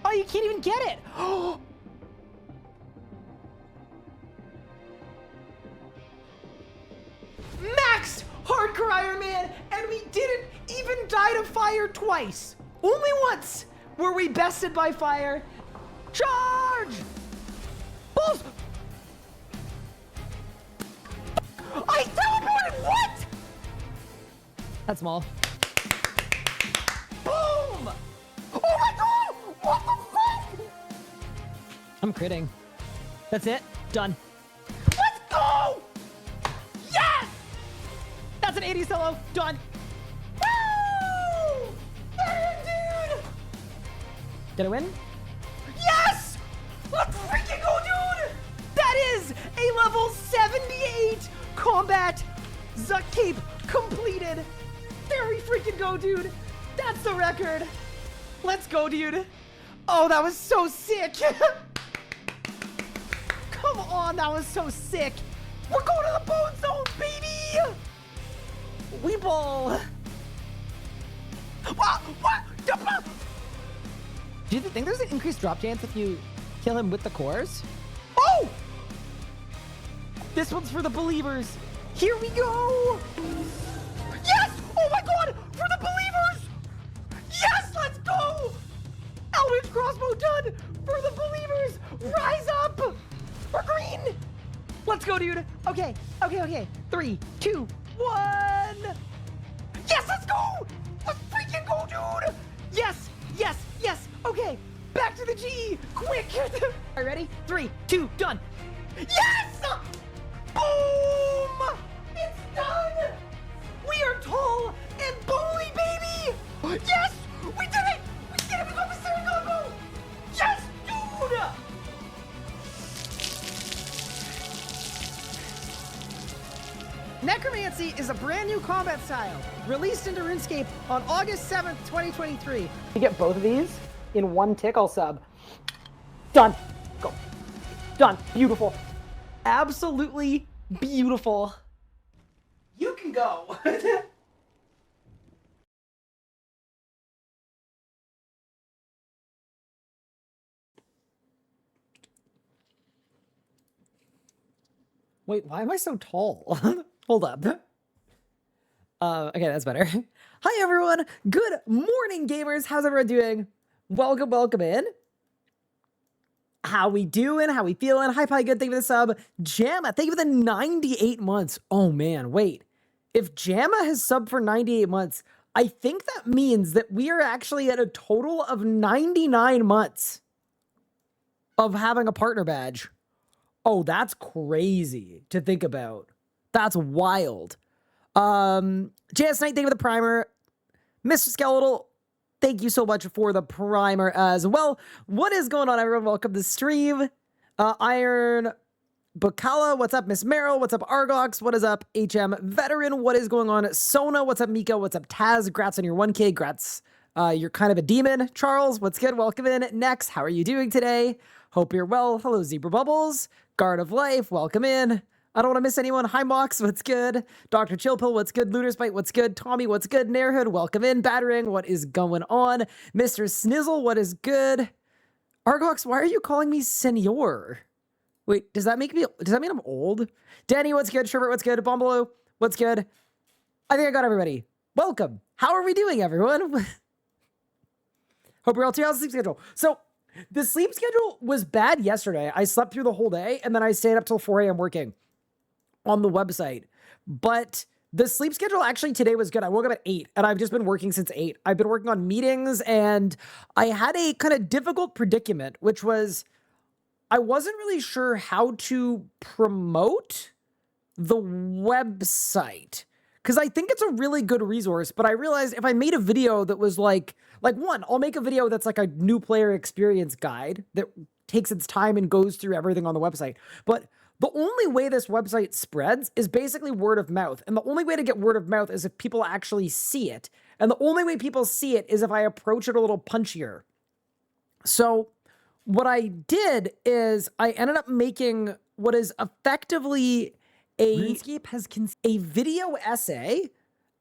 Oh, you can't even get it. Maxed Hardcore Iron Man, and we didn't even die to fire twice. Only once were we bested by fire. Charge! Balls! I teleported! What? That's small. Boom! Oh my god! What the fuck? I'm critting. That's it. Done. Let's go! Yes! That's an 80 solo. Done. Woo! There, dude! Did I win? Yes! Let's freaking go, dude! That is a level 78 combat Zuck Cape completed. There we freaking go, dude. That's the record. Let's go, dude. Oh, that was so sick. Come on, that was so sick. We're going to the bone zone, baby. We ball. What? Do you think there's an increased drop chance if you kill him with the cores? Oh! This one's for the believers. Here we go. Yes! Oh my god! For the believers! Yes! Let's go! Eldritch Crossbow done! For the believers! Rise up! We're green! Let's go, dude. Okay. 3, 2, 1. Yes, let's go! Let's freaking go, dude! Yes! Okay, back to the G! Quick! All right, ready? 3, 2, done! Yes! Boom! It's done! We are tall and bowly, baby! Yes! We did it! We did it! We got the Mystery Combo! Yes, dude! Necromancy is a brand new combat style, released into RuneScape on August 7th, 2023. You get both of these in one tick, I'll sub. Done. Go. Done. Beautiful. Absolutely beautiful. You can go. Wait, why am I so tall? Hold up. Okay, that's better. Hi, everyone. Good morning, gamers. How's everyone doing? Welcome in. How we doing? How we feeling? Hi, Pie Good. Thank you for the sub. Jamma, thank you for the 98 months. Oh, man, wait. If Jamma has subbed for 98 months, I think that means that we are actually at a total of 99 months of having a partner badge. Oh, that's crazy to think about. That's wild. JS Knight, thank you for the primer. Mr. Skeletal, thank you so much for the primer as well. What is going on, everyone? Welcome to the stream. Iron Bacala, what's up? Miss Merrill, what's up? Argox, what is up? HM Veteran, what is going on? Sona, what's up? Miko, what's up? Taz, grats on your 1K, grats. You're kind of a demon. Charles, what's good? Welcome in. Next, how are you doing today? Hope you're well. Hello, Zebra Bubbles. Guard of Life, welcome in. I don't want to miss anyone. Hi, Mox, what's good? Dr. Chillpill, what's good? Lunarsbite, what's good? Tommy, what's good? Nairhood, welcome in. Battering, what is going on? Mr. Snizzle, what is good? Argox, why are you calling me senor? Wait, does that mean I'm old? Danny, what's good? Sherbert, what's good? Bombolo, what's good? I think I got everybody. Welcome. How are we doing, everyone? Hope you're all too. How's the sleep schedule? So, the sleep schedule was bad yesterday. I slept through the whole day, and then I stayed up till 4 a.m. working on the website. But the sleep schedule actually today was good. I woke up at 8, and I've just been working since 8. I've been working on meetings, and I had a kind of difficult predicament, which was I wasn't really sure how to promote the website. Because I think it's a really good resource, but I realized if I made a video that was like one, I'll make a video that's like a new player experience guide that takes its time and goes through everything on the website. But the only way this website spreads is basically word of mouth. And the only way to get word of mouth is if people actually see it. And the only way people see it is if I approach it a little punchier. So what I did is I ended up making what is effectively RuneScape has a video essay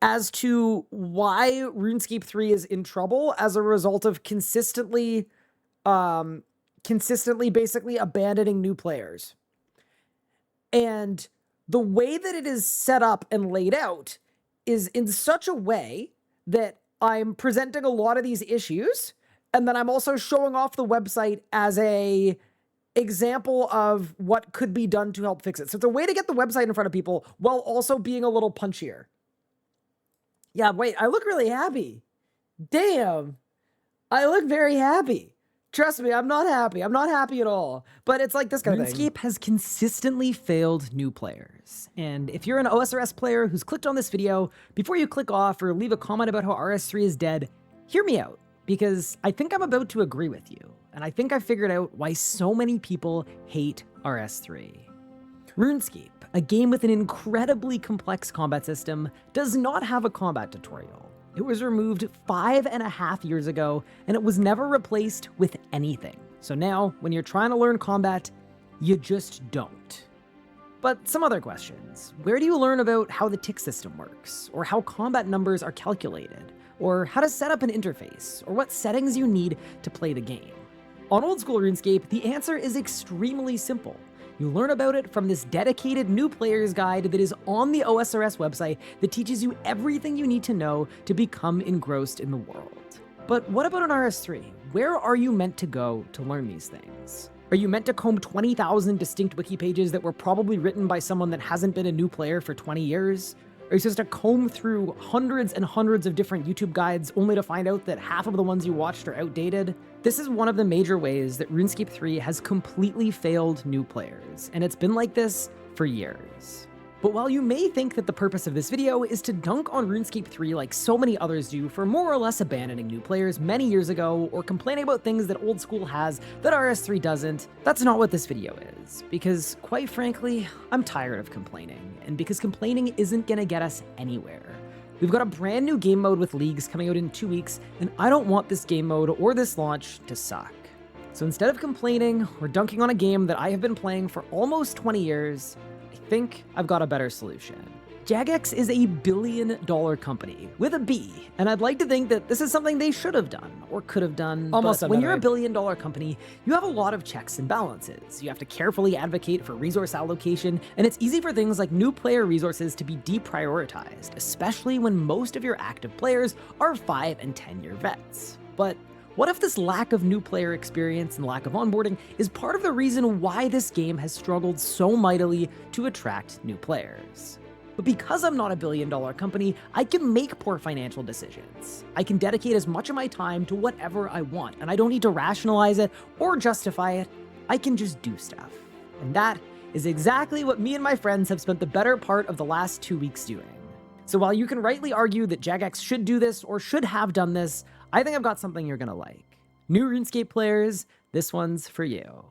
as to why RuneScape 3 is in trouble as a result of consistently consistently basically abandoning new players. And the way that it is set up and laid out is in such a way that I'm presenting a lot of these issues, and then I'm also showing off the website as a example of what could be done to help fix it. So it's a way to get the website in front of people while also being a little punchier. Yeah, wait, I look really happy. Damn, I look very happy. Trust me, I'm not happy. I'm not happy at all. But it's like this kind of thing. RuneScape has consistently failed new players. And if you're an OSRS player who's clicked on this video, before you click off or leave a comment about how RS3 is dead, hear me out, because I think I'm about to agree with you. And I think I figured out why so many people hate RS3. RuneScape, a game with an incredibly complex combat system, does not have a combat tutorial. It was removed 5.5 years ago, and it was never replaced with anything. So now, when you're trying to learn combat, you just don't. But some other questions. Where do you learn about how the tick system works? Or how combat numbers are calculated? Or how to set up an interface? Or what settings you need to play the game? On old school RuneScape, the answer is extremely simple. You learn about it from this dedicated new player's guide that is on the OSRS website that teaches you everything you need to know to become engrossed in the world. But what about an RS3? Where are you meant to go to learn these things? Are you meant to comb 20,000 distinct wiki pages that were probably written by someone that hasn't been a new player for 20 years? Are you supposed to comb through hundreds and hundreds of different YouTube guides only to find out that half of the ones you watched are outdated? This is one of the major ways that RuneScape 3 has completely failed new players, and it's been like this for years. But while you may think that the purpose of this video is to dunk on RuneScape 3 like so many others do for more or less abandoning new players many years ago, or complaining about things that old school has that RS3 doesn't, that's not what this video is. Because, quite frankly, I'm tired of complaining, and because complaining isn't gonna get us anywhere. We've got a brand new game mode with leagues coming out in 2 weeks, and I don't want this game mode or this launch to suck. So instead of complaining or dunking on a game that I have been playing for almost 20 years, I think I've got a better solution. Jagex is a $1 billion company with a B, and I'd like to think that this is something they should have done or could have done. Almost. But when you're a $1 billion company, you have a lot of checks and balances. You have to carefully advocate for resource allocation, and it's easy for things like new player resources to be deprioritized, especially when most of your active players are 5 and 10-year vets. But what if this lack of new player experience and lack of onboarding is part of the reason why this game has struggled so mightily to attract new players? But because I'm not a $1 billion company, I can make poor financial decisions. I can dedicate as much of my time to whatever I want, and I don't need to rationalize it or justify it. I can just do stuff. And that is exactly what me and my friends have spent the better part of the last 2 weeks doing. So while you can rightly argue that Jagex should do this or should have done this, I think I've got something you're gonna like. New RuneScape players, this one's for you.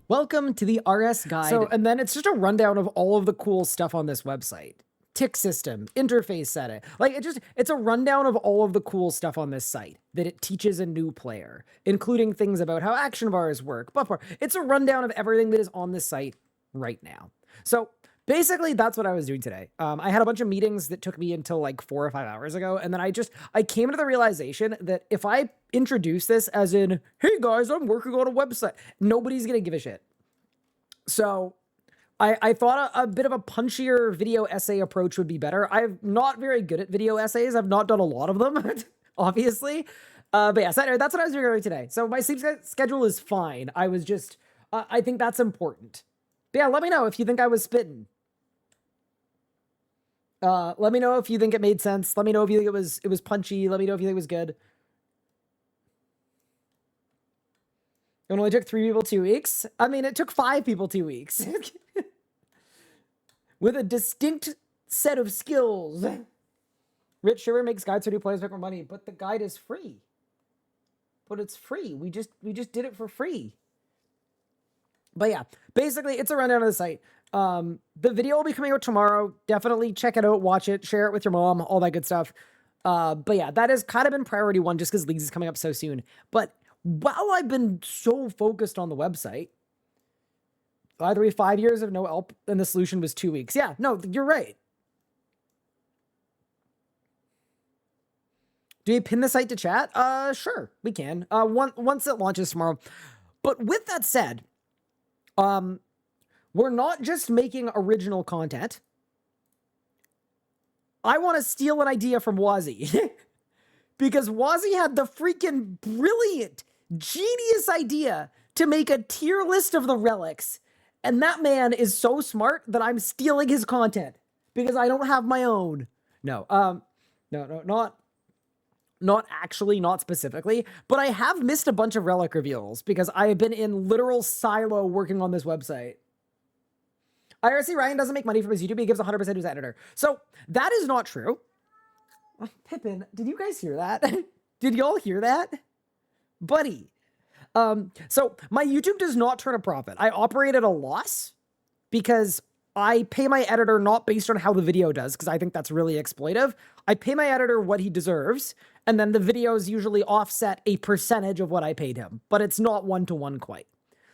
Welcome to the RS Guide. So, and then it's just a rundown of all of the cool stuff on this website. Tick system, interface setting. Like, it's a rundown of all of the cool stuff on this site that it teaches a new player, including things about how action bars work, buff bar. It's a rundown of everything that is on this site right now. So basically, that's what I was doing today. I had a bunch of meetings that took me until like 4 or 5 hours ago. And then I came to the realization that if I introduce this as in, hey guys, I'm working on a website, nobody's going to give a shit. So I thought a bit of a punchier video essay approach would be better. I'm not very good at video essays. I've not done a lot of them, obviously. But yeah, so that's what I was doing earlier today. So my sleep schedule is fine. I was just, I think that's important. But yeah, let me know if you think I was spitting. Let me know if you think it made sense. Let me know if you think it was punchy. Let me know if you think it was good. It only took 3 people 2 weeks. I mean, it took 5 people 2 weeks. With a distinct set of skills. Rich sure makes guides for new players make more money, but the guide is free. But it's free. We just did it for free. But yeah, basically it's a rundown of the site. The video will be coming out tomorrow. Definitely check it out, watch it, share it with your mom, all that good stuff. But yeah, that has kind of been priority one just because Leagues is coming up so soon. But while I've been so focused on the website, either way, 5 years of no help, and the solution was 2 weeks. Yeah, no, you're right. Do we pin the site to chat? Sure, we can. Once it launches tomorrow. But with that said, we're not just making original content. I want to steal an idea from Wazzy. Because Wazzy had the freaking brilliant, genius idea to make a tier list of the relics. And that man is so smart that I'm stealing his content because I don't have my own. No, not actually, not specifically, but I have missed a bunch of relic reveals because I have been in literal silo working on this website. IRC Ryan doesn't make money from his YouTube. He gives 100% to his editor. So that is not true. Pippin, did you guys hear that? Did y'all hear that? Buddy. So my YouTube does not turn a profit. I operate at a loss because I pay my editor not based on how the video does, because I think that's really exploitive. I pay my editor what he deserves, and then the videos usually offset a percentage of what I paid him, but it's not one-to-one quite.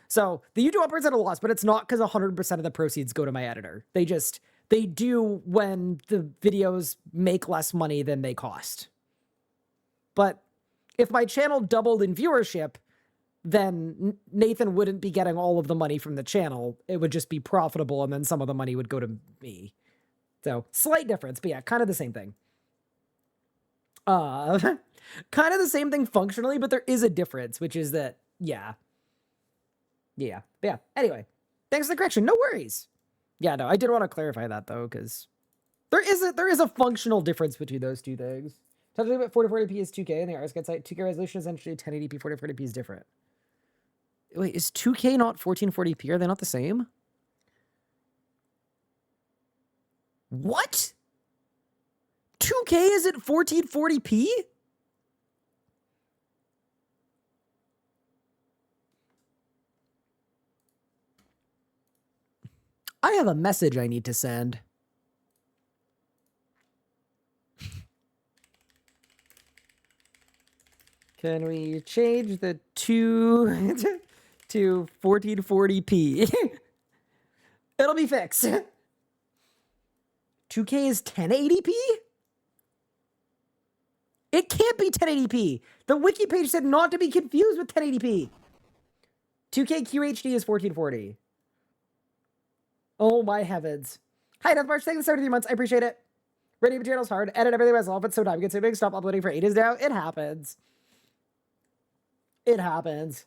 So the YouTube operates at a loss, but it's not because 100% of the proceeds go to my editor. They do when the videos make less money than they cost. But if my channel doubled in viewership, then Nathan wouldn't be getting all of the money from the channel. It would just be profitable, and then some of the money would go to me. So, slight difference, but yeah, kind of the same thing. Kind of the same thing functionally, but there is a difference, which is that, yeah. Anyway, thanks for the correction. No worries. Yeah, no, I did want to clarify that, though, because there is a functional difference between those two things. Talking about 4040p is 2K, and the RS Guy site 2K resolution is essentially 1080p, 4040p is different. Wait, is 2K not 1440p? Are they not the same? What? 2K isn't 1440p? I have a message I need to send. Can we change the 2 to 1440p? It'll be fixed. 2K is 1080p? It can't be 1080p. The wiki page said not to be confused with 1080p. 2K QHD is 1440. Oh my heavens. Hi, Death March. Thank you for 33 months. I appreciate it. Radio channel's hard. Edit everything myself. It's so time consuming. Stop uploading for 8 days now. It happens. It happens.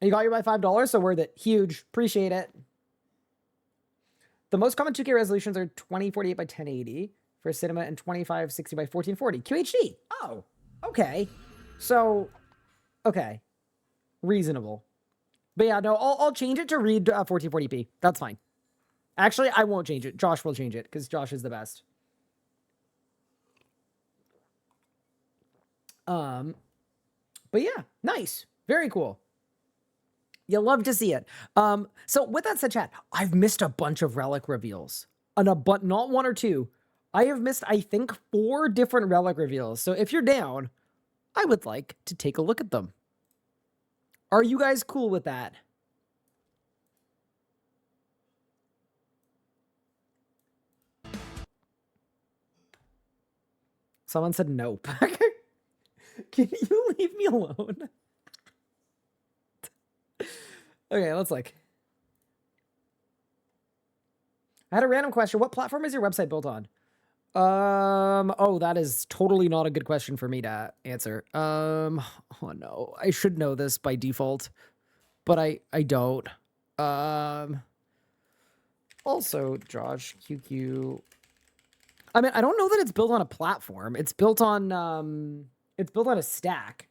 And you got your by $5, so worth it. Huge. Appreciate it. The most common 2K resolutions are 2048 by 1080 for cinema and 2560 by 1440. QHD. Oh, okay. So, okay. Reasonable. But yeah, no, I'll change it to read 1440p. That's fine. Actually, I won't change it. Josh will change it because Josh is the best. But yeah, nice. Very cool. You'll love to see it. So with that said, chat, I've missed a bunch of relic reveals. But not one or two. I have missed, I think, 4 different relic reveals. So if you're down, I would like to take a look at them. Are you guys cool with that? Someone said nope. Can you leave me alone? Okay, let's like. I had a random question. What platform is your website built on? Oh, that is totally not a good question for me to answer. Oh no, I should know this by default, but I don't. Also, Josh, QQ. I mean, I don't know that it's built on a platform. It's built on a stack.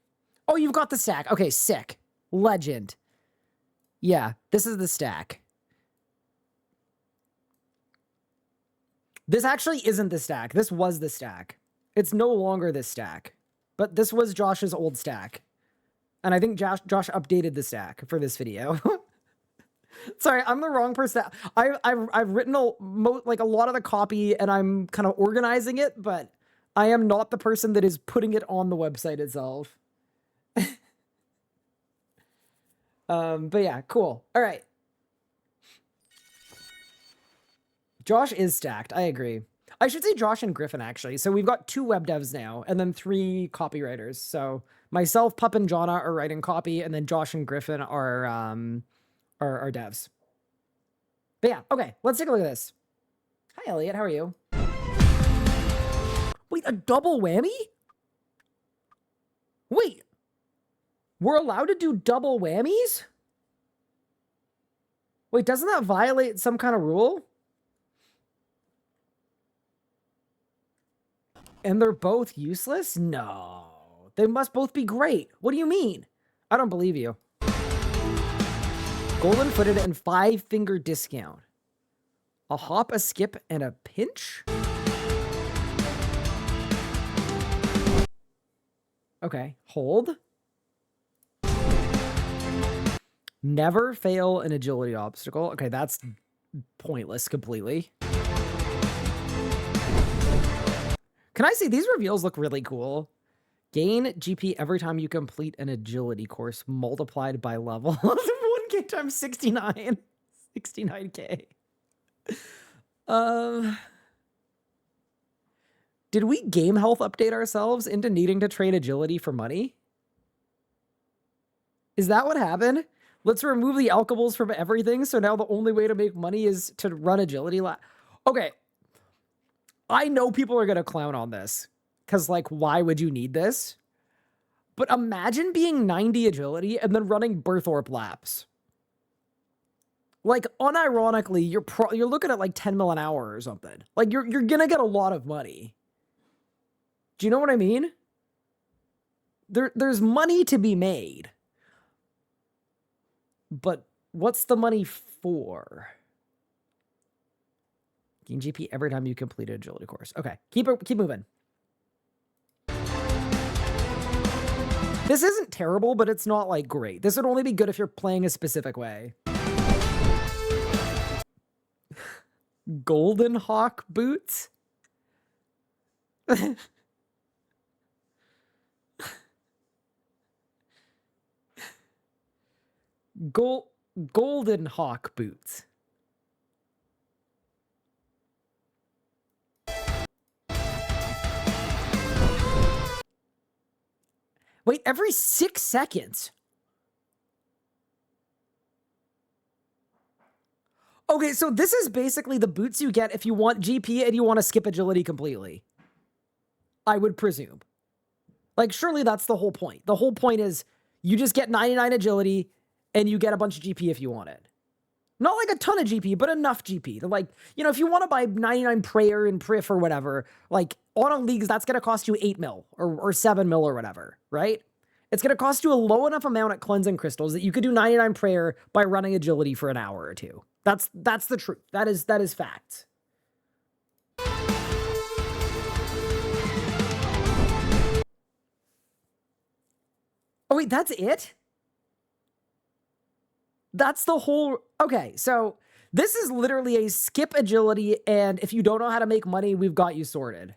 Oh, you've got the stack. Okay, sick. Legend. Yeah, this is the stack. This actually isn't the stack. This was the stack. It's no longer this stack. But this was Josh's old stack. And I think Josh updated the stack for this video. Sorry, I'm the wrong person. I've written a lot of the copy and I'm kind of organizing it, but I am not the person that is putting it on the website itself. But yeah, cool. All right. Josh is stacked. I agree. I should say Josh and Griffin, actually. So we've got 2 web devs now, and then 3 copywriters. So myself, Pup, and Jonna are writing copy, and then Josh and Griffin are devs. But yeah, okay, let's take a look at this. Hi, Elliot, how are you? Wait, a double whammy? Wait, we're allowed to do double whammies? Wait, doesn't that violate some kind of rule? And they're both useless? No. They must both be great. What do you mean? I don't believe you. Golden footed and 5-finger discount. A hop, a skip, and a pinch? Okay, hold. Never fail an agility obstacle. Okay, that's pointless completely. Can I say these reveals look really cool? Gain GP every time you complete an agility course multiplied by level. 1k times 69. 69k. Did we game health update ourselves into needing to trade agility for money? Is that what happened? Let's remove the alkables from everything, so now the only way to make money is to run agility. Okay. I know people are going to clown on this, because, like, why would you need this? But imagine being 90 agility and then running Birthorpe laps. Like, unironically, you're looking at, like, 10 mil an hour or something. Like, you're going to get a lot of money. Do you know what I mean? There's money to be made. But what's the money for? Gain GP every time you complete an agility course. Okay, keep moving. This isn't terrible, but it's not, like, great. This would only be good if you're playing a specific way. Golden Hawk boots? Golden Hawk boots. Wait, every 6 seconds? Okay, so this is basically the boots you get if you want GP and you want to skip agility completely. I would presume. Like, surely that's the whole point. The whole point is you just get 99 agility and you get a bunch of GP if you want it. Not like a ton of GP, but enough GP. To, like, you know, if you want to buy 99 prayer and priff or whatever, like, auto leagues, that's going to cost you 8 mil or 7 mil or whatever, right? It's going to cost you a low enough amount at cleansing crystals that you could do 99 prayer by running agility for an hour or 2. That's the truth. That is fact. Oh, wait, that's it? That's the whole... Okay, so this is literally a skip agility, and if you don't know how to make money, we've got you sorted.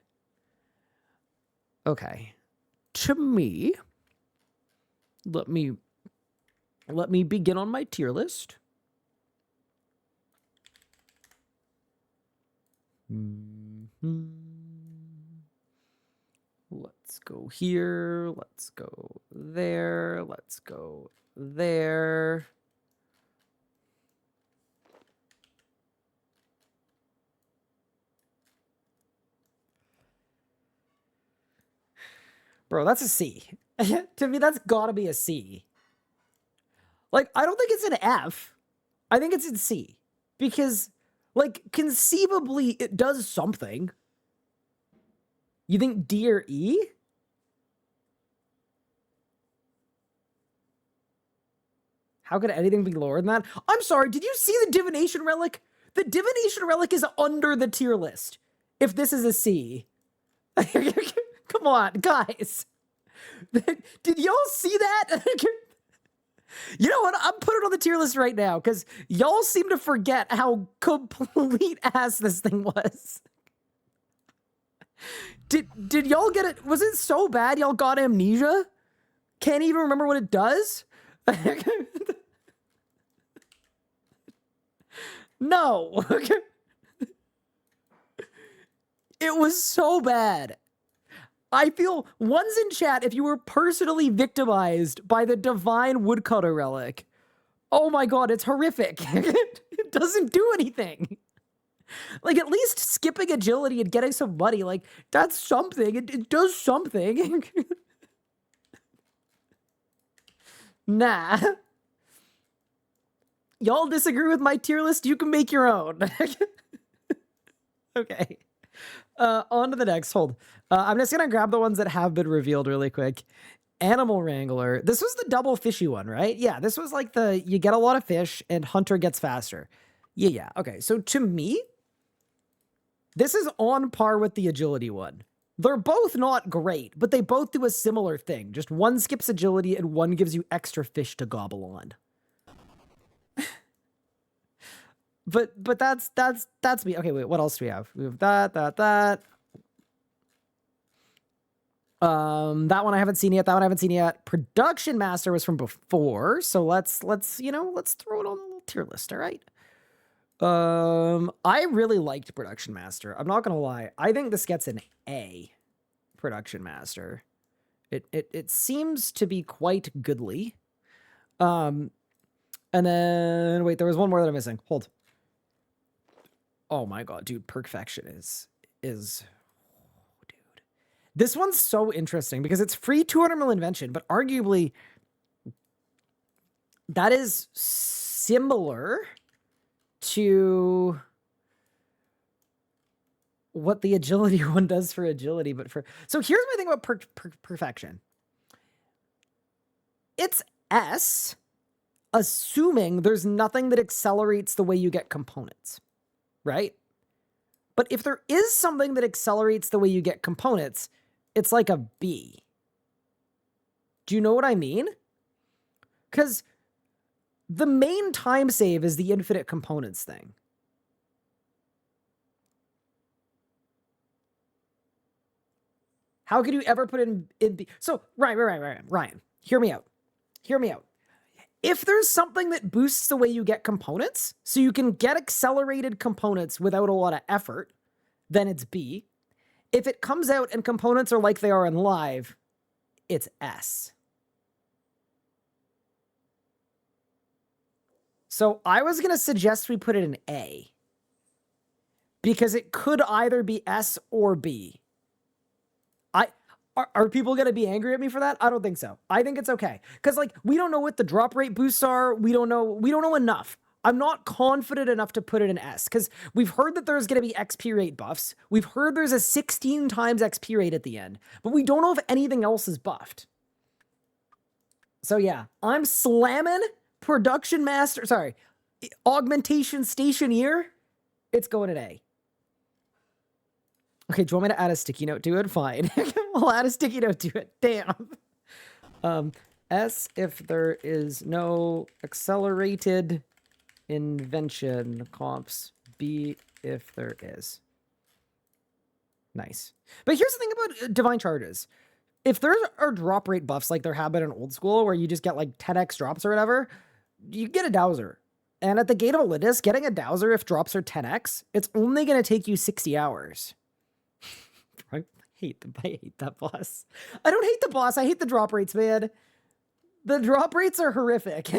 Okay. To me, let me begin on my tier list. Let's go here. Let's go there. Let's go there. Bro, that's a C. To me, that's gotta be a C. Like, I don't think it's an F. I think it's in C. Because, like, conceivably, it does something. You think D or E? How could anything be lower than that? I'm sorry, did you see the Divination Relic? The Divination Relic is under the tier list. If this is a C. Come on, guys. Did y'all see that? You know what? I'm putting it on the tier list right now because y'all seem to forget how complete ass this thing was. Did y'all get it? Was it so bad y'all got amnesia? Can't even remember what it does? No. It was so bad. I feel one's in chat if you were personally victimized by the Divine Woodcutter relic. Oh my god, it's horrific. It doesn't do anything. Like, at least skipping agility and getting some money, like, that's something. It does something. Nah. Y'all disagree with my tier list? You can make your own. Okay. On to the next. Hold. I'm just gonna grab the ones that have been revealed really quick. Animal Wrangler. This was the double fishy one, right? Yeah, this was like the, you get a lot of fish and Hunter gets faster. Yeah. Okay, so to me, this is on par with the agility one. They're both not great, but they both do a similar thing. Just one skips agility and one gives you extra fish to gobble on. But that's me. Okay, wait, what else do we have? We have that. That one I haven't seen yet. That one I haven't seen yet. Production Master was from before, so let's throw it on the little tier list, all right? I really liked Production Master. I'm not gonna lie. I think this gets an A. Production Master. It seems to be quite goodly. And then wait, there was one more that I'm missing. Hold. Oh my god, dude, Perfection is dude. This one's so interesting because it's free 200 mil invention, but arguably that is similar to what the agility one does for agility, but for... So here's my thing about Perfection. It's S, assuming there's nothing that accelerates the way you get components, right? But if there is something that accelerates the way you get components, it's like a B. Do you know what I mean? Because the main time save is the infinite components thing. How could you ever put in B? So, Ryan, hear me out. Hear me out. If there's something that boosts the way you get components, so you can get accelerated components without a lot of effort, then it's B. If it comes out and components are like they are in live, it's S. So I was going to suggest we put it in A. Because it could either be S or B. Are people going to be angry at me for that? I don't think so. I think it's okay. Because, like, we don't know what the drop rate boosts are. We don't know enough. I'm not confident enough to put it in S. Because we've heard that there's going to be XP rate buffs. We've heard there's a 16 times XP rate at the end. But we don't know if anything else is buffed. So, yeah. I'm slamming Production Master... Sorry. Augmentation Stationeer. It's going at A. Okay, do you want me to add a sticky note to it? Fine. I'll add a sticky note to it. Damn. S if there is no accelerated invention comps. B if there is. Nice. But here's the thing about divine charges. If there are drop rate buffs like there have been in old school where you just get like 10x drops or whatever, you get a dowser. And at the Gate of Olympus, getting a dowser if drops are 10x, it's only going to take you 60 hours. I hate that boss. I don't hate the boss. I hate the drop rates, man. The drop rates are horrific.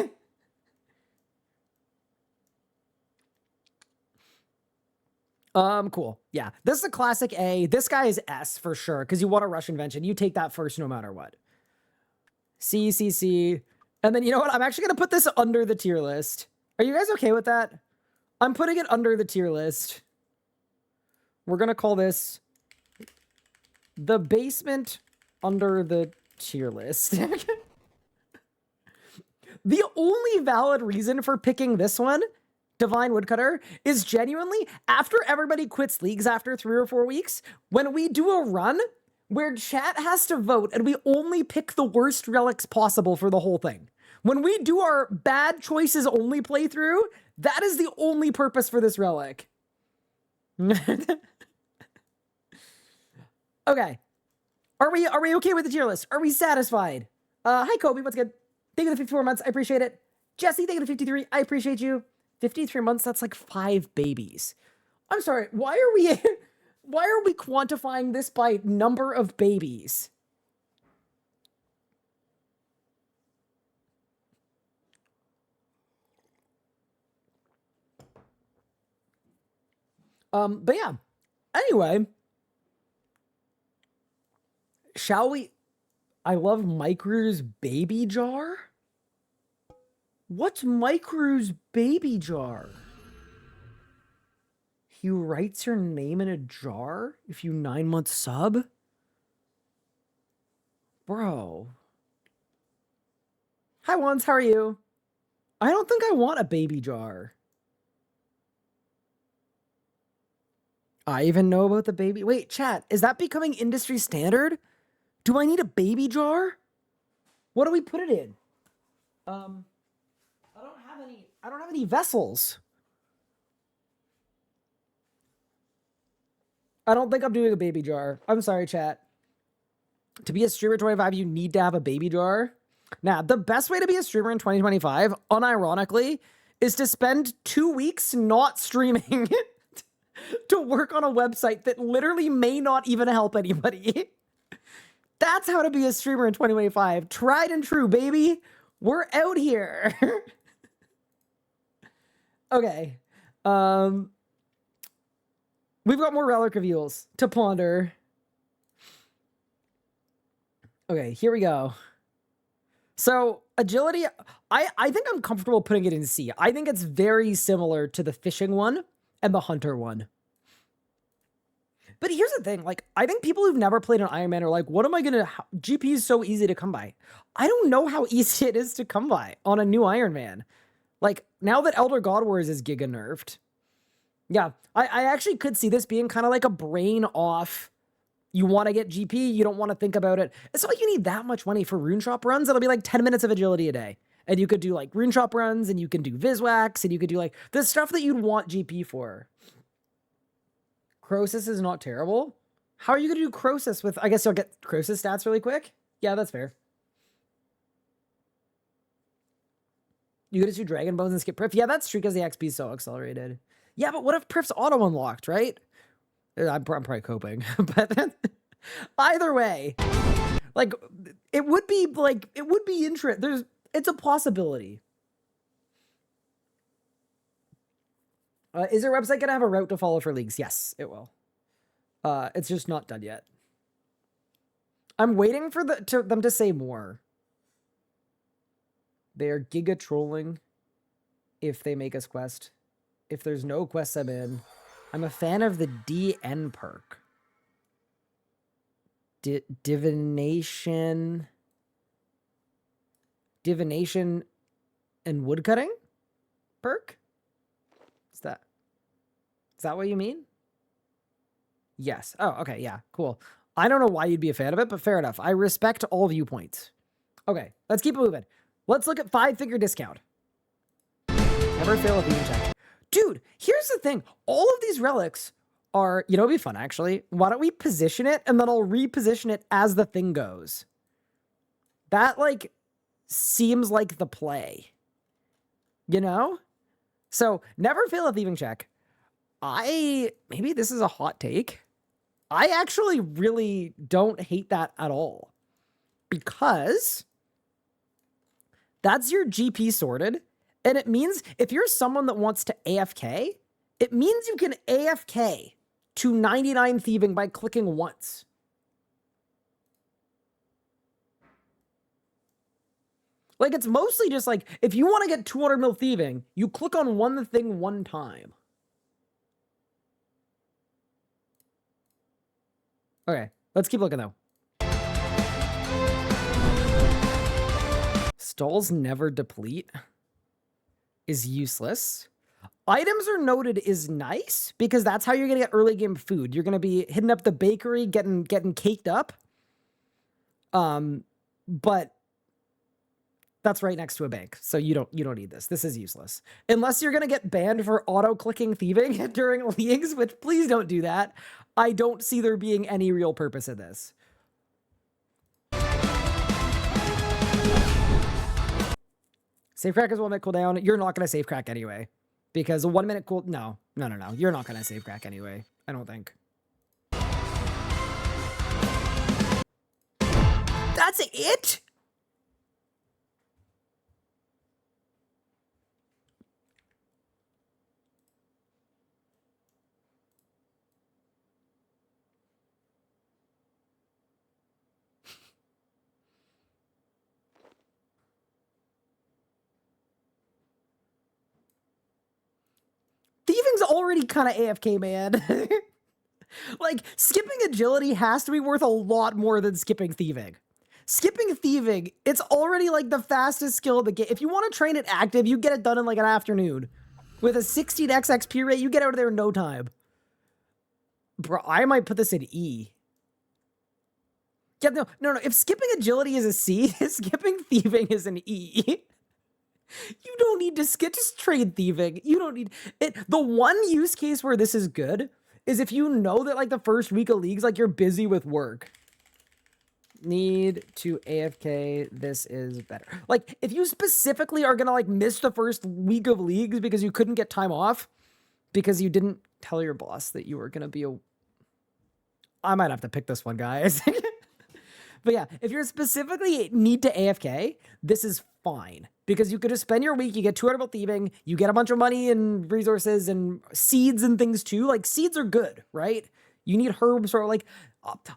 Cool. Yeah, this is a classic A. This guy is S for sure, because you want a rush invention. You take that first no matter what. C, C, C. And then, you know what? I'm actually going to put this under the tier list. Are you guys okay with that? I'm putting it under the tier list. We're going to call this the basement under the tier list. The only valid reason for picking this one, Divine Woodcutter, is genuinely after everybody quits leagues after 3 or 4 weeks, when we do a run where chat has to vote and we only pick the worst relics possible for the whole thing. When we do our bad choices only playthrough, that is the only purpose for this relic. Okay. Are we okay with the tier list? Are we satisfied? Hi, Kobe. What's good? Thank you for the 54 months. I appreciate it. Jesse, thank you for 53. I appreciate you. 53 months, that's like 5 babies. I'm sorry. Why are we Why are we quantifying this by number of babies? But yeah. Anyway, shall we? I love Micro's baby jar. What's Micro's baby jar? He writes your name in a jar if you 9-month sub? Bro. Hi, Wands, how are you? I don't think I want a baby jar. I even know about the baby. Wait, chat, is that becoming industry standard? Do I need a baby jar? What do we put it in? I don't have any vessels. I don't think I'm doing a baby jar. I'm sorry, chat. To be a streamer 25, you need to have a baby jar. Now, the best way to be a streamer in 2025, unironically, is to spend 2 weeks not streaming to work on a website that literally may not even help anybody. That's how to be a streamer in 2025. Tried and true, baby. We're out here. Okay. We've got more relic reveals to ponder. Okay, here we go. So, agility, I think I'm comfortable putting it in C. I think it's very similar to the fishing one and the hunter one. But here's the thing, like, I think people who've never played an Iron Man are like, what am I gonna, GP is so easy to come by. I don't know how easy it is to come by on a new Iron Man. Like, now that Elder God Wars is giga nerfed. Yeah, I actually could see this being kind of like a brain off. You want to get GP, you don't want to think about it. It's not like you need that much money for rune shop runs. It'll be like 10 minutes of agility a day. And you could do like rune shop runs, and you can do Viswax, and you could do like the stuff that you'd want GP for. Crosis is not terrible. How are you going to do Crosis with, I guess you'll get Crosis stats really quick? Yeah, that's fair. You could just do Dragon Bones and skip Prif. Yeah, that's true because the XP is so accelerated. Yeah, but what if Prif's auto unlocked, right? I'm probably coping, but either way, like it would be interesting. It's a possibility. Is your website gonna have a route to follow for leagues? Yes, it will. It's just not done yet. I'm waiting for them to say more. They are giga trolling if they make us quest. If there's no quest, I'm in. I'm a fan of the DN perk. Divination and woodcutting perk? Is that what you mean? Yes. Oh, okay. Yeah, cool. I don't know why you'd be a fan of it, but fair enough. I respect all viewpoints. Okay, let's keep it moving. Let's look at 5-figure discount. Never fail if you can check. Dude, here's the thing. All of these relics are, you know, it'd be fun actually. Why don't we position it and then I'll reposition it as the thing goes. That like seems like the play, you know? So never fail a thieving check. Maybe this is a hot take. I actually really don't hate that at all because that's your GP sorted. And it means if you're someone that wants to AFK, it means you can AFK to 99 thieving by clicking once. Like, it's mostly just like, if you want to get 200 mil thieving, you click on one thing one time. Okay, let's keep looking though. Stalls never deplete is useless. Items are noted is nice because that's how you're gonna get early game food. You're gonna be hitting up the bakery, getting caked up. But that's right next to a bank, so you don't need this. This is useless unless you're gonna get banned for auto clicking thieving during leagues. Which please don't do that. I don't see there being any real purpose in this. Safe crack is 1 minute cooldown. You're not gonna safe crack anyway. Because a 1 minute cool... No. You're not going to save crack anyway. I don't think. That's it? Thieving's already kind of AFK, man. Like, skipping agility has to be worth a lot more than skipping thieving. Skipping thieving, it's already like the fastest skill of the game. If you want to train it active, you get it done in like an afternoon. With a 16x XP rate, you get out of there in no time. Bro, I might put this in E. Yeah, no. If skipping agility is a C, skipping thieving is an E. You don't need to skip, just trade thieving. You don't need it. The one use case where this is good is if you know that like the first week of leagues, like you're busy with work. Need to AFK, this is better. Like, if you specifically are gonna like miss the first week of leagues because you couldn't get time off, because you didn't tell your boss that you were gonna be I might have to pick this one, guys. But yeah, if you're specifically need to AFK, this is fine. Because you could just spend your week, you get 200 about thieving, you get a bunch of money and resources and seeds and things too. Like, seeds are good, right? You need herbs or like,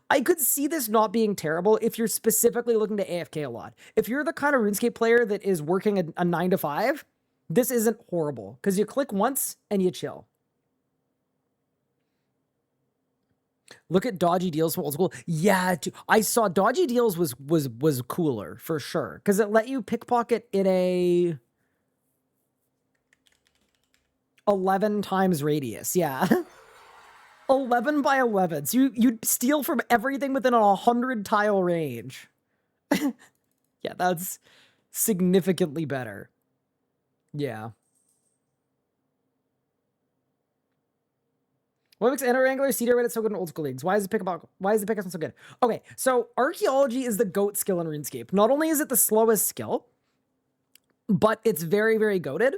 I could see this not being terrible if you're specifically looking to AFK a lot. If you're the kind of RuneScape player that is working a 9 to 5, this isn't horrible because you click once and you chill. Look at dodgy deals from old school. Yeah, I saw dodgy deals was cooler for sure because it let you pickpocket in a 11 times radius. Yeah. 11 by 11. So you'd steal from everything within a 100 tile range. Yeah, that's significantly better. Yeah. What makes Enter Wrangler, Cedar Reddit so good in old school leagues? Why is the pickup one so good? Okay, so archaeology is the GOAT skill in RuneScape. Not only is it the slowest skill, but it's very, very goated.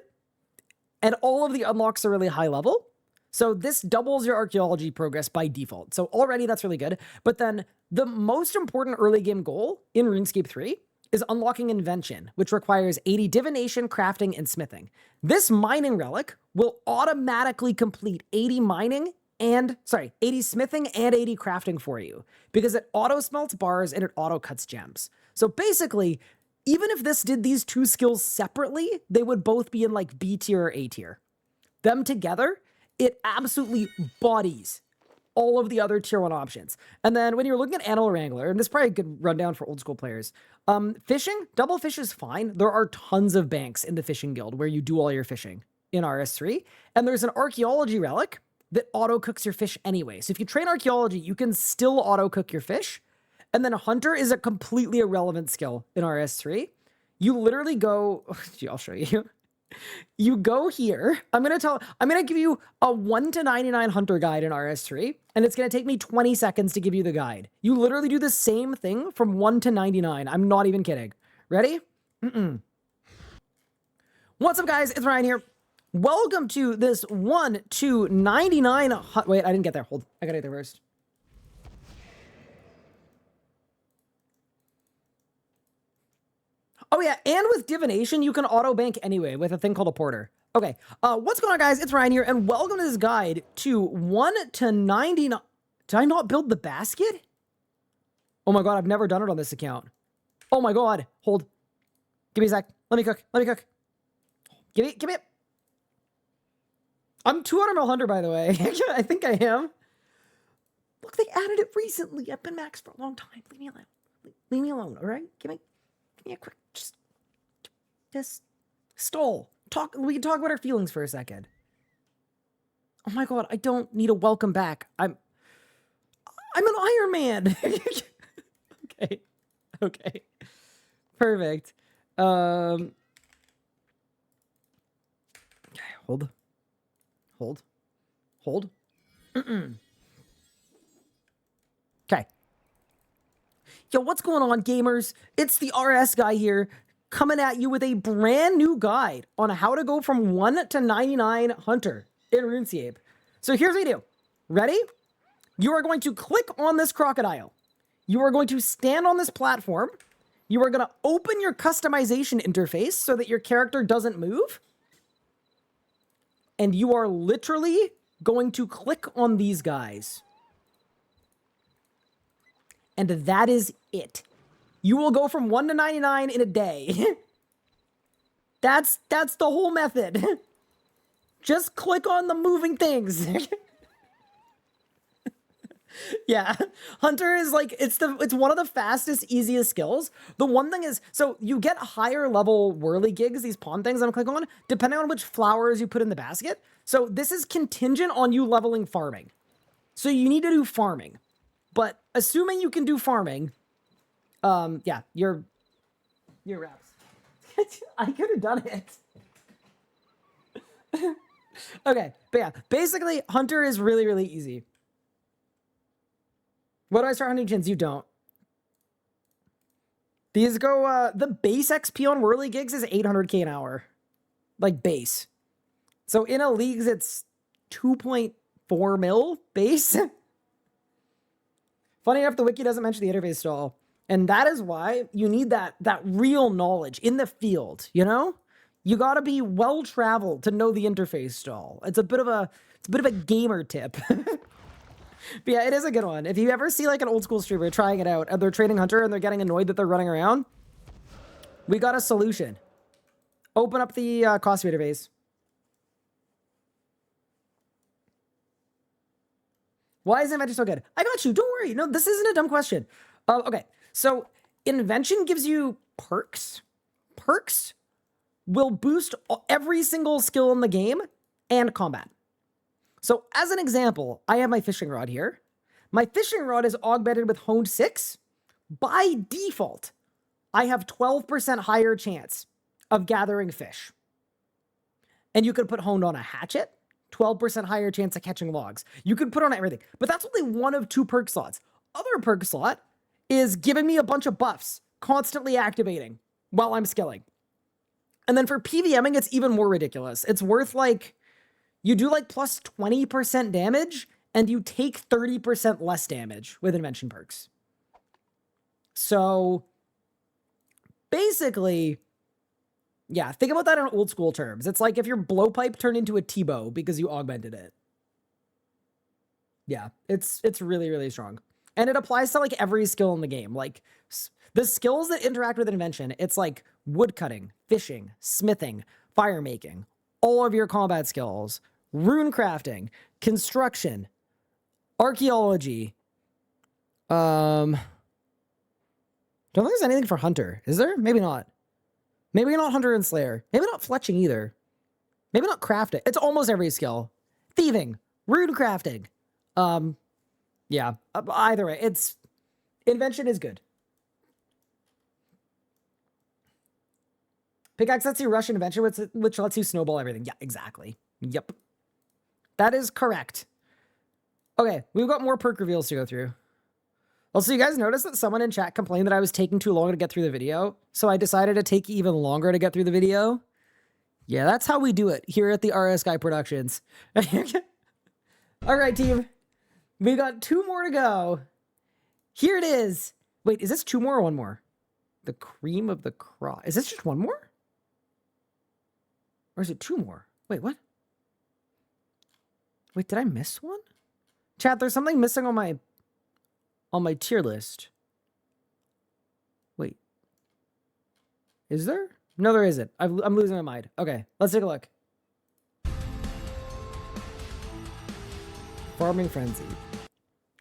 And all of the unlocks are really high level. So this doubles your archaeology progress by default. So already that's really good. But then the most important early game goal in RuneScape 3 is unlocking Invention, which requires 80 divination, crafting, and smithing. This mining relic will automatically complete 80 smithing and 80 crafting for you because it auto smelts bars and it auto cuts gems. So basically, even if this did these two skills separately, they would both be in like B tier or A tier. Them together, it absolutely bodies all of the other tier 1 options. And then when you're looking at Animal Wrangler, and this is probably a good rundown for old school players, fishing, double fish is fine. There are tons of banks in the fishing guild where you do all your fishing in RS3. And there's an archaeology relic that auto cooks your fish anyway. So if you train archaeology, you can still auto cook your fish. And then hunter is a completely irrelevant skill in RS3. You literally go, I'll show you. You go here. I'm going to give you a 1 to 99 hunter guide in RS3, and it's going to take me 20 seconds to give you the guide. You literally do the same thing from 1 to 99. I'm not even kidding. Ready? What's up, guys? It's Ryan here. Welcome to this 1 to 99. Wait, I didn't get there. Hold. I got to get there first. Oh yeah, and with divination, you can auto bank anyway with a thing called a porter. Okay, what's going on, guys? It's Ryan here, and welcome to this guide to 1 to 99. Did I not build the basket? Oh my god, I've never done it on this account. Oh my god, hold. Give me a sec. Let me cook. Give me. I'm 200 mil hunter, by the way. I think I am. Look, they added it recently. I've been max for a long time. Leave me alone. Leave me alone, all right? Give me a quick, just stall. We can talk about our feelings for a second. Oh my god, I don't need a welcome back. I'm an Iron Man. Okay. Perfect. Okay, hold. Okay. Yo, what's going on, gamers? It's the RS guy here, coming at you with a brand new guide on how to go from 1 to 99 hunter in RuneScape. So here's what you do. Ready? You are going to click on this crocodile. You are going to stand on this platform. You are going to open your customization interface so that your character doesn't move. And you are literally going to click on these guys. And that is it. You will go from 1 to 99 in a day. That's the whole method. Just click on the moving things. Yeah, Hunter is like, it's one of the fastest, easiest skills. The one thing is, so you get higher level whirly gigs, these pawn things I'm gonna click on, depending on which flowers you put in the basket. So this is contingent on you leveling farming. So you need to do farming. But assuming you can do farming, yeah, you're wraps. I could have done it. Okay, but yeah, basically Hunter is really, really easy. What do I start hunting chins? You don't. These go, the base XP on whirly gigs is 800k an hour. Like base. So in a leagues, it's 2.4 mil base. Funny enough, the wiki doesn't mention the interface stall. And that is why you need that real knowledge in the field, you know? You gotta be well-traveled to know the interface stall. It's a bit of a gamer tip. But yeah, it is a good one. If you ever see like an old school streamer trying it out and they're trading Hunter and they're getting annoyed that they're running around, we got a solution. Open up the costume interface. Why is invention so good? I got you. Don't worry. No, this isn't a dumb question. Okay, so invention gives you perks. Perks will boost every single skill in the game and combat. So as an example, I have my fishing rod here. My fishing rod is augmented with honed 6. By default, I have 12% higher chance of gathering fish. And you could put honed on a hatchet, 12% higher chance of catching logs. You could put on everything, but that's only one of 2 perk slots. Other perk slot is giving me a bunch of buffs, constantly activating while I'm skilling. And then for PVMing, it's even more ridiculous. It's worth like, you do like plus 20% damage, and you take 30% less damage with invention perks. So basically, yeah, think about that in old school terms. It's like if your blowpipe turned into a T-bow because you augmented it. Yeah, it's really, really strong. And it applies to like every skill in the game. Like the skills that interact with invention, it's like woodcutting, fishing, smithing, fire making, all of your combat skills, rune crafting, construction, archaeology. Don't think there's anything for Hunter. Is there? Maybe not. Maybe not Hunter and Slayer. Maybe not fletching either. Maybe not crafting. It's almost every skill. Thieving, rune crafting. Yeah. Either way, it's invention is good. Pickaxe lets you rush invention, which lets you snowball everything. Yeah, exactly. Yep. That is correct. Okay, we've got more perk reveals to go through. Also, you guys noticed that someone in chat complained that I was taking too long to get through the video, so I decided to take even longer to get through the video. Yeah, that's how we do it here at the RS Guy Productions. All right, team. We got 2 more to go. Here it is. Wait, is this 2 more or 1 more? The cream of the crop. Is this just 1 more? Or is it 2 more? Wait, what? Wait, did I miss one? Chat, there's something missing on my tier list. Wait. Is there? No, there isn't. I'm losing my mind. Okay, let's take a look. Farming Frenzy.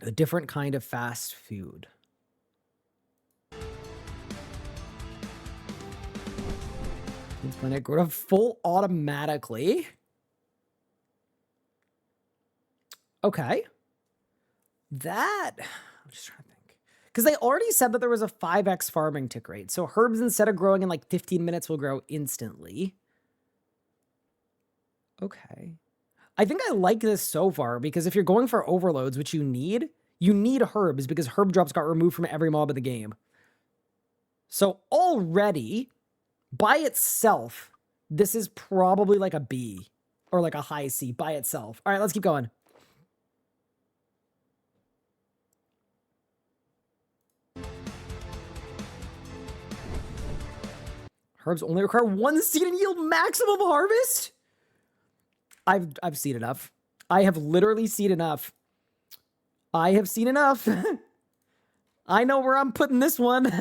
A different kind of fast food. It's going to go to full automatically. Okay. That, I'm just trying to think. Because they already said that there was a 5x farming tick rate. So herbs, instead of growing in like 15 minutes, will grow instantly. Okay. I think I like this so far because if you're going for overloads, which you need herbs because herb drops got removed from every mob of the game. So already, by itself, this is probably like a B or like a high C by itself. All right, let's keep going. Herbs only require 1 seed and yield maximum harvest? I've seen enough. I have literally seen enough. I have seen enough. I know where I'm putting this one.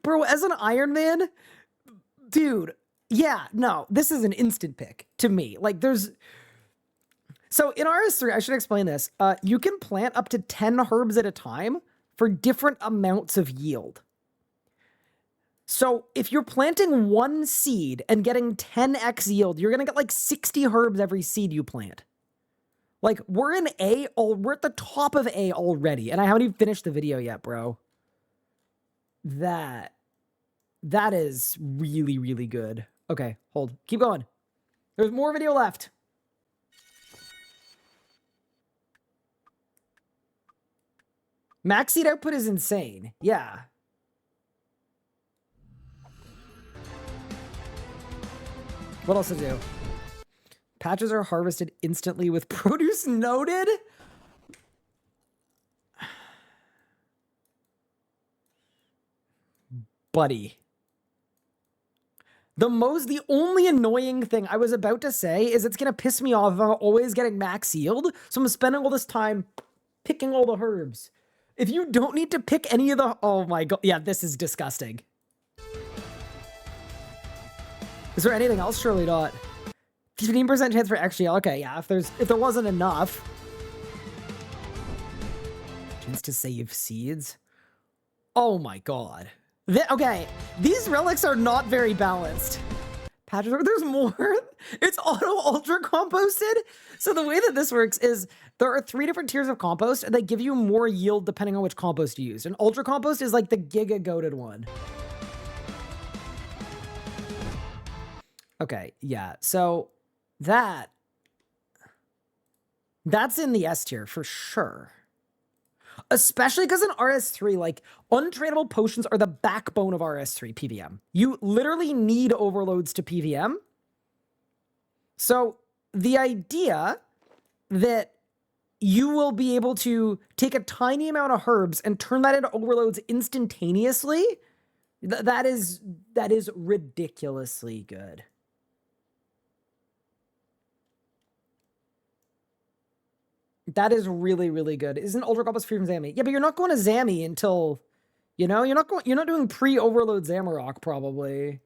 Bro, as an Iron Man, dude, yeah, no, this is an instant pick to me. Like, there's... So in RS3, I should explain this. You can plant up to 10 herbs at a time for different amounts of yield. So if you're planting 1 seed and getting 10x yield, you're going to get like 60 herbs every seed you plant. Like, we're in A, we're at the top of A already, and I haven't even finished the video yet, bro. That is really, really good. Okay, hold. Keep going. There's more video left. Max seed output is insane. Yeah. What else to do? Patches are harvested instantly with produce noted? Buddy. The only annoying thing I was about to say is it's going to piss me off if I'm always getting max yield. So I'm spending all this time picking all the herbs. If you don't need to pick any of the... Oh my god. Yeah, this is disgusting. Is there anything else? Surely not. 15% chance for XGL. Okay, yeah, if there wasn't enough. Chance to save seeds. Oh my god. Okay, these relics are not very balanced. Patches, there's more. It's auto ultra composted. So the way that this works is there are 3 different tiers of compost, and they give you more yield depending on which compost you use. And ultra compost is like the giga goated one. Okay, yeah. So that's in the S tier for sure. Especially because in RS3, like, untradeable potions are the backbone of RS3 PVM. You literally need overloads to PVM. So the idea that you will be able to take a tiny amount of herbs and turn that into overloads instantaneously, that is ridiculously good. That is really, really good. Isn't Ultra Compost free from Zammy? Yeah, but you're not going to Zammy until, you know, you're not doing pre-overload Zamarok, probably.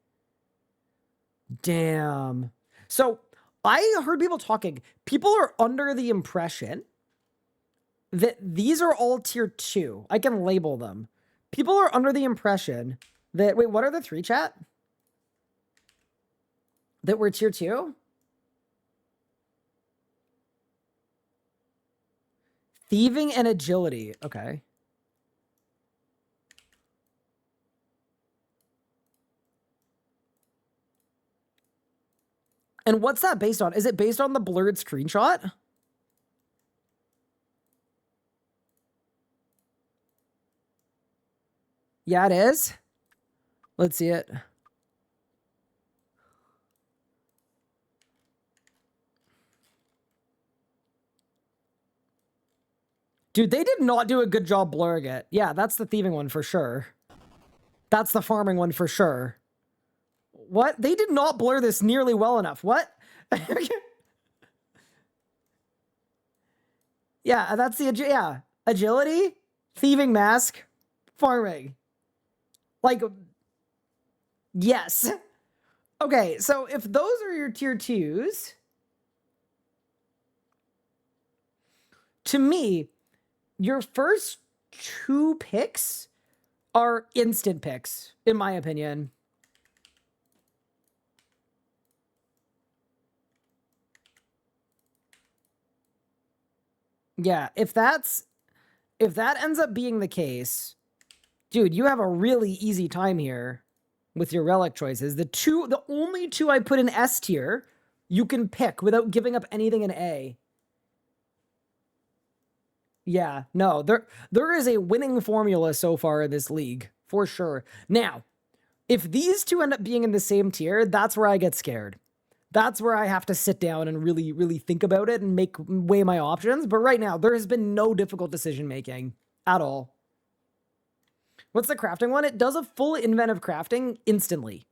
Damn. So I heard people talking. People are under the impression that these are all tier 2. I can label them. People are under the impression that, wait, what are the 3, chat? That we're tier 2? Thieving and agility. Okay. And what's that based on? Is it based on the blurred screenshot? Yeah, it is. Let's see it. Dude, they did not do a good job blurring it. Yeah, that's the thieving one for sure. That's the farming one for sure. What? They did not blur this nearly well enough. What? Yeah, that's the... Yeah. Agility, thieving mask, farming. Like... Yes. Okay, so if those are your tier 2s... To me... Your first 2 picks are instant picks, in my opinion. Yeah, if that ends up being the case, dude, you have a really easy time here with your relic choices. The only 2 I put in S tier, you can pick without giving up anything in A. Yeah, no, there is a winning formula so far in this league, for sure. Now, if these 2 end up being in the same tier, that's where I get scared. That's where I have to sit down and really, really think about it and weigh my options. But right now, there has been no difficult decision-making at all. What's the crafting one? It does a full invent of crafting instantly.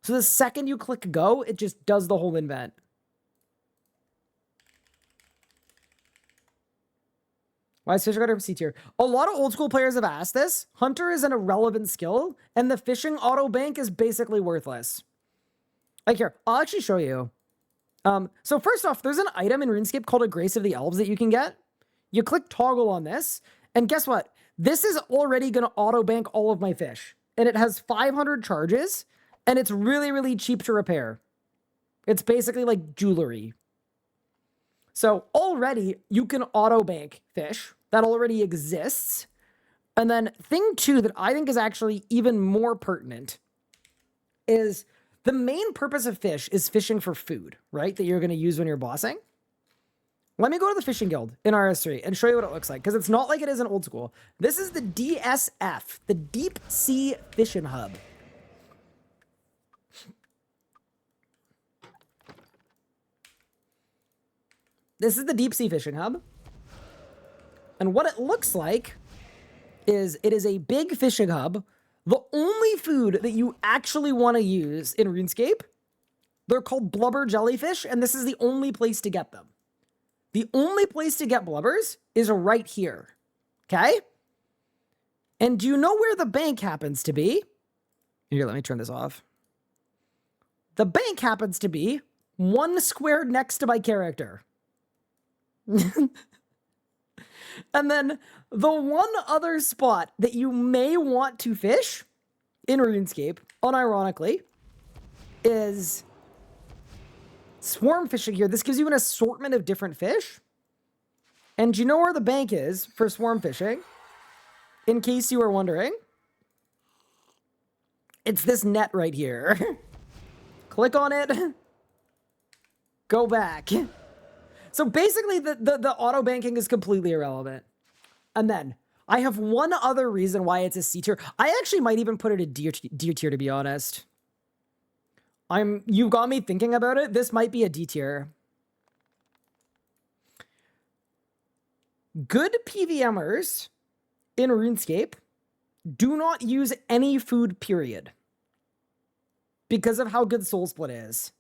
So the second you click go, it just does the whole invent. Why is fishing auto C tier? A lot of old school players have asked this. Hunter is an irrelevant skill, and the fishing auto bank is basically worthless. Like here, I'll actually show you. So first off, there's an item in RuneScape called a Grace of the Elves that you can get. You click toggle on this, and guess what? This is already going to auto bank all of my fish. And it has 500 charges, and it's really, really cheap to repair. It's basically like jewelry. So already you can auto bank fish. That already exists. And then thing two that I think is actually even more pertinent is the main purpose of fish is fishing for food, right? That you're going to use when you're bossing. Let me go to the fishing guild in RS3 and show you what it looks like, because it's not like it is in old school. This is the DSF, the Deep Sea Fishing Hub. This is the Deep Sea Fishing Hub. And what it looks like is it is a big fishing hub. The only food that you actually want to use in RuneScape, they're called blubber jellyfish, and this is the only place to get them. The only place to get blubbers is right here, okay? And do you know where the bank happens to be? Here, let me turn this off. The bank happens to be one square next to my character. And then the one other spot that you may want to fish in RuneScape, unironically, is swarm fishing here. This gives you an assortment of different fish. And do you know where the bank is for swarm fishing? In case you were wondering, it's this net right here. Click on it. Go back. So basically, the auto banking is completely irrelevant. And then I have one other reason why it's a C tier. I actually might even put it a D tier, to be honest. You got me thinking about it. This might be a D tier. Good PVMers in RuneScape do not use any food, period, because of how good Soul Split is.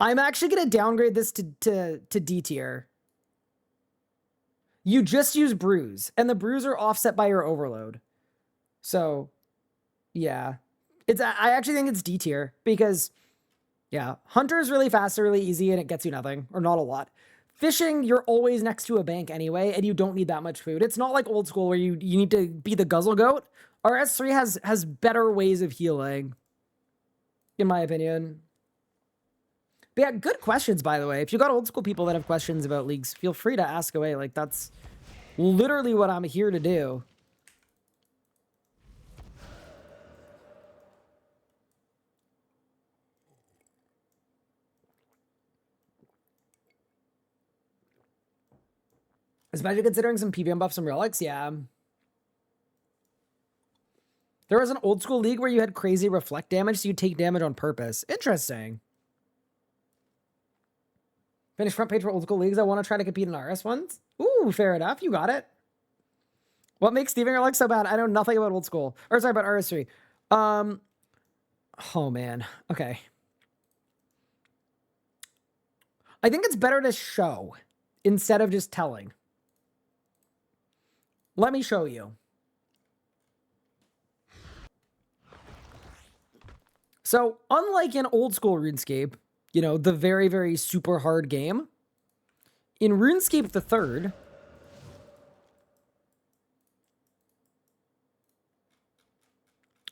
I'm actually going to downgrade this to D tier. You just use brews, and the brews are offset by your overload. So, yeah. I actually think it's D tier, because, yeah, Hunter is really fast, really easy, and it gets you nothing, or not a lot. Fishing, you're always next to a bank anyway, and you don't need that much food. It's not like old school where you need to be the guzzle goat. RS3 has better ways of healing, in my opinion. But yeah, good questions, by the way. If you got old school people that have questions about leagues, feel free to ask away. Like, that's literally what I'm here to do. Especially considering some PVM buffs, some relics, yeah. There was an old school league where you had crazy reflect damage, so you take damage on purpose. Interesting. Finish front page for old school leagues. I want to try to compete in RS ones. Ooh, fair enough. You got it. What makes Steven Relic so bad? I know nothing about old school. Or sorry, about RS3. Oh man. Okay. I think it's better to show instead of just telling. Let me show you. So, unlike in old school RuneScape, you know, the very, very super hard game, in RuneScape the Third,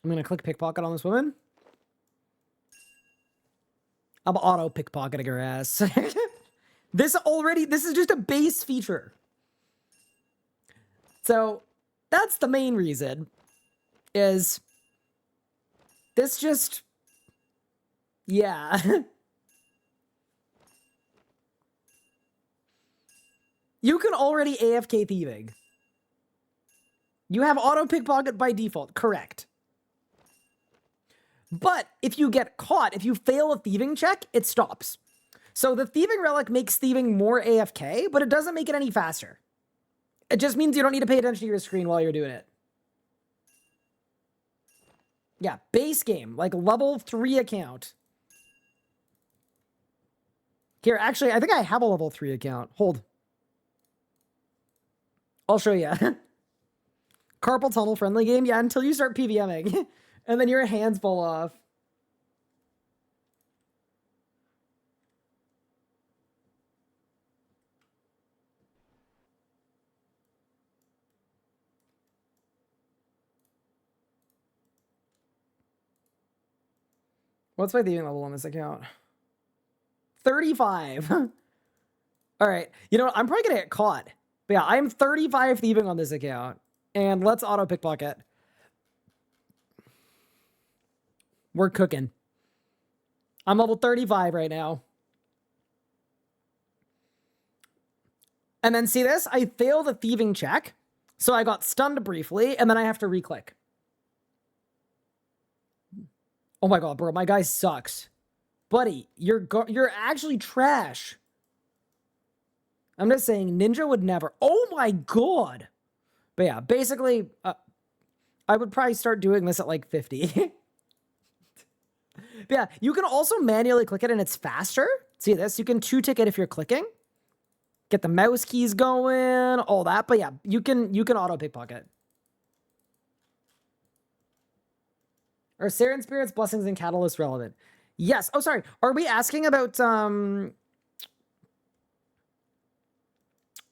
I'm going to click pickpocket on this woman. I'm auto pickpocketing her ass. This is just a base feature. So that's the main reason, is this just, yeah. You can already AFK thieving. You have auto pickpocket by default, correct. But if you get caught, if you fail a thieving check, it stops. So the thieving relic makes thieving more AFK, but it doesn't make it any faster. It just means you don't need to pay attention to your screen while you're doing it. Yeah, base game, like level 3 account. Here, actually, I think I have a level 3 account. Hold. I'll show you. Carpal tunnel friendly game? Yeah, until you start PVMing. And then your hands fall off. What's my thieving level on this account? 35. All right. You know what? I'm probably going to get caught. But yeah, I'm 35 thieving on this account. And let's auto pickpocket. We're cooking. I'm level 35 right now. And then see this? I failed a thieving check. So I got stunned briefly, and then I have to re-click. Oh my god, bro, my guy sucks. Buddy, you're actually trash. I'm just saying, Ninja would never. Oh my god. But yeah, basically, I would probably start doing this at like 50. But yeah, you can also manually click it and it's faster. See this? You can 2-tick it if you're clicking. Get the mouse keys going, all that. But yeah, you can auto pickpocket. Are Saren Spirit's blessings and catalysts relevant? Yes. Oh, sorry. Are we asking about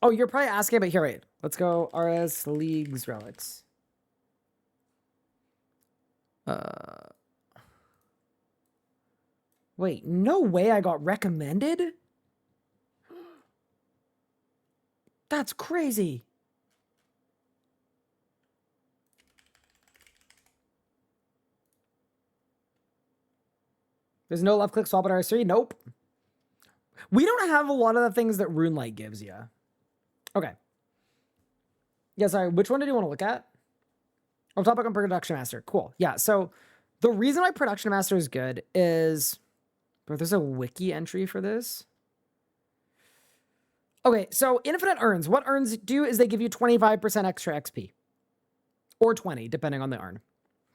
Oh, you're probably asking about here. Wait. Let's go RS Leagues Relics. Wait, no way I got recommended? That's crazy. There's no left click swap at RS3? Nope. We don't have a lot of the things that RuneLight gives you. Okay. Yeah, sorry. Which one did you want to look at? Oh, topic on Production Master. Cool. Yeah, so the reason why Production Master is good is... Bro, there's a wiki entry for this. Okay, so Infinite Urns. What urns do is they give you 25% extra XP. Or 20, depending on the urn.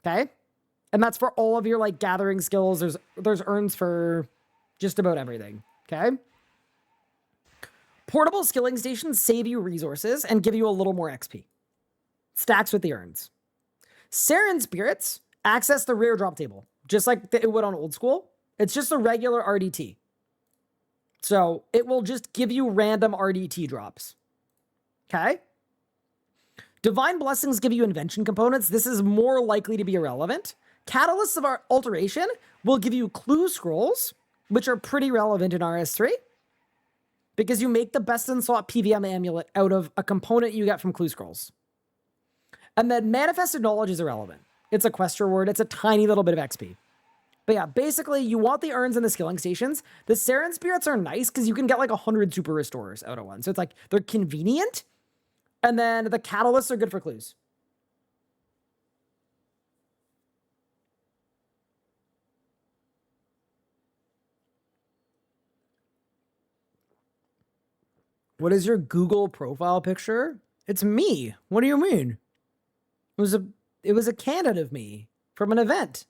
Okay? And that's for all of your, like, gathering skills. There's urns for just about everything. Okay? Portable skilling stations save you resources and give you a little more XP. Stacks with the urns. Saren Spirits access the rare drop table, just like it would on Old School. It's just a regular RDT. So it will just give you random RDT drops. Okay? Divine Blessings give you invention components. This is more likely to be irrelevant. Catalysts of our Alteration will give you clue scrolls, which are pretty relevant in RS3. Because you make the best in slot PVM amulet out of a component you get from clue scrolls. And then Manifested Knowledge is irrelevant. It's a quest reward. It's a tiny little bit of XP. But yeah, basically, you want the urns and the skilling stations. The Saren Spirits are nice because you can get like 100 super restorers out of one. So it's like, they're convenient. And then the catalysts are good for clues. What is your Google profile picture? It's me. What do you mean? It was a candid of me from an event.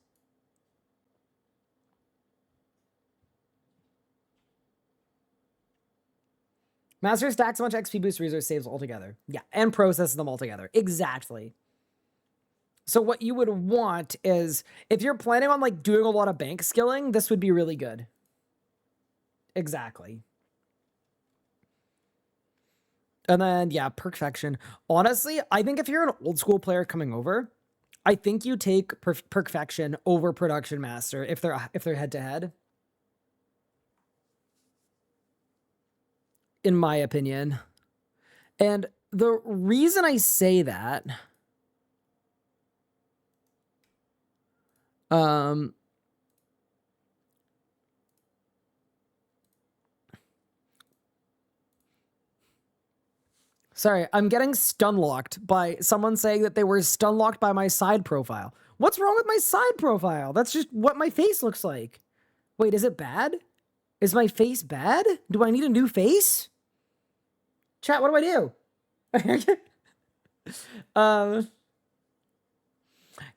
Master stacks a bunch of XP boost resource saves altogether. Yeah, and processes them all together. Exactly. So what you would want is, if you're planning on like doing a lot of bank skilling, this would be really good. Exactly. And then, yeah, Perfection. Honestly, I think if you're an old school player coming over, I think you take Perfection over Production Master if they're head to head. In my opinion. And the reason I say that, sorry, I'm getting stun locked by someone saying that they were stun locked by my side profile. What's wrong with my side profile? That's just what my face looks like. Wait, is it bad? Is my face bad? Do I need a new face? Chat, what do I do?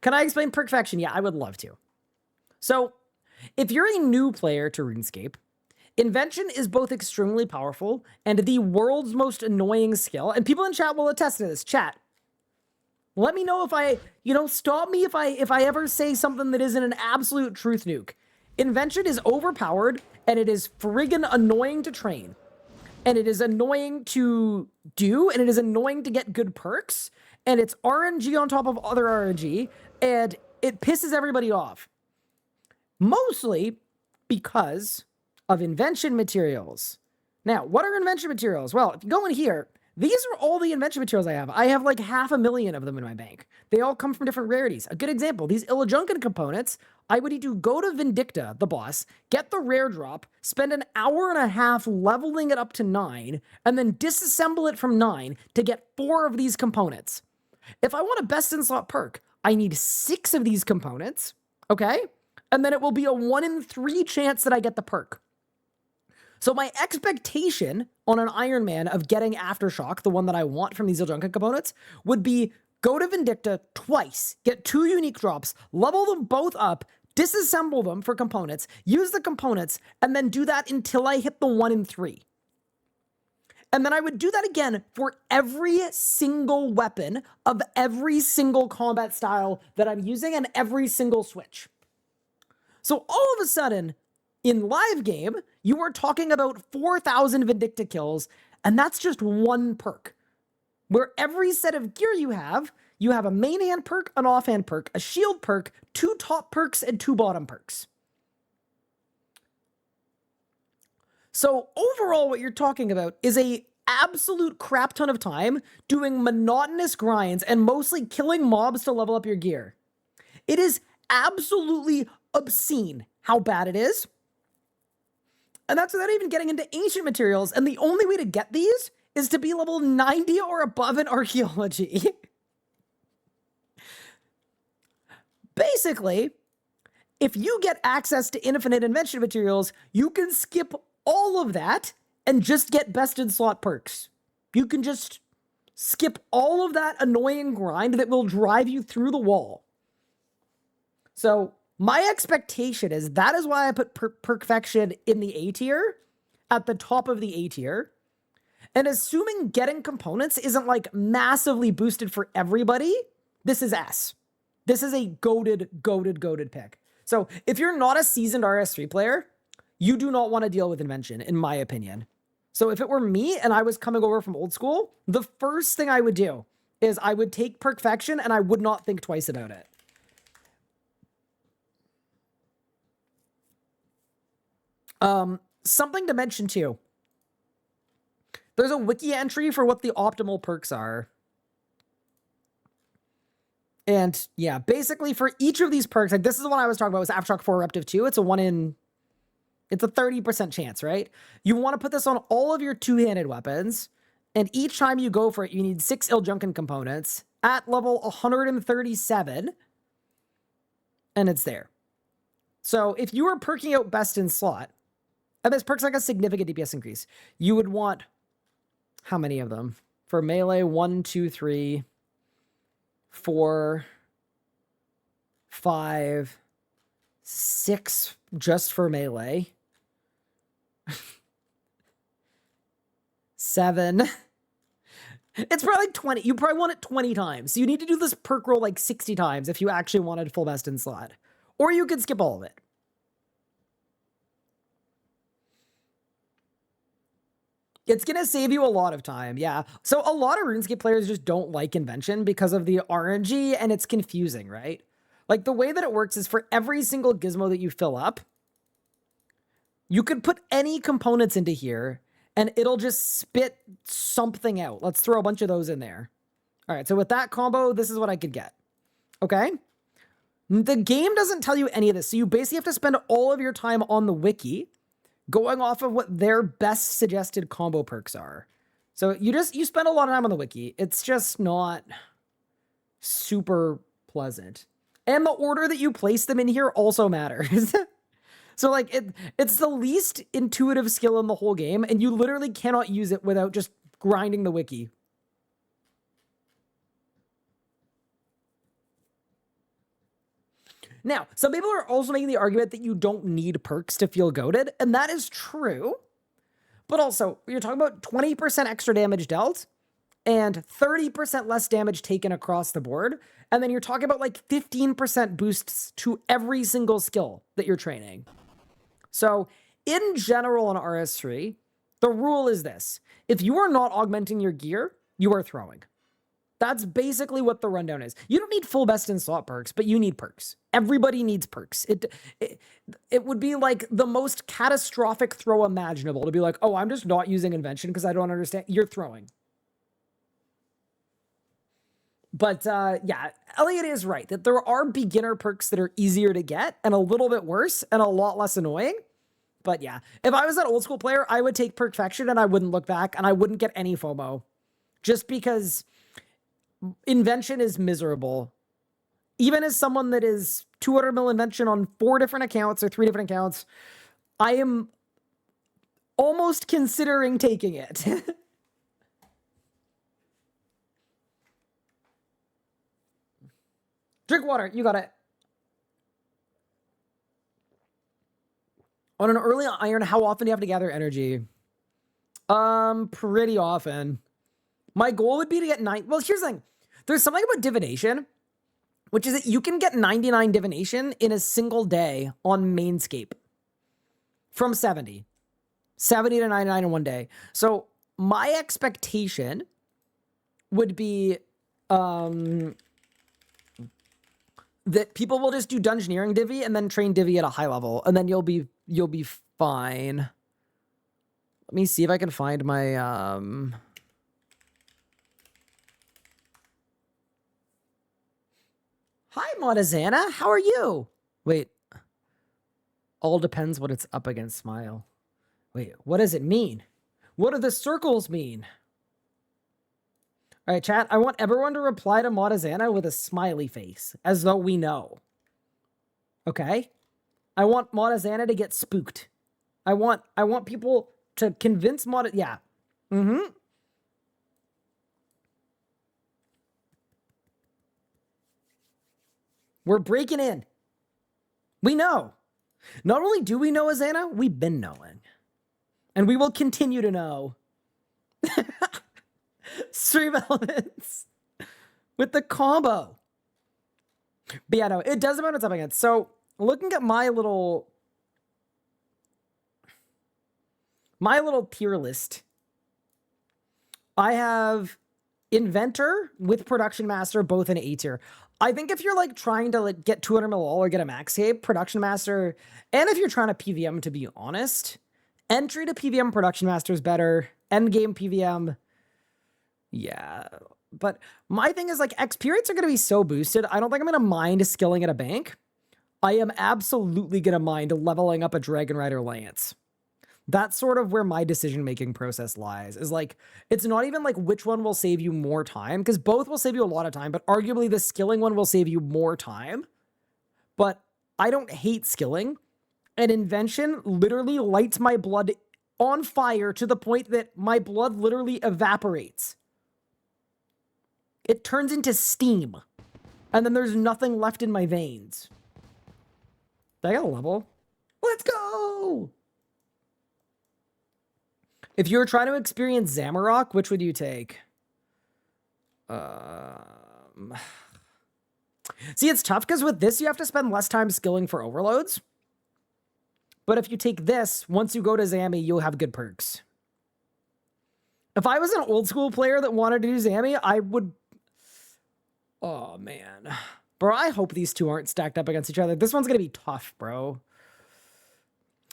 Can I explain perfection? Yeah, I would love to. So, if you're a new player to RuneScape, Invention is both extremely powerful and the world's most annoying skill. And people in chat will attest to this. Chat, let me know if stop me if I ever say something that isn't an absolute truth nuke. Invention is overpowered and it is friggin' annoying to train. And it is annoying to do, and it is annoying to get good perks, and it's RNG on top of other RNG, and it pisses everybody off. Mostly because of invention materials. Now, what are invention materials? Well, if you go in here, these are all the invention materials I have. I have like 500,000 of them in my bank. They all come from different rarities. A good example, these Illajunkan components, I would need to go to Vindicta, the boss, get the rare drop, spend an hour and a half leveling it up to 9, and then disassemble it from 9 to get 4 of these components. If I want a best in slot perk, I need 6 of these components, okay? And then it will be a 1 in 3 chance that I get the perk. So my expectation on an Iron Man of getting Aftershock, the one that I want from these Illajunkan components, would be go to Vindicta twice, get 2 unique drops, level them both up, disassemble them for components, use the components, and then do that until I hit the 1 in 3. And then I would do that again for every single weapon of every single combat style that I'm using and every single switch. So all of a sudden, in live game, you are talking about 4,000 Vindicta kills, and that's just one perk. Where every set of gear you have a main hand perk, an offhand perk, a shield perk, 2 top perks, and 2 bottom perks. So overall, what you're talking about is a absolute crap ton of time doing monotonous grinds and mostly killing mobs to level up your gear. It is absolutely obscene how bad it is. And that's without even getting into ancient materials. And the only way to get these is to be level 90 or above in archaeology. Basically, if you get access to infinite invention materials, you can skip all of that and just get best in slot perks. You can just skip all of that annoying grind that will drive you through the wall. So my expectation is that is why I put perfection in the A tier, at the top of the A tier. And assuming getting components isn't like massively boosted for everybody, this is S. This is a goated pick. So if you're not a seasoned RS3 player, you do not want to deal with invention, in my opinion. So if it were me and I was coming over from old school, the first thing I would do is I would take perfection and I would not think twice about it. Something to mention too. There's a wiki entry for what the optimal perks are. And yeah, basically for each of these perks, like this is the one I was talking about, was Aftershock 4 Eruptive 2. It's a 30% chance, right? You want to put this on all of your two-handed weapons, and each time you go for it, you need 6 Illajunkan components at level 137, and it's there. So if you were perking out best in slot, and this perk's like a significant DPS increase, you would want how many of them? For melee, 1, 2, 3, 4, 5, 6 just for melee. 7. It's probably like 20. You probably want it 20 times. So you need to do this perk roll like 60 times if you actually wanted full best in slot. Or you could skip all of it. It's going to save you a lot of time, yeah. So a lot of RuneScape players just don't like invention because of the RNG, and it's confusing, right? Like, the way that it works is for every single gizmo that you fill up, you could put any components into here, and it'll just spit something out. Let's throw a bunch of those in there. All right, so with that combo, this is what I could get. Okay? The game doesn't tell you any of this, so you basically have to spend all of your time on the wiki going off of what their best suggested combo perks are. So you spend a lot of time on the wiki. It's just not super pleasant. And the order that you place them in here also matters. So like it's the least intuitive skill in the whole game, and you literally cannot use it without just grinding the wiki. Now, some people are also making the argument that you don't need perks to feel goated, and that is true. But also, you're talking about 20% extra damage dealt and 30% less damage taken across the board. And then you're talking about like 15% boosts to every single skill that you're training. So in general on RS3, the rule is this. If you are not augmenting your gear, you are throwing. That's basically what the rundown is. You don't need full best in slot perks, but you need perks. Everybody needs perks. It would be like the most catastrophic throw imaginable to be like, oh, I'm just not using invention because I don't understand. You're throwing. But yeah, Elliot is right that there are beginner perks that are easier to get and a little bit worse and a lot less annoying. But yeah, if I was an old school player, I would take Perfection and I wouldn't look back and I wouldn't get any FOMO just because invention is miserable. Even as someone that is 200 mil invention on 4 different accounts or 3 different accounts, I am almost considering taking it. Drink water. You got it. On an early iron, how often do you have to gather energy? Pretty often. My goal would be to get 9. Well, here's the thing. There's something about divination, which is that you can get 99 divination in a single day on Mainscape from 70. 70 to 99 in one day. So my expectation would be that people will just do dungeoneering divvy and then train divvy at a high level, and then you'll be fine. Let me see if I can find my Hi, Montezana. How are you? Wait. All depends what it's up against, smile. Wait, what does it mean? What do the circles mean? All right, chat. I want everyone to reply to Montezana with a smiley face, as though we know. Okay? I want Montezana to get spooked. I want people to convince yeah. Mm-hmm. We're breaking in. We know. Not only do we know Azana, we've been knowing. And we will continue to know. Stream elements. With the combo. But yeah, no, it does depend what's up against. So, looking at my little tier list, I have Inventor with Production Master both in A tier. I think if you're like trying to like get 200 mil all or get a max cape, Production Master, and if you're trying to PVM, to be honest, entry to PVM Production Master is better. End game PVM, yeah. But my thing is like XP rates are going to be so boosted. I don't think I'm going to mind skilling at a bank. I am absolutely going to mind leveling up a Dragon Rider Lance. That's sort of where my decision-making process lies, is like, it's not even like which one will save you more time, because both will save you a lot of time, but arguably the skilling one will save you more time. But I don't hate skilling, and invention literally lights my blood on fire to the point that my blood literally evaporates. It turns into steam, and then there's nothing left in my veins. Did I get a level? Let's go! If you were trying to experience Zamarok, which would you take? See, it's tough because with this, you have to spend less time skilling for overloads. But if you take this, once you go to Zammy, you'll have good perks. If I was an old school player that wanted to do Zammy, I would... Oh, man. Bro, I hope these two aren't stacked up against each other. This one's going to be tough, bro.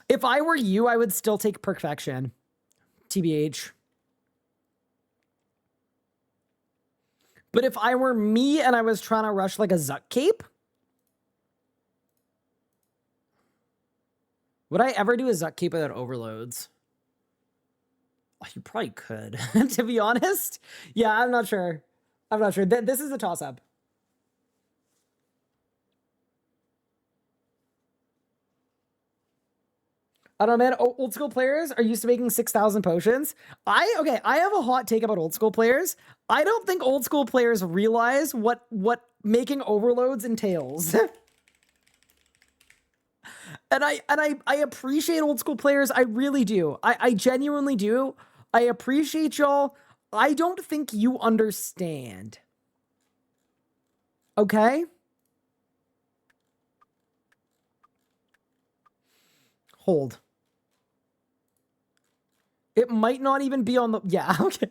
If I were you, I would still take Perfection. TBH. But if I were me and I was trying to rush like a Zuck cape, would I ever do a Zuck cape without overloads? Oh, you probably could, to be honest. Yeah, I'm not sure. I'm not sure. This is a toss-up. I don't know, man. Old school players are used to making 6,000 potions. I have a hot take about old school players. I don't think old school players realize what making overloads entails. I appreciate old school players. I really do. I genuinely do. I appreciate y'all. I don't think you understand. Okay? Hold. It might not even be on the... Yeah, okay.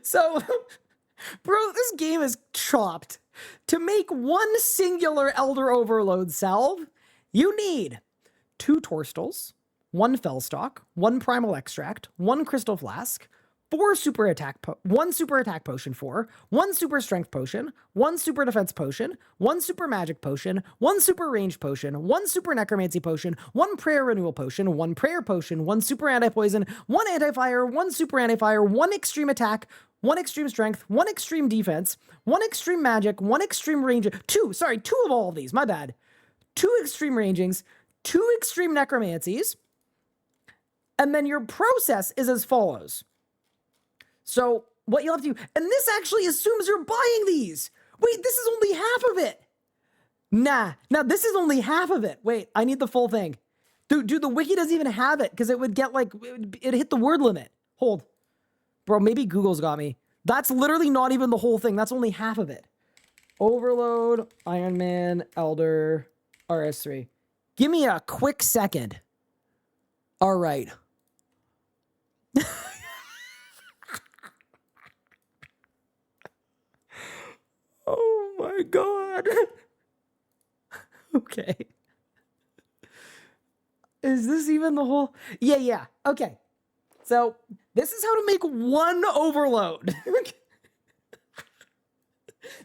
So, bro, this game is chopped. To make one singular Elder Overload salve, you need 2 Torstals, 1 Fellstock, 1 Primal Extract, 1 Crystal Flask, 1 Super Attack Potion 4, 1 Super Strength Potion, 1 Super Defense Potion, 1 Super Magic Potion, 1 Super Range Potion, 1 Super Necromancy Potion, 1 Prayer Renewal Potion, 1 Prayer Potion, 1 Super Anti-Poison, 1 Anti-Fire, 1 Super Anti-Fire, 1 Extreme Attack, 1 Extreme Strength, 1 Extreme Defense, 1 Extreme Magic, 1 Extreme Range, 2 of all of these, my bad. 2 Extreme Rangings, 2 Extreme Necromancies, and then your process is as follows. So what you'll have to do, and this actually assumes you're buying these. Wait, this is only half of it. Nah, this is only half of it. Wait, I need the full thing. Dude, the wiki doesn't even have it because it would get like, it hit the word limit. Hold. Bro, maybe Google's got me. That's literally not even the whole thing. That's only half of it. Overload, Iron Man, Elder, RS3. Give me a quick second. All right. Oh my God. Okay. Is this even the whole? Yeah. Okay. So this is how to make one overload.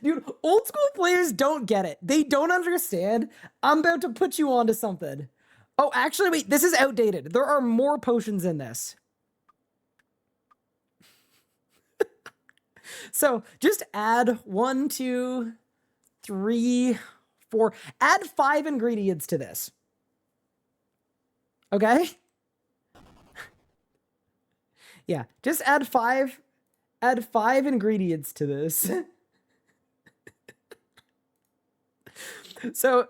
Dude, old school players don't get it. They don't understand. I'm about to put you onto something. Oh, actually, wait, this is outdated. There are more potions in this. So just add 1, 2, 3, 4. Add 5 ingredients to this. Okay? Yeah, just add 5 ingredients to this. So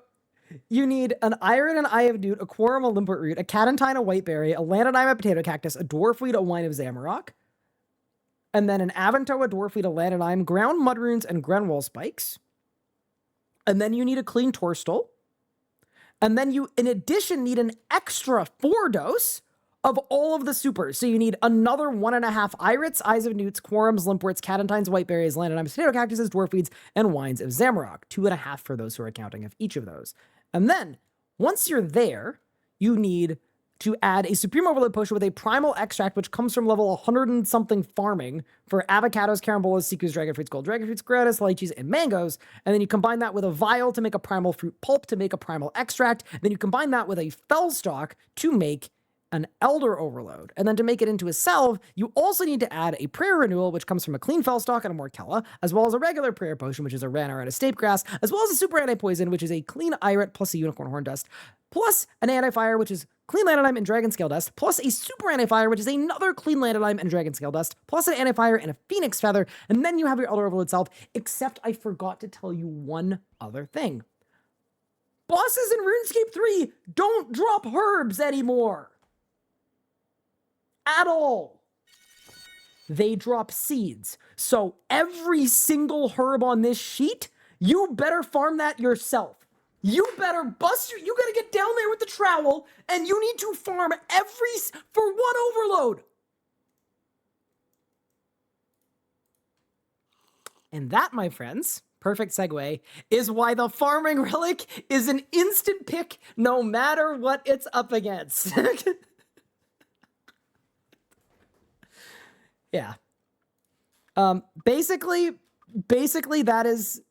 you need an Iron and Eye of Newt, a Quorum, a Limpet Root, a Catentine, a Whiteberry, a Lanodime, a Potato Cactus, a Dwarfweed, a Wine of Zamorak, and then an Avanto, a Dwarfweed, a Lanodime, Ground Mudrunes, and Grenwall Spikes. And then you need a Clean Torstal. And then you, in addition, need an extra 4 dose of all of the supers. So you need another 1.5 Irits, Eyes of Newts, Quorums, Limpworts, Catentines, Whiteberries, Lanodimes, Potato Cactuses, Dwarfweeds, and Wines of Zamorak. 2.5 for those who are counting of each of those. And then, once you're there, you need to add a Supreme Overload Potion with a Primal Extract, which comes from level 100 and something farming for avocados, carambolas, sikus, dragon fruits, gold dragon fruits, gratis, lychees, and mangoes. And then you combine that with a vial to make a Primal Fruit Pulp to make a Primal Extract. Then you combine that with a Fellstock to make an Elder Overload. And then to make it into a salve, you also need to add a Prayer Renewal, which comes from a Clean Fellstock and a Mortella, as well as a regular Prayer Potion, which is a Ranarr and a Stape Grass, as well as a Super Anti-Poison, which is a Clean Irit plus a Unicorn Horn Dust, plus an Anti-Fire, which is Clean Lanodime and Dragon Scale Dust, plus a Super Anti-Fire, which is another Clean Lanodime and Dragon Scale Dust, plus an Anti-Fire and a Phoenix Feather, and then you have your Elder Overload salve, except I forgot to tell you one other thing. Bosses in RuneScape 3 don't drop herbs anymore. At all. They drop seeds. So every single herb on this sheet, you better farm that yourself. You better you gotta get down there with the trowel, and you need to farm for 1 overload. And that, my friends, perfect segue, is why the farming relic is an instant pick no matter what it's up against. Yeah. Basically that is...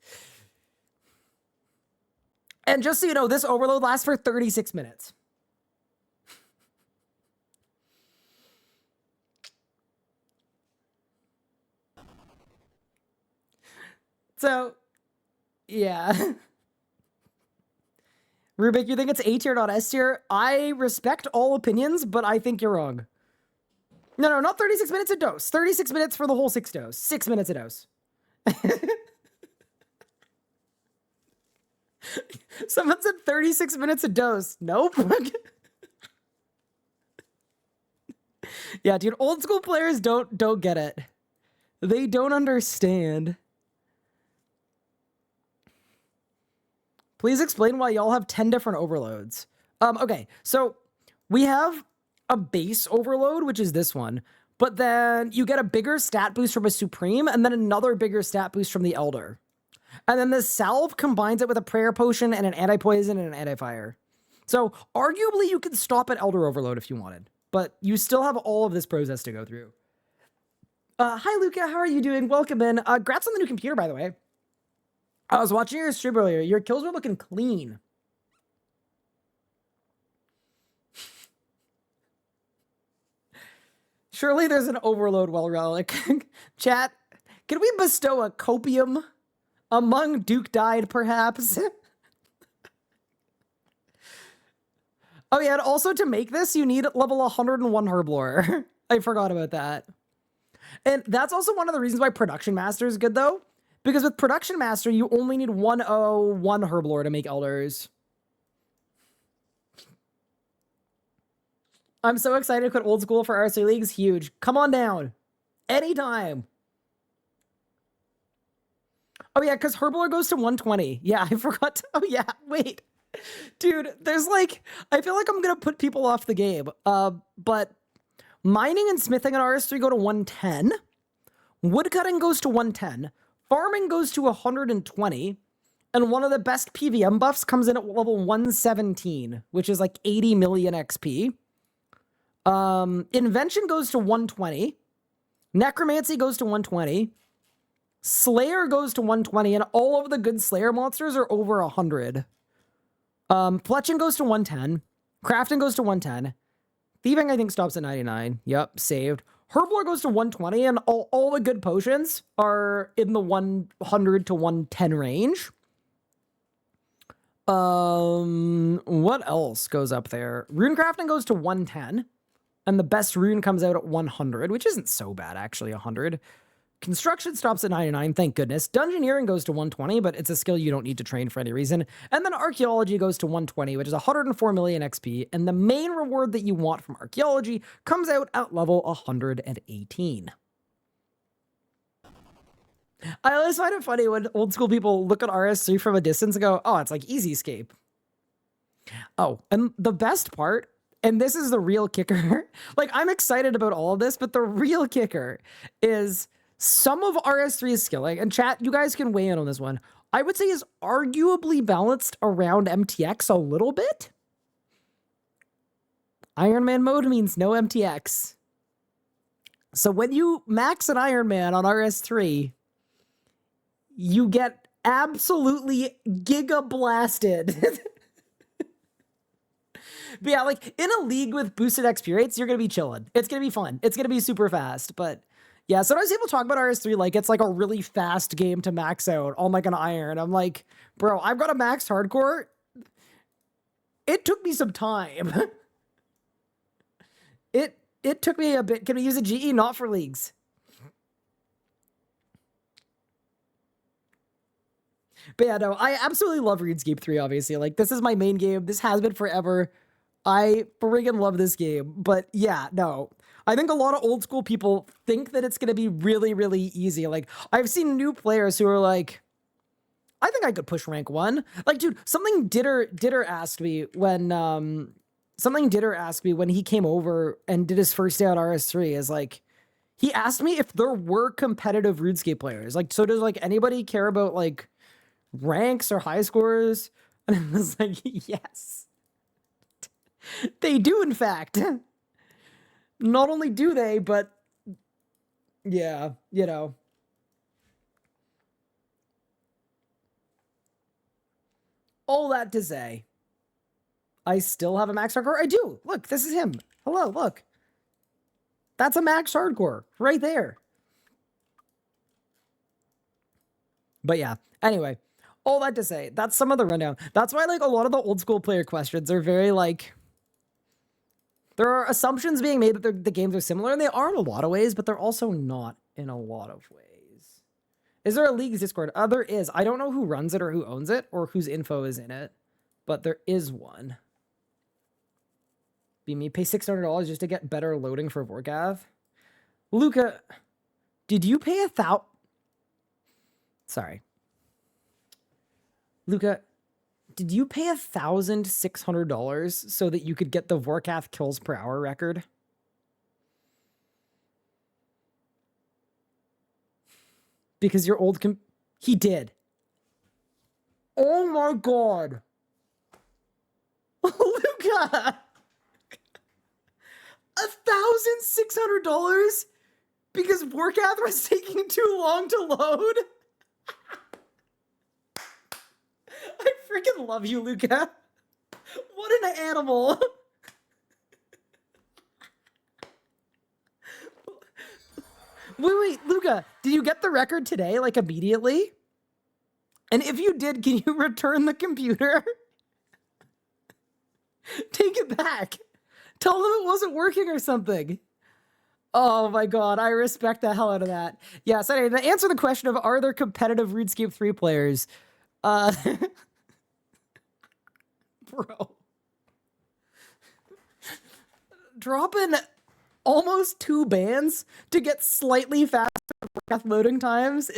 And just so you know, this overload lasts for 36 minutes. So, yeah. Rubik, you think it's A tier, not S tier? I respect all opinions, but I think you're wrong. No, not 36 minutes a dose. 36 minutes for the whole 6 dose. 6 minutes a dose. Someone said 36 minutes a dose. Nope. Yeah, dude, old school players don't get it. They don't understand. Please explain why y'all have 10 different overloads. Okay, so we have a base overload, which is this one, but then you get a bigger stat boost from a Supreme and then another bigger stat boost from the Elder. And then the Salve combines it with a Prayer Potion and an Anti-Poison and an Anti-Fire. So arguably you could stop at Elder Overload if you wanted, but you still have all of this process to go through. Hi, Luca. How are you doing? Welcome in. Congrats on the new computer, by the way. I was watching your stream earlier. Your kills were looking clean. Surely there's an overload well relic. Chat, can we bestow a copium among Duke died, perhaps? Oh yeah, and also to make this, you need level 101 Herblore. I forgot about that. And that's also one of the reasons why Production Master is good, though. Because with Production Master, you only need 101 Herblore to make Elders. I'm so excited to quit old school for RC Leagues. Huge. Come on down. Anytime. Oh, yeah, because Herblore goes to 120. Yeah, I forgot to... Oh, yeah, wait. Dude, there's like... I feel like I'm going to put people off the game. But mining and smithing on RS3 go to 110. Woodcutting goes to 110. Farming goes to 120, and one of the best PVM buffs comes in at level 117, which is like 80 million XP. Invention goes to 120. Necromancy goes to 120. Slayer goes to 120, and all of the good Slayer monsters are over 100. Fletching goes to 110. Crafting goes to 110. Thieving, I think, stops at 99. Yep, saved. Herblore goes to 120, and all the good potions are in the 100 to 110 range. What else goes up there? Rune crafting goes to 110, and the best rune comes out at 100, which isn't so bad, actually, 100. Construction stops at 99, thank goodness. Dungeoneering goes to 120, but it's a skill you don't need to train for any reason. And then Archaeology goes to 120, which is 104 million XP, and the main reward that you want from Archaeology comes out at level 118. I always find it funny when old school people look at RS3 from a distance and go, oh, it's like easy escape. Oh, and the best part, and this is the real kicker, like I'm excited about all of this, but the real kicker is... some of RS3's skilling, and chat, you guys can weigh in on this one, I would say is arguably balanced around MTX a little bit. Iron Man mode means no MTX. So when you max an Iron Man on RS3, you get absolutely giga blasted. But yeah, like in a league with boosted XP rates, you're going to be chilling. It's going to be fun. It's going to be super fast, but... yeah, sometimes people talk about RS3 like it's like a really fast game to max out on like an iron. I'm like, bro, I've got a maxed hardcore. It took me some time. It took me a bit. Can we use a GE? Not for leagues. But yeah, no, I absolutely love RuneScape 3, obviously. Like, this is my main game. This has been forever. I friggin' love this game. But yeah, no. I think a lot of old school people think that it's going to be really, really easy. Like, I've seen new players who are like, I think I could push rank 1. Like, dude, something Ditter asked me when, he came over and did his first day on RS3 is like, he asked me if there were competitive RuneScape players. Like, so does like anybody care about like ranks or high scores? And I was like, yes, they do, in fact. Not only do they, but yeah, you know. All that to say, I still have a max hardcore. I do. Look, this is him. Hello, look. That's a max hardcore right there. But yeah, anyway, all that to say, that's some of the rundown. That's why like a lot of the old school player questions are very like, there are assumptions being made that the games are similar, and they are in a lot of ways, but they're also not in a lot of ways. Is there a Leagues Discord? There is. I don't know who runs it or who owns it or whose info is in it, but there is one. Be me, pay $600 just to get better loading for Vorkath. Luca, did you pay Sorry. Luca, did you pay $1,600 so that you could get the Vorkath kills per hour record? Because your old he did. Oh my god. Luca! $1,600 because Vorkath was taking too long to load? I freaking love you, Luca. What an animal. Wait, Luca, did you get the record today, like immediately? And if you did, can you return the computer? Take it back. Tell them it wasn't working or something. Oh my god, I respect the hell out of that. Yeah, so anyway, to answer the question of are there competitive RuneScape 3 players? Bro. Dropping almost 2 bans to get slightly faster loading times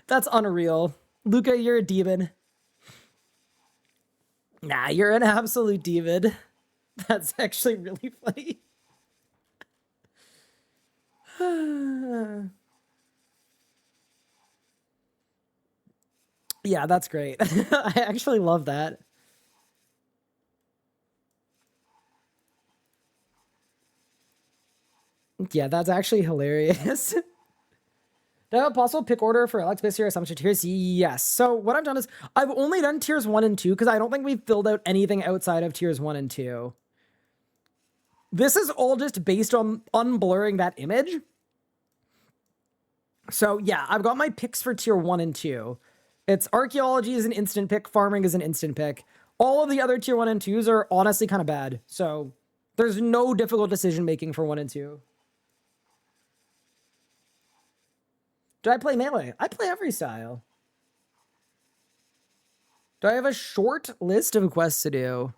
that's unreal. Luca, you're a demon. Nah, you're an absolute demon. That's actually really funny. Yeah, that's great. I actually love that. Yeah, that's actually hilarious. Do I have a possible pick order for Alex this year? How much tiers? Yes. So what I've done is I've only done tiers 1 and 2 because I don't think we've filled out anything outside of tiers 1 and 2. This is all just based on unblurring that image. So yeah, I've got my picks for tier 1 and 2. It's archaeology is an instant pick, farming is an instant pick. All of the other tier 1 and 2s are honestly kind of bad. So there's no difficult decision making for 1 and 2. Do I play melee? I play every style. Do I have a short list of quests to do?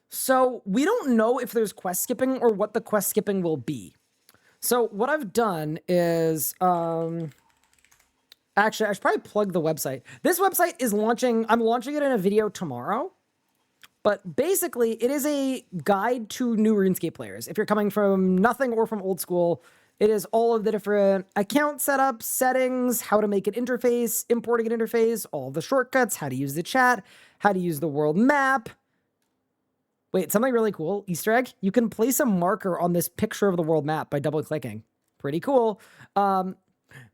So we don't know if there's quest skipping or what the quest skipping will be. So what I've done is, actually, I should probably plug the website. This website is launching, I'm launching it in a video tomorrow. But basically, it is a guide to new RuneScape players. If you're coming from nothing or from old school, it is all of the different account setups, settings, how to make an interface, importing an interface, all the shortcuts, how to use the chat, how to use the world map. Wait, something really cool, Easter egg. You can place a marker on this picture of the world map by double clicking. Pretty cool.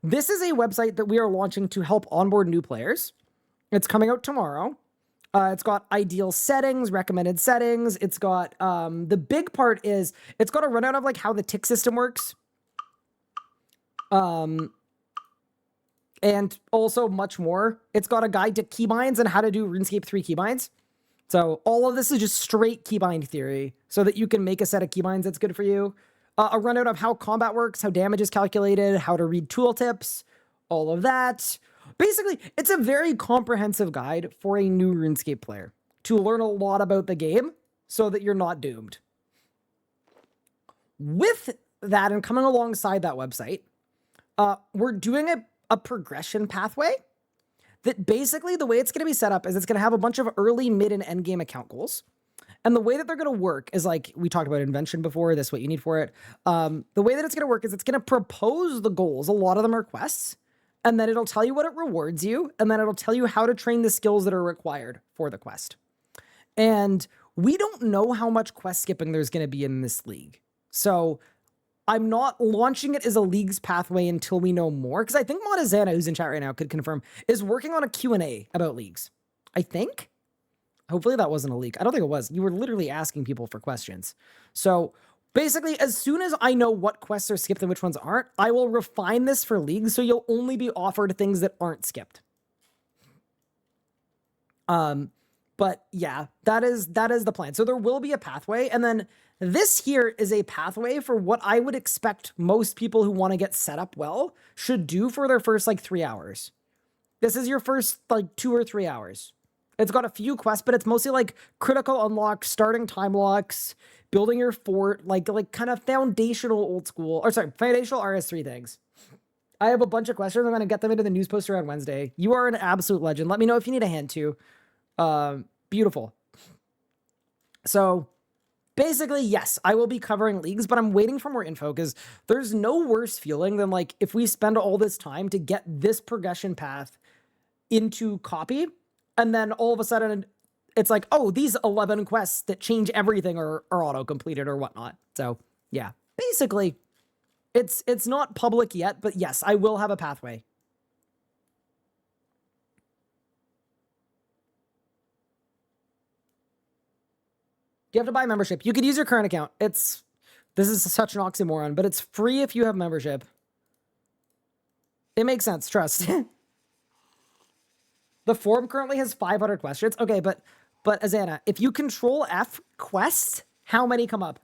This is a website that we are launching to help onboard new players. It's coming out tomorrow. It's got ideal settings, recommended settings. It's got, the big part is, it's got a rundown of like how the tick system works. And also much more. It's got a guide to keybinds and how to do RuneScape 3 keybinds. So all of this is just straight keybind theory so that you can make a set of keybinds that's good for you. A rundown of how combat works, how damage is calculated, how to read tooltips, all of that. Basically, it's a very comprehensive guide for a new RuneScape player to learn a lot about the game so that you're not doomed. With that, and coming alongside that website, we're doing a progression pathway that basically the way it's going to be set up is it's going to have a bunch of early, mid, and end game account goals. And the way that they're going to work is like, we talked about invention before, this is what you need for it. The way that it's going to work is it's going to propose the goals. A lot of them are quests. And then it'll tell you what it rewards you. And then it'll tell you how to train the skills that are required for the quest. And we don't know how much quest skipping there's going to be in this league. So I'm not launching it as a leagues pathway until we know more. Because I think Montezana, who's in chat right now, could confirm, is working on a Q&A about leagues. I think. Hopefully that wasn't a leak. I don't think it was. You were literally asking people for questions. So basically, as soon as I know what quests are skipped and which ones aren't, I will refine this for leagues so you'll only be offered things that aren't skipped. But yeah, that is the plan. So there will be a pathway. And then this here is a pathway for what I would expect most people who want to get set up well should do for their first like 3 hours. This is your first like 2 or 3 hours. It's got a few quests, but it's mostly like critical unlock, starting time locks, building your fort, like kind of foundational old school, or sorry, foundational RS3 things. I have a bunch of questions. I'm going to get them into the news poster on Wednesday. You are an absolute legend. Let me know if you need a hand too. Beautiful. So basically, yes, I will be covering leagues, but I'm waiting for more info because there's no worse feeling than like if we spend all this time to get this progression path into copy, and then all of a sudden it's like, oh, these 11 quests that change everything are auto-completed or whatnot. So yeah, basically it's not public yet, but yes, I will have a pathway. You have to buy membership. You could use your current account. This is such an oxymoron, but it's free if you have membership. It makes sense, trust. The forum currently has 500 questions. Okay, but Azana, if you control F quests, how many come up?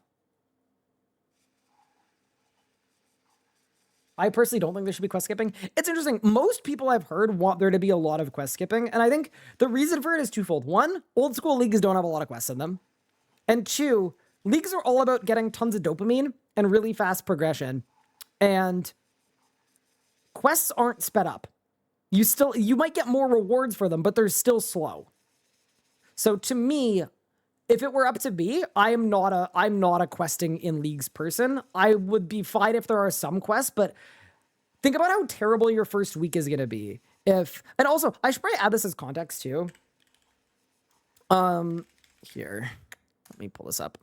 I personally don't think there should be quest skipping. It's interesting. Most people I've heard want there to be a lot of quest skipping, and I think the reason for it is twofold. One, old school leagues don't have a lot of quests in them. And two, leagues are all about getting tons of dopamine and really fast progression. And quests aren't sped up. You might get more rewards for them, but they're still slow. So to me, if it were up to me, I'm not a questing in leagues person. I would be fine if there are some quests, but think about how terrible your first week is going to be. And also, I should probably add this as context too. Here, let me pull this up.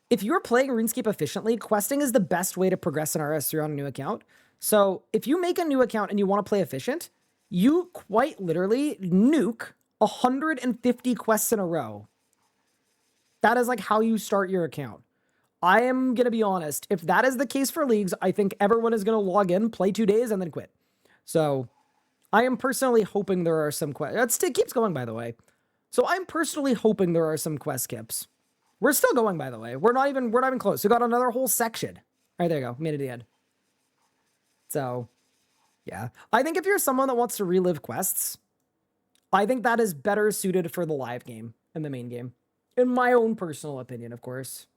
If you're playing RuneScape efficiently, questing is the best way to progress in RS3 on a new account. So if you make a new account and you want to play efficient, you quite literally nuke 150 quests in a row. That is like how you start your account. I am going to be honest. If that is the case for leagues, I think everyone is going to log in, play 2 days, and then quit. So I am personally hoping there are some quests. It keeps going, by the way. So I'm personally hoping there are some quest skips. We're still going, by the way. We're not even close. We got another whole section. All right, there you go. Made it to the end. So, yeah. I think if you're someone that wants to relive quests, I think that is better suited for the live game and the main game. In my own personal opinion, of course.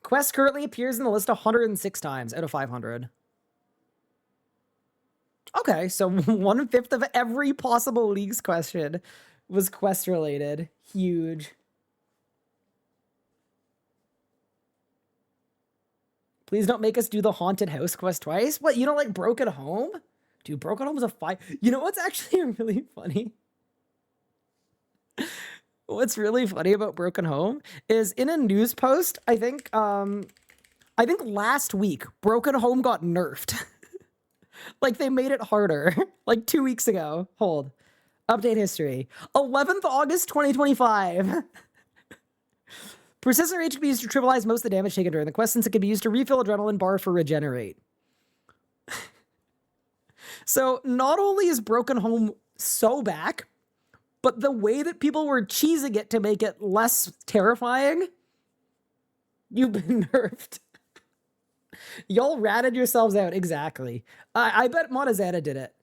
Quest currently appears in the list 106 times out of 500. Okay, so 1/5 of every possible leagues question was quest related. Huge. Please don't make us do the haunted house quest twice. What, you don't like Broken Home? Dude, Broken Home is a 5. You know what's actually really funny? What's really funny about Broken Home is in a news post, I think last week, Broken Home got nerfed. Like they made it harder. Like 2 weeks ago. Hold. Update history. 11th August 2025. Persistent Rage can be used to trivialize most of the damage taken during the quest, since it can be used to refill adrenaline bar for regenerate. So not only is Broken Home so back, but the way that people were cheesing it to make it less terrifying, you've been nerfed. Y'all ratted yourselves out. Exactly. I bet Montezana did it.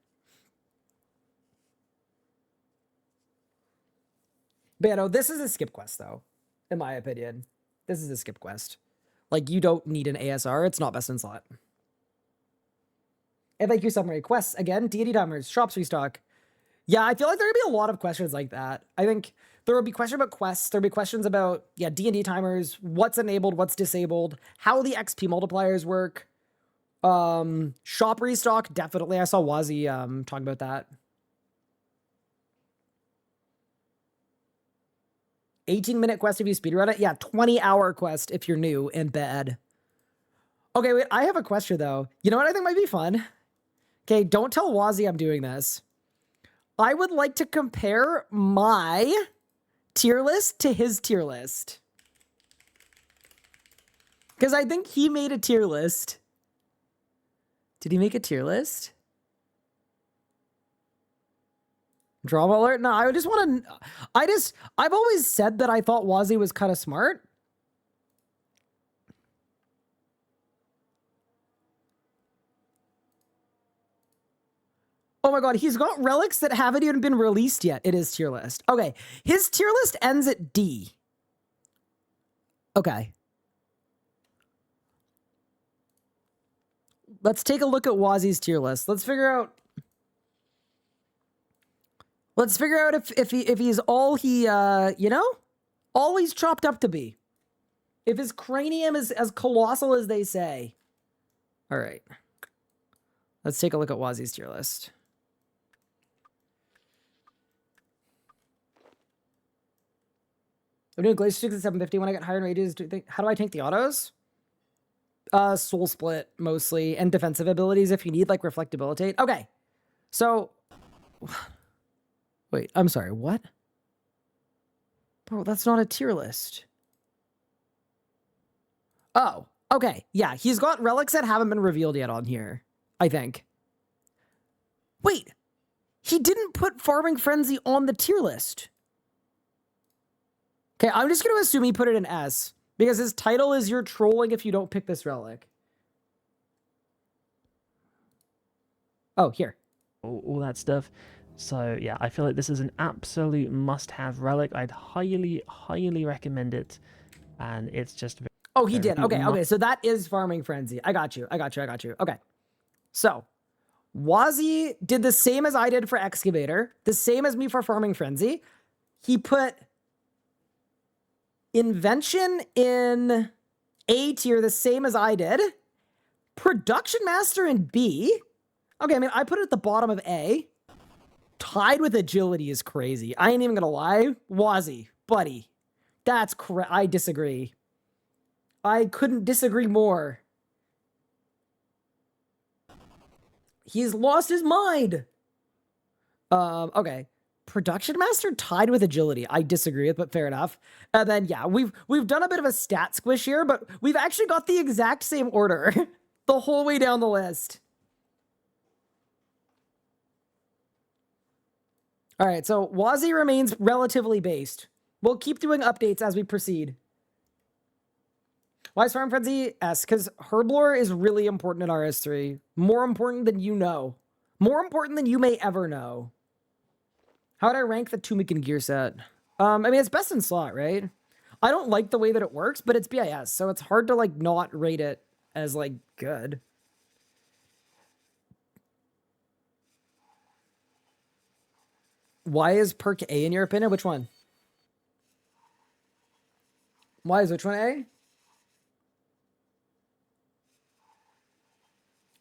But yeah, no, this is a skip quest, though. In my opinion. This is a skip quest. Like, you don't need an ASR. It's not best in slot. FAQ summary. Quests, again, D&D timers, shops restock. Yeah, I feel like there would be a lot of questions like that. I think there would be questions about quests. There would be questions about, yeah, D&D timers, what's enabled, what's disabled, how the XP multipliers work. Shop restock, definitely. I saw Wazi talking about that. 18-minute quest if you speedrun it. Yeah, 20-hour quest if you're new and bad. Okay, wait, I have a question, though. You know what I think might be fun? Okay, don't tell Wazi I'm doing this. I would like to compare my tier list to his tier list. Because I think he made a tier list. Did he make a tier list? Drama alert? No, I just want to... I've always said that I thought Wazzy was kind of smart. Oh my god, he's got relics that haven't even been released yet. It is tier list. Okay, his tier list ends at D. Okay. Let's take a look at Wazzy's tier list. Let's figure out if he's all he you know, all he's chopped up to be. If his cranium is as colossal as they say. All right. Let's take a look at Wazzy's tier list. I'm doing Glacier Sticks at 750 when I get higher in rages. How do I tank the autos? Soul Split, mostly, and defensive abilities if you need, like, Reflectabilitate. Okay, so... Wait, I'm sorry, what? Bro, that's not a tier list. Oh, okay, yeah, he's got relics that haven't been revealed yet on here, I think. Wait, he didn't put Farming Frenzy on the tier list. Okay, I'm just going to assume he put it in S, because his title is "You're trolling if you don't pick this relic." Oh, here. All that stuff. So, yeah, I feel like this is an absolute must-have relic. I'd highly, highly recommend it, and it's just... Oh, he did. Okay, okay, so that is Farming Frenzy. I got you. Okay, so Wazzy did the same as I did for Excavator, the same as me for Farming Frenzy. He put Invention in A tier, the same as I did. Production Master in B. Okay, I mean, I put it at the bottom of A. Tied with Agility is crazy. I ain't even gonna lie. Wazzy, buddy. That's I disagree. I couldn't disagree more. He's lost his mind. Okay. Production Master tied with Agility. I disagree with, but fair enough. And then, yeah, we've done a bit of a stat squish here, but we've actually got the exact same order the whole way down the list. All right, so Wazzy remains relatively based. We'll keep doing updates as we proceed. Why is Farm Frenzy S? Because Herblore is really important in RS3. More important than you know. More important than you may ever know. How would I rank the Tumikin gear set? I mean, it's best in slot, right? I don't like the way that it works, but it's BIS, so it's hard to, like, not rate it as, like, good. Why is perk A in your opinion? Which one? Why is which one A?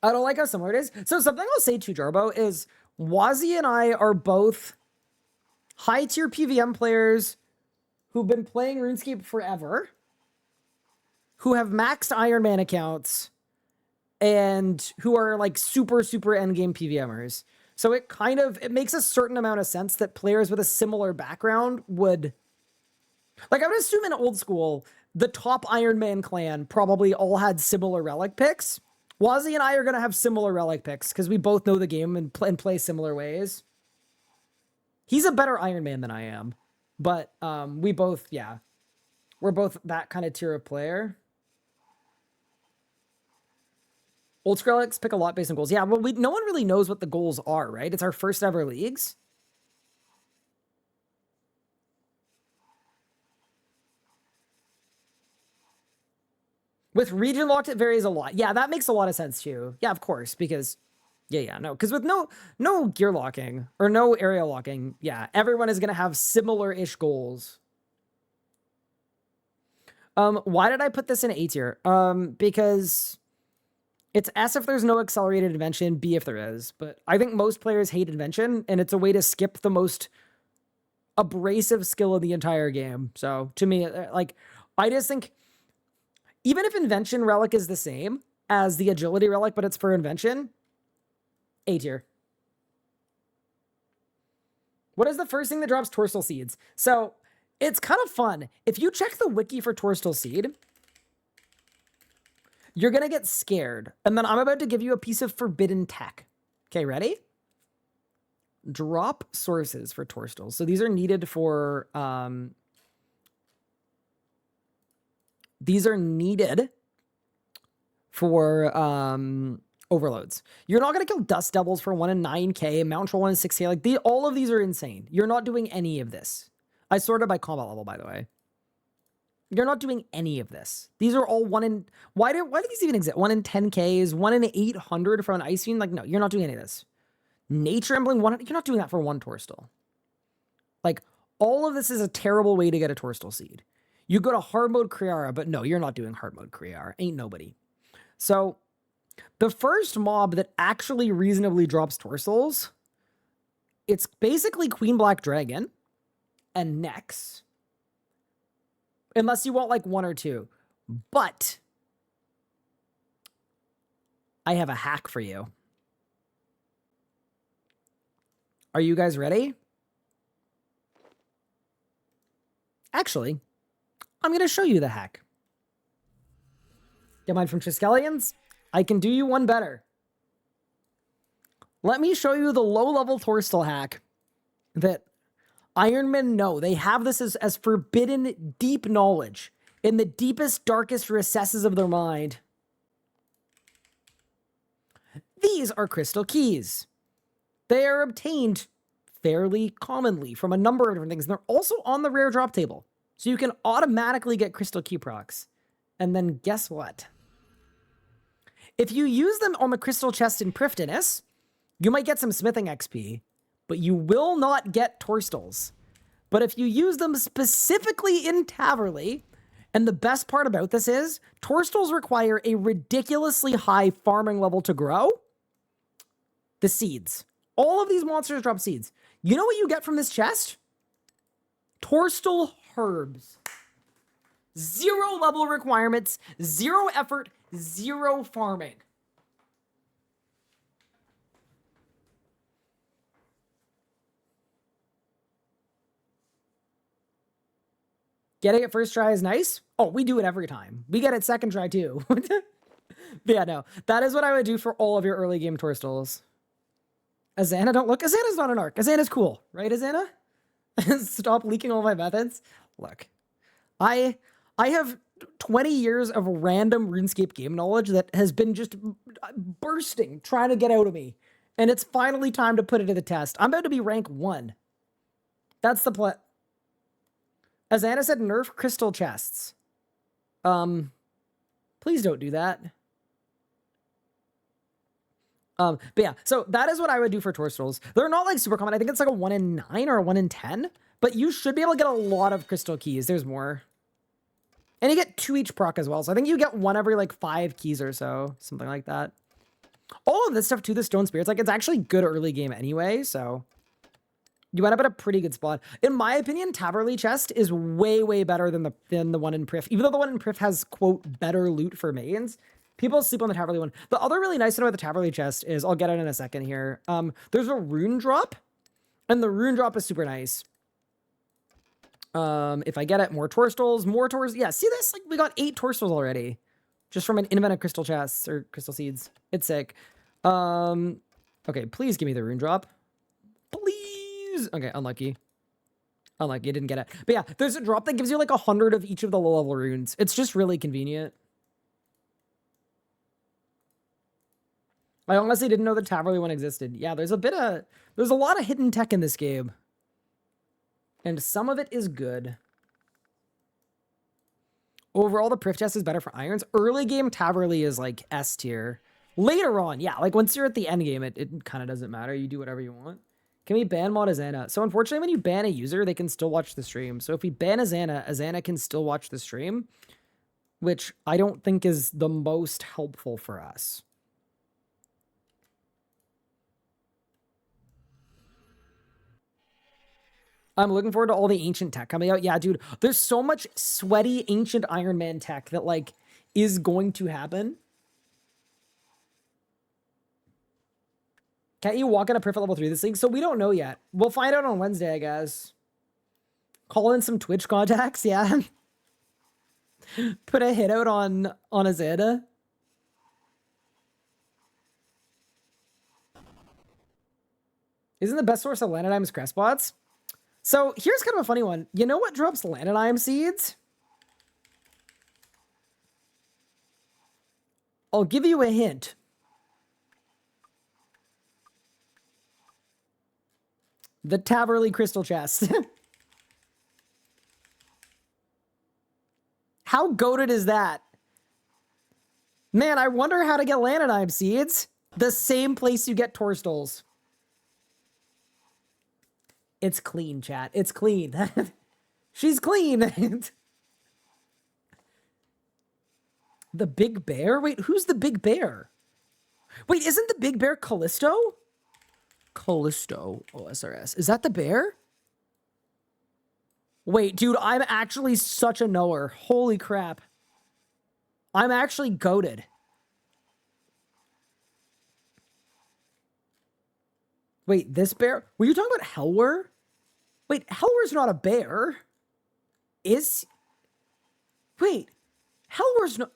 I don't like how similar it is. So something I'll say to Jarbo is Wazzy and I are both high tier PVM players who've been playing RuneScape forever, who have maxed Iron Man accounts, and who are like super endgame PVMers. So it makes a certain amount of sense that players with a similar background would, like, I would assume in old school, the top Iron Man clan probably all had similar relic picks. Wazzy and I are going to have similar relic picks because we both know the game and play similar ways. He's a better Iron Man than I am, but we both, yeah, we're both that kind of tier of player. Old Skrillex pick a lot based on goals. Yeah, well, no one really knows what the goals are, right? It's our first ever leagues. With region locked, it varies a lot. Yeah, that makes a lot of sense too. Yeah, of course, because no, because with no gear locking or no area locking, yeah, everyone is gonna have similar-ish goals. Why did I put this in A tier? Because it's S if there's no accelerated invention, B if there is. But I think most players hate invention, and it's a way to skip the most abrasive skill in the entire game. So to me, like, I just think even if invention relic is the same as the agility relic, but it's for invention, A tier. What is the first thing that drops Torstal Seeds? So it's kind of fun. If you check the wiki for Torstal Seed, You're going to get scared. And then I'm about to give you a piece of forbidden tech. Okay, ready? Drop sources for Torstals. So these are needed for... overloads. You're not going to kill Dust Devils for 1 in 9k, Mount Troll 1 in 6k. Like, all of these are insane. You're not doing any of this. I sorted by combat level, by the way. You're not doing any of this. These are all 1 in... Why do these even exist? 1 in 10Ks, 1 in 800 for an Ice Fiend? Like, no, you're not doing any of this. Nature Emblem, you're not doing that for 1 Torstal. Like, all of this is a terrible way to get a Torstal seed. You go to hard mode Kriara, but no, you're not doing hard mode Kriara. Ain't nobody. So, the first mob that actually reasonably drops Torstals, it's basically Queen Black Dragon and Nex. Unless you want like 1 or 2. But I have a hack for you. Are you guys ready? Actually, I'm going to show you the hack. Get mine from Triskelions? I can do you one better. Let me show you the low-level Torstal hack that Ironmen know. They have this as forbidden deep knowledge in the deepest, darkest recesses of their mind. These are crystal keys. They are obtained fairly commonly from a number of different things. They're also on the rare drop table. So you can automatically get crystal key procs. And then guess what? If you use them on the crystal chest in Prifdinus, you might get some smithing XP, but you will not get Torstals. But if you use them specifically in Taverley, and the best part about this is, Torstals require a ridiculously high farming level to grow. The seeds. All of these monsters drop seeds. You know what you get from this chest? Torstal herbs. 0 level requirements, 0 effort, 0 farming. Getting it first try is nice. Oh, we do it every time. We get it second try too. But yeah, no. That is what I would do for all of your early game Torstals. Azana, don't look. Azana's not an arc. Azana's cool. Right, Azana? Stop leaking all my methods. Look. I have 20 years of random RuneScape game knowledge that has been just bursting, trying to get out of me. And it's finally time to put it to the test. I'm about to be rank 1. That's the play. As Anna said, nerf crystal chests. Please don't do that. But yeah, so that is what I would do for Torstals. They're not like super common. I think it's like a 1 in 9 or a 1 in 10. But you should be able to get a lot of crystal keys. There's more. And you get 2 each proc as well. So I think you get 1 every like 5 keys or so. Something like that. All of this stuff to the Stone Spirits, like it's actually good early game anyway. So you end up at a pretty good spot. In my opinion, Taverley chest is way, way better than the one in Prif. Even though the one in Prif has, quote, better loot for mains. People sleep on the Taverley one. The other really nice thing about the Taverley chest is, I'll get it in a second here. There's a rune drop. And the rune drop is super nice. If I get it, more Torstals, yeah, see this? Like, we got 8 Torstals already. Just from an invented crystal chests, or crystal seeds. It's sick. Okay, please give me the rune drop. Please! Okay, unlucky. Unlucky, I didn't get it. But yeah, there's a drop that gives you like 100 of each of the low-level runes. It's just really convenient. I honestly didn't know the Taverley one existed. Yeah, there's a lot of hidden tech in this game. And some of it is good. Overall, the Prif chest is better for irons. Early game Taverley is like S tier. Later on, yeah, like once you're at the end game, it kind of doesn't matter. You do whatever you want. Can we ban mod Azana? So unfortunately, when you ban a user, they can still watch the stream. So if we ban Azana, Azana can still watch the stream, which I don't think is the most helpful for us. I'm looking forward to all the ancient tech coming out. Yeah, dude, there's so much sweaty ancient Iron Man tech that like is going to happen. Can't you walk in a Prif at level 3 this league? So we don't know yet. We'll find out on Wednesday, I guess. Call in some Twitch contacts, yeah. Put a hit out on Azana. Isn't the best source of Lanodymes crest bots? So here's kind of a funny one. You know what drops Lanodyme seeds? I'll give you a hint. The Taverly crystal chest. How goated is that? Man, I wonder how to get Lanodyme seeds. The same place you get Torstols. It's clean, chat. It's clean. She's clean. The Big Bear? Wait, who's the Big Bear? Wait, isn't the Big Bear Callisto? Callisto OSRS. Is that the bear? Wait, dude, I'm actually such a knower. Holy crap. I'm actually goated. Wait, this bear? Were you talking about Helwer? Wait, Helwer's not a bear. Is... Wait, Helwer's not...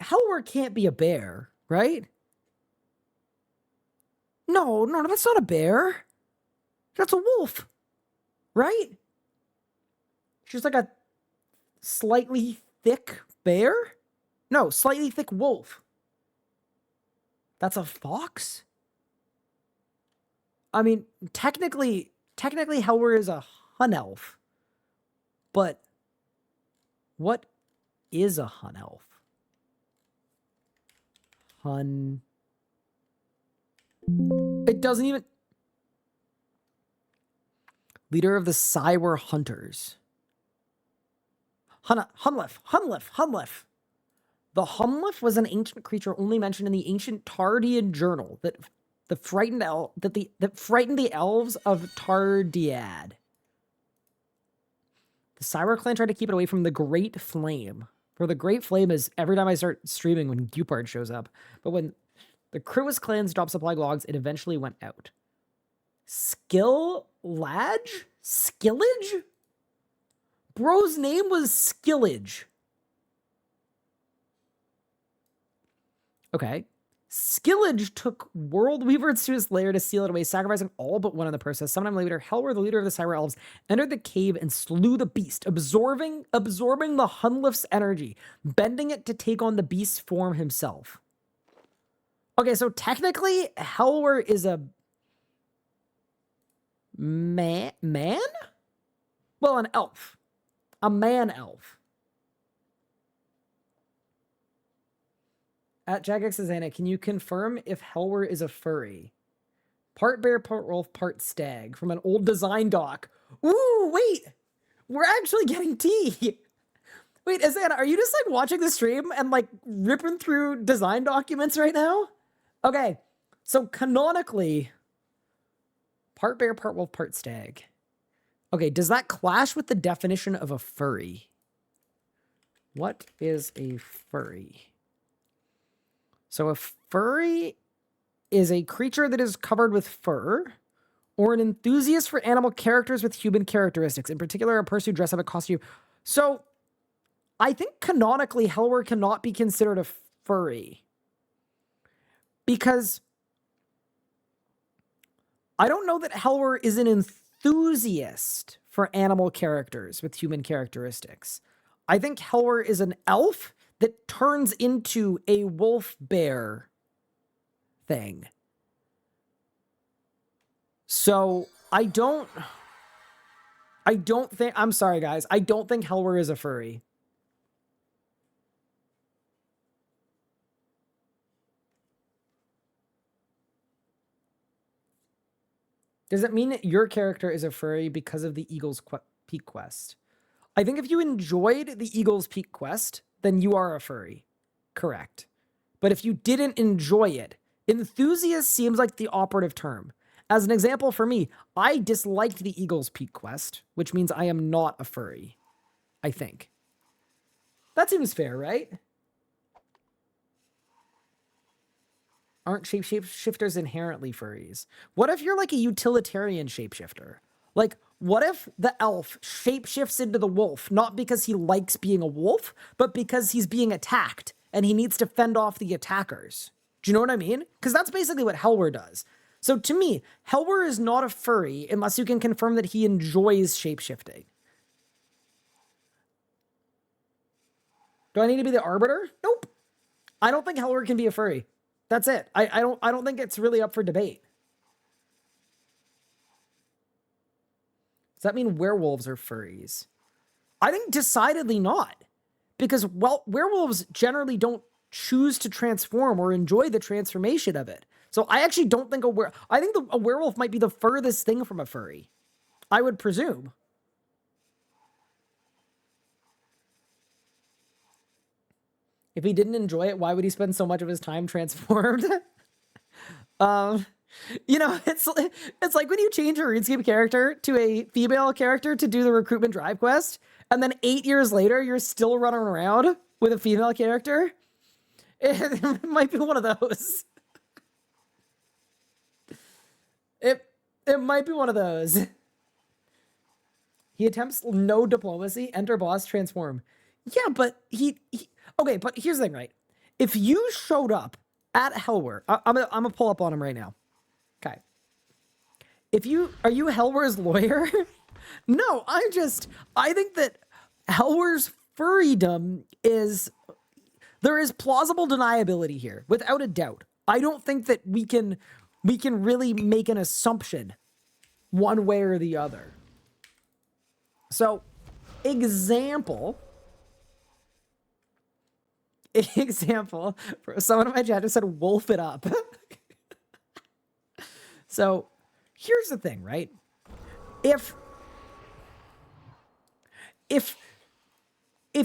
Helwer can't be a bear, right? No, that's not a bear. That's a wolf, right? She's like a slightly thick bear? No, slightly thick wolf. That's a fox? I mean, technically Helwer is a hun elf. But what is a hun elf? Hun... It doesn't even... Leader of the Cywer Hunters. Hunlef. The Hunlef was an ancient creature only mentioned in the ancient Tardian journal that frightened the elves of Tardiad. The Cywer clan tried to keep it away from the Great Flame. For the Great Flame is every time I start streaming when Gupard shows up. But when the Crewis clans dropped supply logs, it eventually went out. Skillage? Skillage? Bro's name was Skillage. Okay. Skillage took World Weaver to his lair to seal it away, sacrificing all but one in the process. Sometime later, Helwer, the leader of the Cyber Elves, entered the cave and slew the beast, absorbing the Hunlif's energy, bending it to take on the beast's form himself. Okay, so technically, Helwer is a man? Well, an elf. A man elf. At Jagex Zana, can you confirm if Helwer is a furry? Part bear, part wolf, part stag. From an old design doc. Ooh, wait! We're actually getting tea! Wait, Zana, are you just like watching the stream and like ripping through design documents right now? Okay, so canonically, part bear, part wolf, part stag. Okay, does that clash with the definition of a furry? What is a furry? So a furry is a creature that is covered with fur, or an enthusiast for animal characters with human characteristics, in particular a person who dresses up a costume. So I think canonically Helwer cannot be considered a furry. Because I don't know that Helwer is an enthusiast for animal characters with human characteristics. I think Helwer is an elf that turns into a wolf bear thing. So I don't think, I'm sorry guys, I don't think Helwer is a furry. Does it mean that your character is a furry because of the Eagle's Peak quest? I think if you enjoyed the Eagle's Peak quest, then you are a furry. Correct. But if you didn't enjoy it, enthusiast seems like the operative term. As an example for me, I disliked the Eagle's Peak quest, which means I am not a furry. I think. That seems fair, right? Aren't shapeshifters inherently furries? What if you're like a utilitarian shapeshifter? Like, what if the elf shapeshifts into the wolf, not because he likes being a wolf, but because he's being attacked and he needs to fend off the attackers? Do you know what I mean? Because that's basically what Helwer does. So to me, Helwer is not a furry unless you can confirm that he enjoys shapeshifting. Do I need to be the arbiter? Nope. I don't think Helwer can be a furry. That's it. I don't think it's really up for debate. Does that mean werewolves are furries? I think decidedly not. Because, well, werewolves generally don't choose to transform or enjoy the transformation of it. So I actually don't think I think a werewolf might be the furthest thing from a furry. I would presume. If he didn't enjoy it, why would he spend so much of his time transformed? You know, it's like when you change your RuneScape character to a female character to do the recruitment drive quest, and then 8 years later, you're still running around with a female character. It might be one of those. It might be one of those. He attempts no diplomacy, enter boss, transform. Yeah, but okay, but here's the thing, right? If you showed up at Helwer, I'm gonna pull up on him right now. Okay. Are you Helwer's lawyer? No, I think that Helwer's furrydom there is plausible deniability here, without a doubt. I don't think that we can really make an assumption one way or the other. So, example, for someone in my chat just said, wolf it up. So, here's the thing, right? If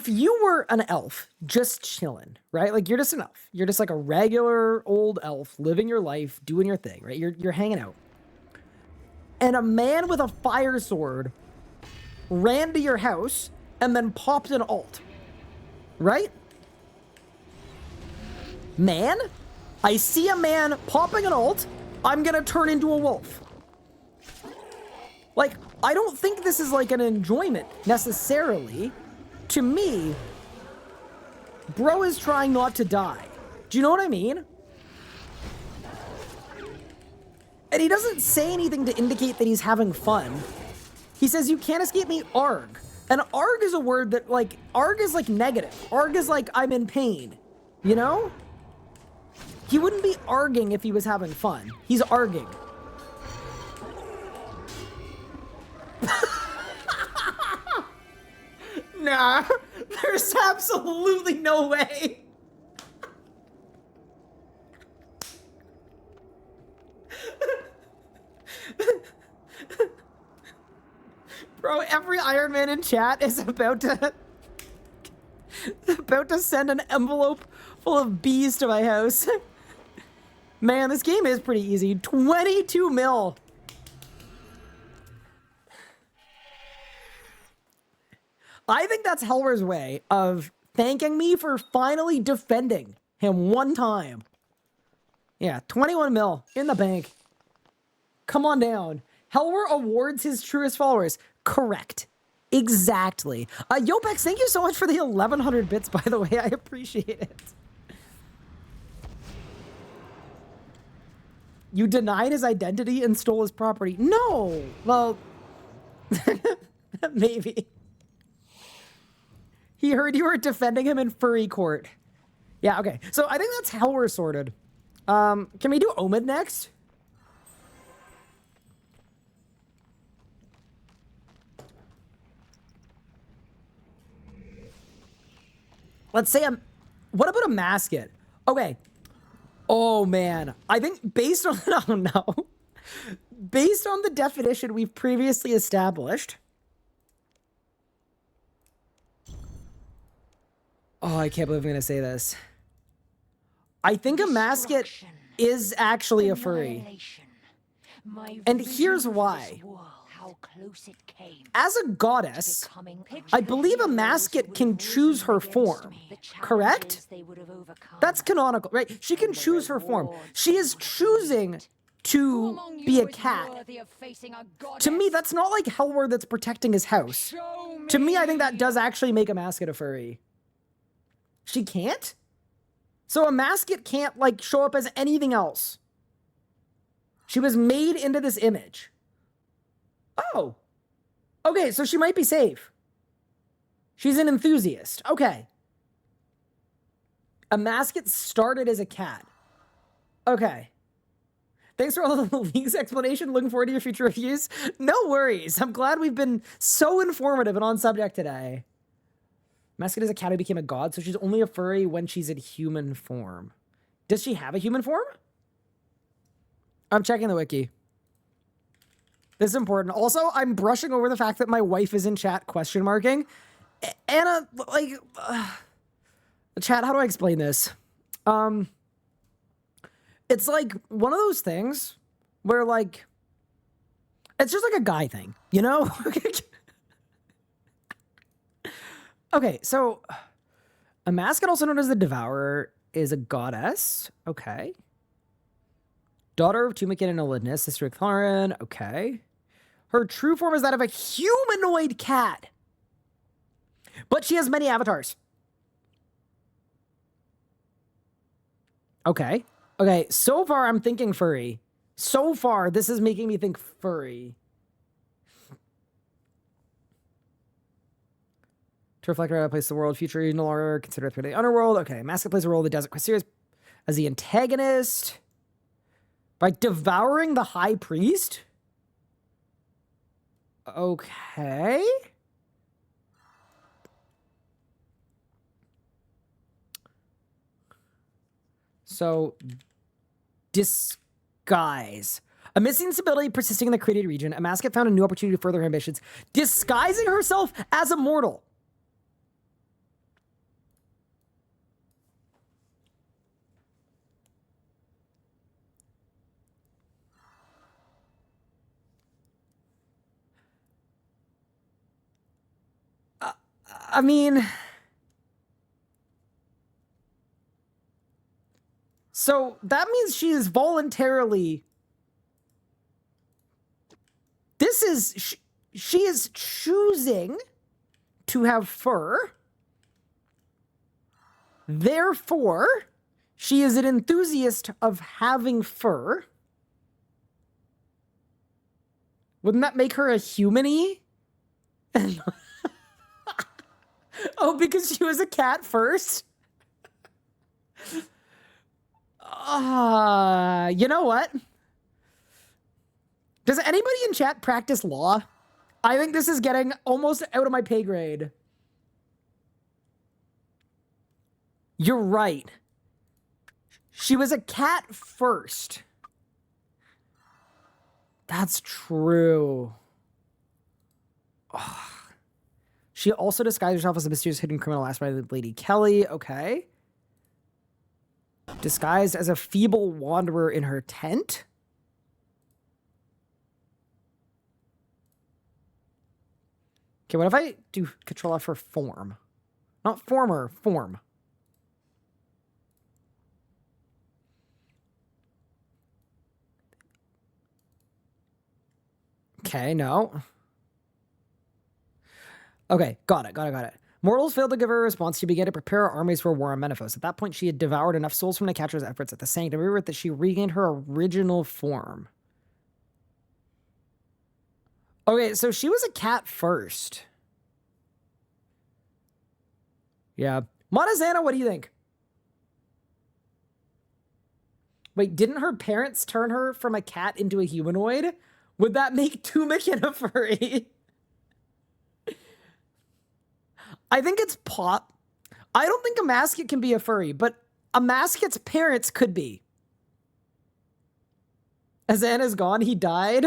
you were an elf just chilling, right? Like, you're just an elf. You're just like a regular old elf living your life, doing your thing, right? You're hanging out. And a man with a fire sword ran to your house and then popped an alt, right? Man, I see a man popping an alt, I'm gonna turn into a wolf. Like, I don't think this is like an enjoyment necessarily. To me, bro is trying not to die. Do you know what I mean? And he doesn't say anything to indicate that he's having fun. He says, you can't escape me, arg. And arg is a word that, like, arg is like negative. Arg is like, I'm in pain. You know? He wouldn't be arguing if he was having fun. He's arguing. Nah, there's absolutely no way. Bro, every Iron Man in chat is about to send an envelope full of bees to my house. Man, this game is pretty easy. 22 mil. I think that's Helwer's way of thanking me for finally defending him one time. Yeah, 21 mil in the bank. Come on down. Helwer awards his truest followers. Correct. Exactly. Yopex, thank you so much for the 1100 bits, by the way. I appreciate it. You denied his identity and stole his property. No. Well, maybe. He heard you were defending him in furry court. Yeah, okay. So I think that's Helwer sorted. Can we do Omid next? Let's say what about a mascot? Okay. Oh man. I think based on, oh no. Based on the definition we've previously established. Oh, I can't believe I'm going to say this. I think a mascot is actually a furry. And here's why. As a goddess, I believe a mascot can choose her form, correct? That's canonical, right? She can choose her form. She is choosing to be a cat. To me, that's not like Helwer that's protecting his house. To me, I think that does actually make a mascot a furry. She can't? So a mascot can't, like, show up as anything else. She was made into this image. Oh. Okay, so she might be safe. She's an enthusiast. Okay. A mascot started as a cat. Okay. Thanks for all the league's explanation. Looking forward to your future reviews. No worries. I'm glad we've been so informative and on subject today. Mascot is a cat who became a god, so she's only a furry when she's in human form. Does she have a human form? I'm checking the wiki. This is important. Also, I'm brushing over the fact that my wife is in chat question marking. Anna, like, chat, how do I explain this? It's like one of those things where, like, it's just like a guy thing, you know? Okay, so a mascot, also known as the Devourer, is a goddess. Okay. Daughter of Tumikin and Elidness, sister of Clarin. Okay. Her true form is that of a humanoid cat. But she has many avatars. Okay. Okay, so far I'm thinking furry. So far, this is making me think furry. To reflect where I place the world, future, no longer considered through the underworld. Okay, mascot plays a role in the Desert Quest series as the antagonist by devouring the High Priest. Okay. So, disguise. Amidst the instability persisting in the created region, a mascot found a new opportunity to further her ambitions, disguising herself as a mortal. I mean, so that means she is voluntarily. This is she is choosing to have fur. Therefore, she is an enthusiast of having fur. Wouldn't that make her a human-y? Oh, because she was a cat first? You know what? Does anybody in chat practice law? I think this is getting almost out of my pay grade. You're right. She was a cat first. That's true. Oh. She also disguised herself as a mysterious hidden criminal asked by Lady Kelly. Okay. Disguised as a feeble wanderer in her tent. Okay, what if I do Control F for form? Not former, form. Okay, no. Okay, got it. Mortals failed to give her a response. She began to prepare her armies for war on Menaphos. At that point, she had devoured enough souls from the catcher's efforts at the Sanctum River that she regained her original form. Okay, so she was a cat first. Yeah. Montezana, what do you think? Wait, didn't her parents turn her from a cat into a humanoid? Would that make Tumikin a furry? I think it's pop. I don't think a mascot can be a furry, but a mascot's parents could be. As Anna's gone, he died.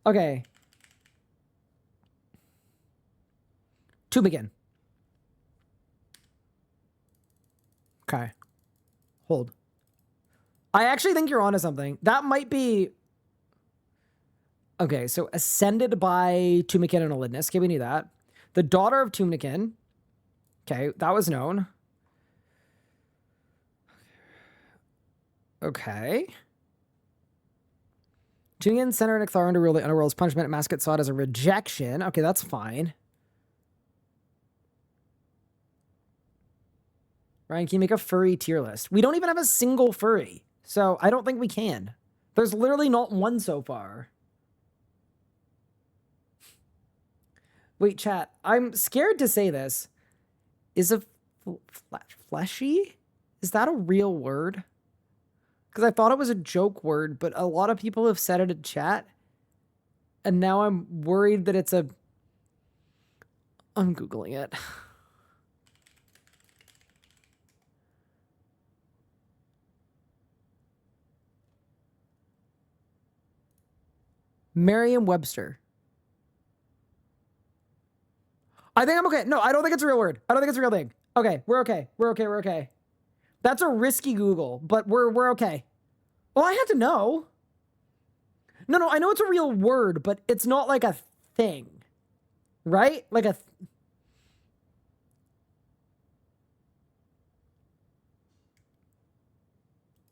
Okay. Tumikin. Okay. Hold. I actually think you're onto something. That might be... Okay, so ascended by Tumikin and Elidness. Okay, we knew that. The daughter of Tumikin. Okay, that was known. Okay. Tumikin sent her and Icthar to rule the underworld's punishment. Mascot saw it as a rejection. Okay, that's fine. Ryan, can you make a furry tier list? We don't even have a single furry, so I don't think we can. There's literally not one so far. Wait, chat. I'm scared to say this. Is a fleshy? Is that a real word? Because I thought it was a joke word, but a lot of people have said it in chat. And now I'm worried that it's a... I'm Googling it. Merriam-Webster. I think I'm okay. No, I don't think it's a real word. I don't think it's a real thing. Okay, we're okay. We're okay. We're okay. That's a risky Google, but we're okay. Well, I had to know. No, I know it's a real word, but it's not like a thing, right? Like a...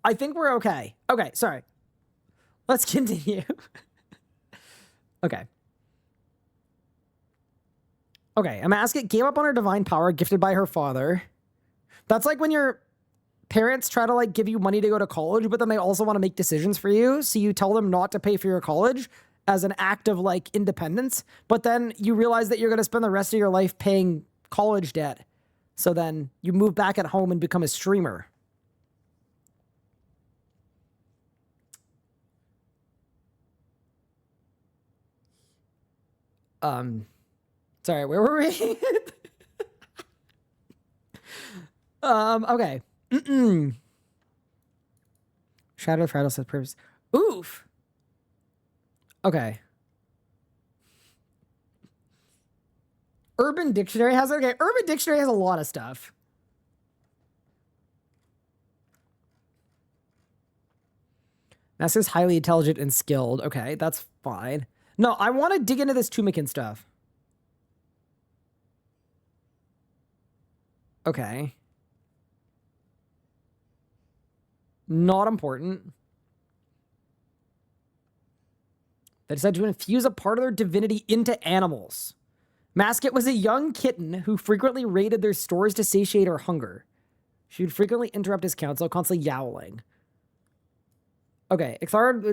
I think we're okay. Okay, sorry. Let's continue. Okay. Okay, Amasket gave up on her divine power gifted by her father. That's like when your parents try to like give you money to go to college, but then they also want to make decisions for you. So you tell them not to pay for your college as an act of like independence. But then you realize that you're going to spend the rest of your life paying college debt. So then you move back at home and become a streamer. Sorry, where were we? Okay. Shadow Friday says purpose. Oof. Okay. Urban Dictionary has okay. Urban Dictionary has a lot of stuff. Mask is highly intelligent and skilled. Okay, that's fine. No, I want to dig into this Tumikin stuff. Okay. Not important. They decided to infuse a part of their divinity into animals. Masket was a young kitten who frequently raided their stores to satiate her hunger. She would frequently interrupt his counsel, constantly yowling. Okay,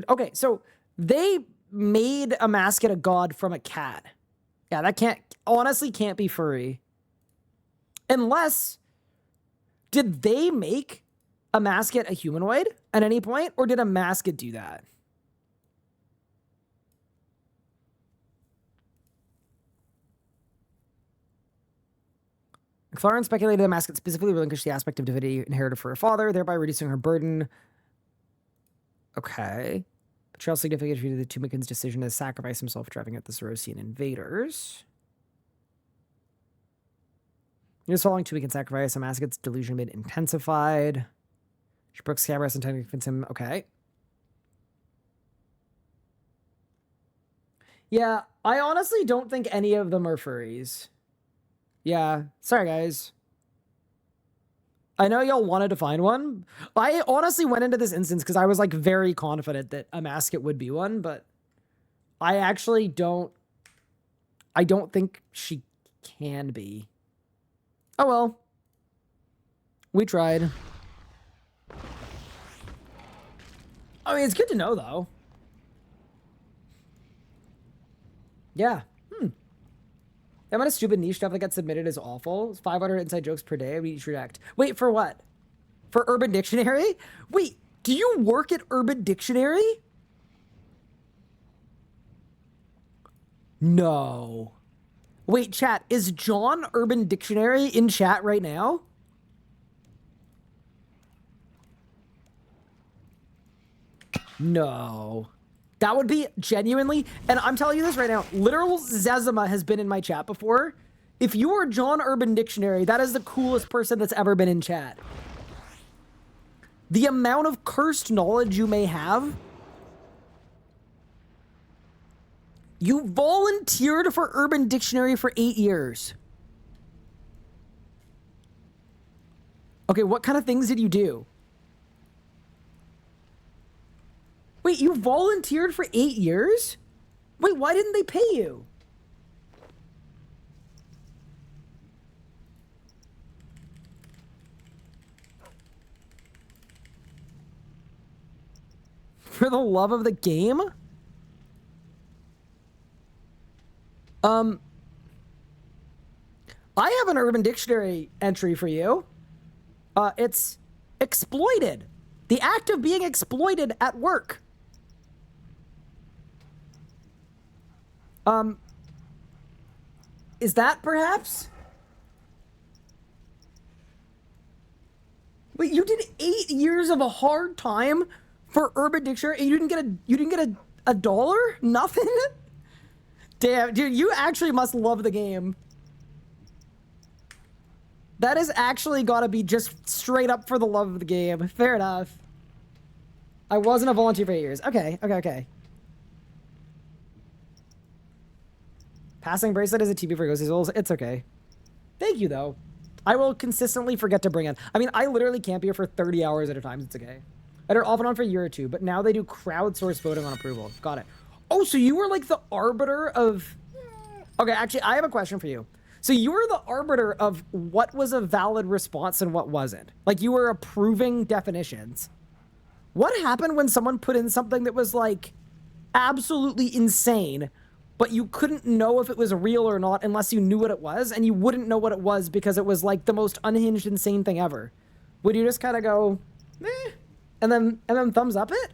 okay, so they made Amasket a god from a cat. Yeah, that honestly can't be furry. Unless, did they make Amasket a humanoid at any point, or did Amasket do that? McLaren speculated that Amasket specifically relinquished the aspect of divinity inherited for her father, thereby reducing her burden. Okay. Betrayal significant due to the Tumikin's decision to sacrifice himself, driving out the Sorosian invaders. Just following Tumikin's sacrifice, Amasket's delusion been intensified. She broke Scabrous and tried to convince him. Okay. Yeah, I honestly don't think any of them are furries. Yeah, sorry guys. I know y'all wanted to find one. I honestly went into this instance because I was like very confident that Amasket would be one, but I actually don't. I don't think she can be. Oh well. We tried. I mean, it's good to know though. Yeah. The amount of stupid niche stuff that gets submitted is awful. It's 500 inside jokes per day. We each react. Wait, for what? For Urban Dictionary? Wait, do you work at Urban Dictionary? No. Wait, chat, is John Urban Dictionary in chat right now? No. That would be genuinely, and I'm telling you this right now, literal Zezima has been in my chat before. If you are John Urban Dictionary, that is the coolest person that's ever been in chat. The amount of cursed knowledge you may have. You volunteered for Urban Dictionary for 8 years. Okay, what kind of things did you do? Wait, you volunteered for 8 years? Wait, why didn't they pay you? For the love of the game? I have an Urban Dictionary entry for you. It's exploited. The act of being exploited at work. Is that perhaps? Wait, you did 8 years of a hard time for Urban Dictionary and you didn't get a dollar? Nothing? Damn, dude, you actually must love the game. That has actually got to be just straight up for the love of the game. Fair enough. I wasn't a volunteer for 8 years. Okay. Passing bracelet is a TP for Ghostly Souls. It's okay. Thank you, though. I will consistently forget to bring it. I mean, I literally camp here for 30 hours at a time. It's okay. I did it off and on for a year or two, but now they do crowdsourced voting on approval. Got it. Oh, so you were like the arbiter of... Okay, actually, I have a question for you. So you were the arbiter of what was a valid response and what wasn't. Like, you were approving definitions. What happened when someone put in something that was, like, absolutely insane, but you couldn't know if it was real or not unless you knew what it was, and you wouldn't know what it was because it was, like, the most unhinged, insane thing ever? Would you just kind of go, meh, and then thumbs up it?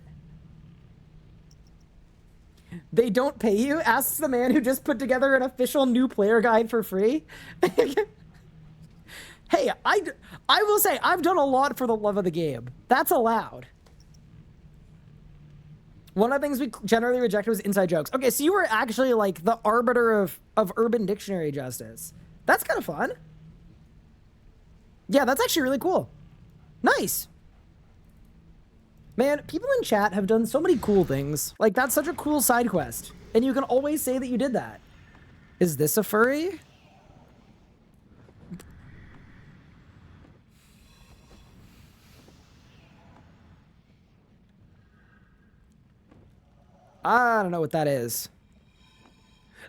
They don't pay you? Asks the man who just put together an official new player guide for free. Hey, I will say, I've done a lot for the love of the game. That's allowed. One of the things we generally rejected was inside jokes. Okay, so you were actually like the arbiter of Urban Dictionary justice. That's kind of fun. Yeah, that's actually really cool. Nice. Man, people in chat have done so many cool things. Like, that's such a cool side quest. And you can always say that you did that. Is this a furry? I don't know what that is.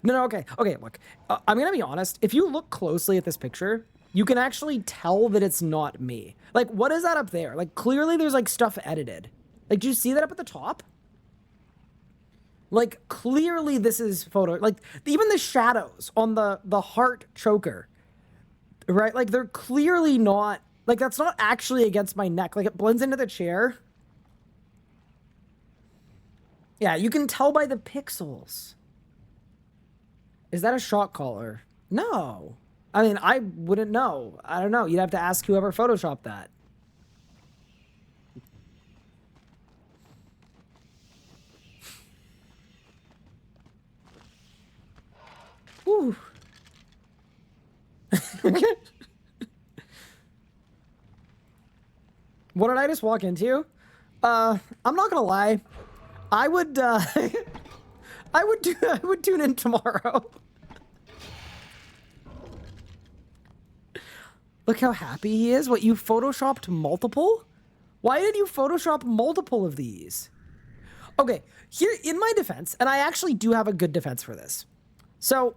No, okay, look. I'm gonna be honest. If you look closely at this picture, you can actually tell that it's not me. Like, what is that up there? Like, clearly there's, like, stuff edited. Like, do you see that up at the top? Like, clearly this is photo. Like, even the shadows on the heart choker, right? Like, they're clearly not, like, that's not actually against my neck. Like, it blends into the chair. Yeah, you can tell by the pixels. Is that a shock collar? No. I mean, I wouldn't know. I don't know. You'd have to ask whoever photoshopped that. Ooh. What did I just walk into? I'm not gonna lie. I would I would tune in tomorrow. Look how happy he is. What, you photoshopped multiple? Why did you Photoshop multiple of these? Okay, here in my defense, and I actually do have a good defense for this. So,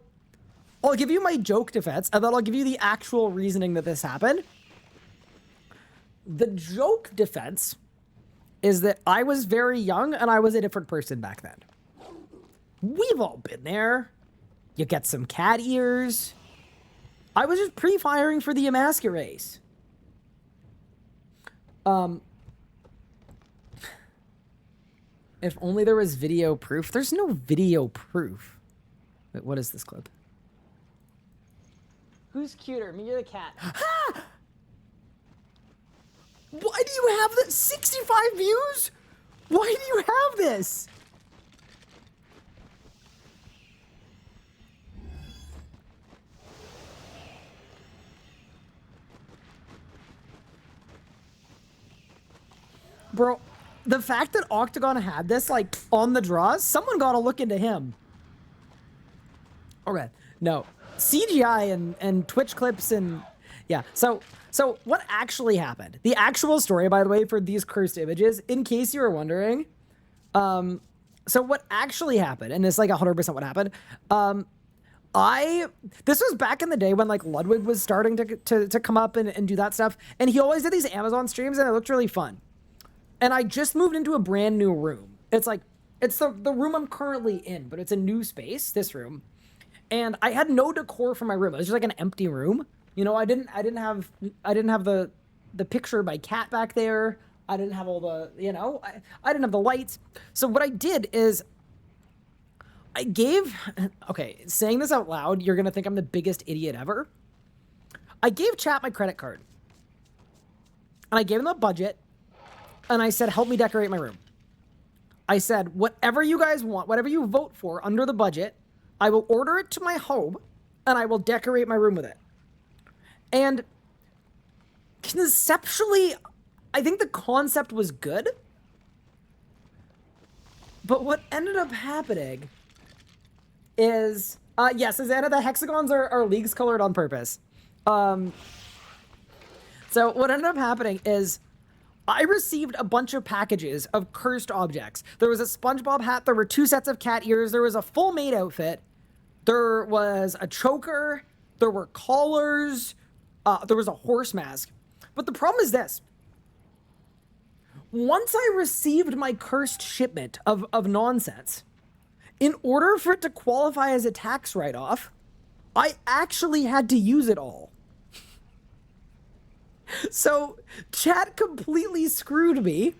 I'll give you my joke defense, and then I'll give you the actual reasoning that this happened. The joke defense is that I was very young and I was a different person back then. We've all been there. You get some cat ears. I was just pre-firing for the Yamaska race. If only there was video proof. There's no video proof. Wait, what is this clip? Who's cuter, me or the cat? Ah! Why do you have that? 65 views? Why do you have this? Bro, the fact that Octagon had this, like, on the draws, someone got to look into him. Okay, no. CGI and Twitch clips and... Yeah, so what actually happened? The actual story, by the way, for these cursed images, in case you were wondering, so what actually happened, and it's like 100% what happened, this was back in the day when, like, Ludwig was starting to come up and do that stuff, and he always did these Amazon streams, and it looked really fun. And I just moved into a brand new room. It's like, it's the room I'm currently in, but it's a new space, this room. And I had no decor for my room. It was just like an empty room. You know, I didn't have the picture of my cat back there. I didn't have all the, you know, I didn't have the lights. So what I did is I gave, okay, saying this out loud, you're going to think I'm the biggest idiot ever. I gave chat my credit card. And I gave them a budget. And I said, help me decorate my room. I said, whatever you guys want, whatever you vote for under the budget, I will order it to my home and I will decorate my room with it. And conceptually, I think the concept was good. But what ended up happening is, yes, Susanna, the hexagons are leagues colored on purpose. So what ended up happening is I received a bunch of packages of cursed objects. There was a SpongeBob hat, there were 2 sets of cat ears, there was a full maid outfit, there was a choker, there were collars, there was a horse mask. But the problem is this. Once I received my cursed shipment of nonsense, in order for it to qualify as a tax write-off, I actually had to use it all. So chat completely screwed me,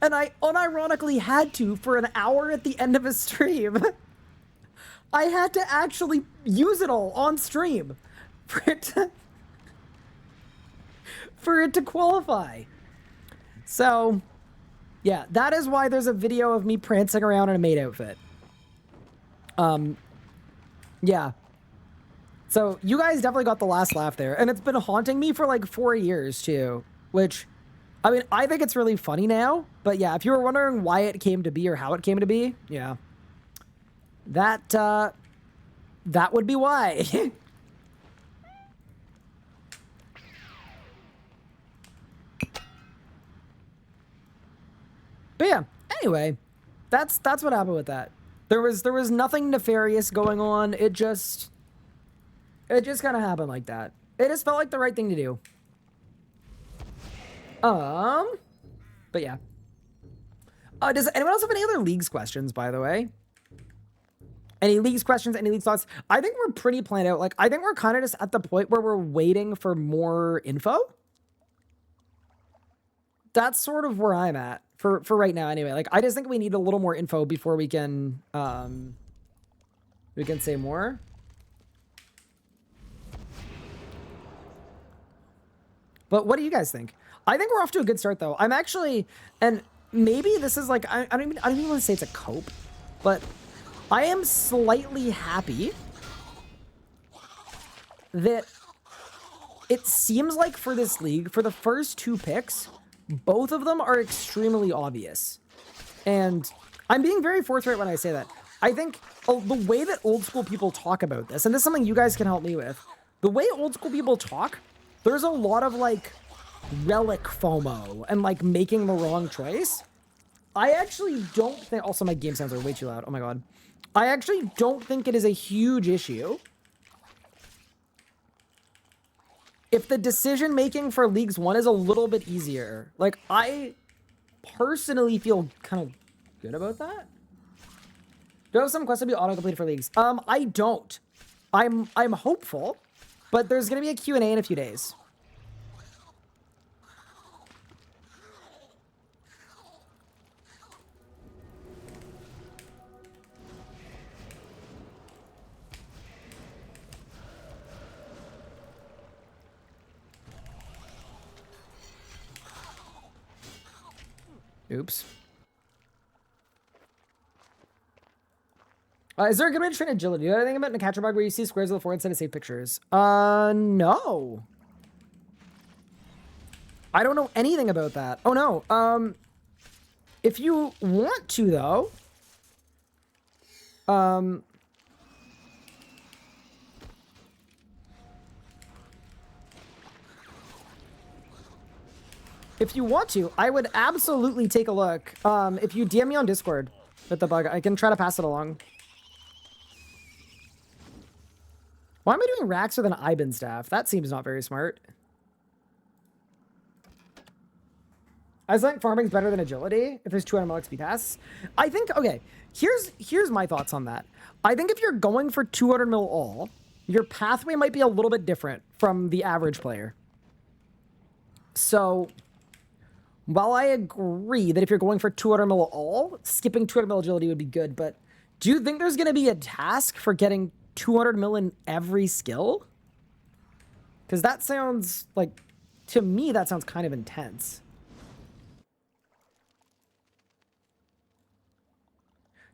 and I unironically had to for an hour at the end of a stream. I had to actually use it all on stream for it to qualify. So, yeah, that is why there's a video of me prancing around in a maid outfit. Yeah. So you guys definitely got the last laugh there, and it's been haunting me for like 4 years too, which, I mean, I think it's really funny now, but yeah, if you were wondering why it came to be or how it came to be, yeah, that would be why. But yeah, anyway, that's what happened with that. There was nothing nefarious going on. It just kind of happened like that. It just felt like the right thing to do. But yeah. Does anyone else have any other leagues questions, by the way? Any leagues questions? Any leagues thoughts? I think we're pretty planned out. Like, I think we're kind of just at the point where we're waiting for more info. That's sort of where I'm at for right now anyway. Like, I just think we need a little more info before we can say more. But what do you guys think? I think we're off to a good start though. I'm actually, and maybe this is like, I don't even want to say it's a cope, but I am slightly happy that it seems like for this league, for the first 2 picks, both of them are extremely obvious. And I'm being very forthright when I say that. I think the way that old school people talk about this, and this is something you guys can help me with, the way old school people talk, there's a lot of like relic FOMO and like making the wrong choice. I actually don't think, also my game sounds are way too loud. Oh my God. I actually don't think it is a huge issue if the decision making for Leagues 1 is a little bit easier. Like, I personally feel kind of good about that. Do I have some quests to be auto-completed for Leagues? I don't. I'm hopeful, but there's going to be a Q&A in a few days. Oops. Is there a good way to train agility? Do you know anything about Catcher Bug where you see squares of the floor instead of save pictures? No. I don't know anything about that. Oh, no. If you want to, though, if you want to, I would absolutely take a look. If you DM me on Discord with the bug, I can try to pass it along. Why am I doing racks with an Iban staff? That seems not very smart. I think farming's better than agility if there's 200 XP tasks. I think, okay, here's my thoughts on that. I think if you're going for 200 mil all, your pathway might be a little bit different from the average player. So, while I agree that if you're going for 200 mil all, skipping 200 mil agility would be good, but do you think there's going to be a task for getting 200 mil in every skill? Because that sounds like, to me, that sounds kind of intense.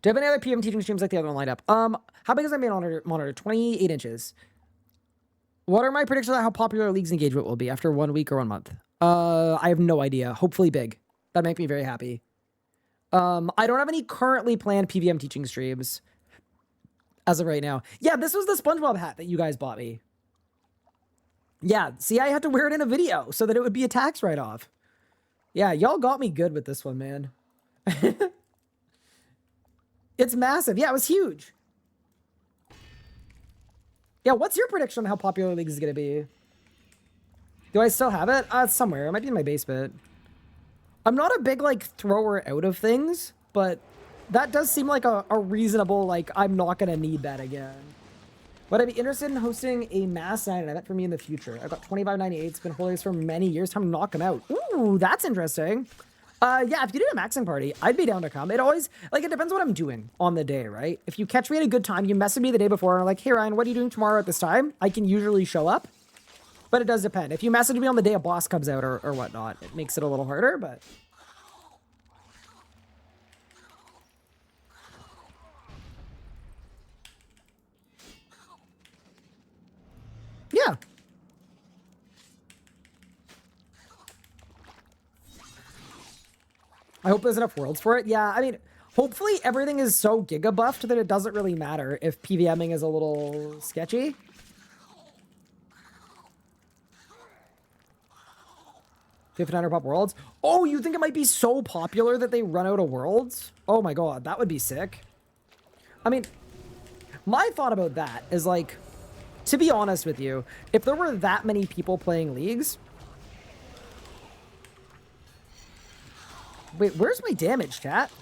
Do you have any other PM teaching streams like the other one lined up? How big is my main monitor? 28 inches. What are my predictions on how popular League's engagement will be after 1 week or 1 month? I have no idea. Hopefully big. That'd make me very happy. I don't have any currently planned PVM teaching streams as of right now. Yeah, this was the SpongeBob hat that you guys bought me. Yeah, see, I had to wear it in a video so that it would be a tax write-off. Yeah, y'all got me good with this one, man. It's massive. Yeah, it was huge. Yeah, what's your prediction on how popular League is going to be? Do I still have it? It's somewhere. It might be in my basement. I'm not a big, like, thrower out of things, but that does seem like a reasonable, like, I'm not going to need that again. Would I be interested in hosting a mass night event for me in the future? I've got 2598s, been holding this for many years. Time to knock them out. Ooh, that's interesting. Yeah, if you did a maxing party, I'd be down to come. It always, like, it depends what I'm doing on the day, right? If you catch me at a good time, you message me the day before and are like, hey, Ryan, what are you doing tomorrow at this time? I can usually show up, but it does depend. If you message me on the day a boss comes out or whatnot, it makes it a little harder, but... yeah. I hope there's enough worlds for it. Yeah, I mean, hopefully everything is so giga buffed that it doesn't really matter if PVMing is a little sketchy. $1,500 pop worlds. Oh, you think it might be so popular that they run out of worlds? Oh my god, that would be sick. I mean, my thought about that is like, to be honest with you, if there were that many people playing leagues... Wait, where's my damage, chat?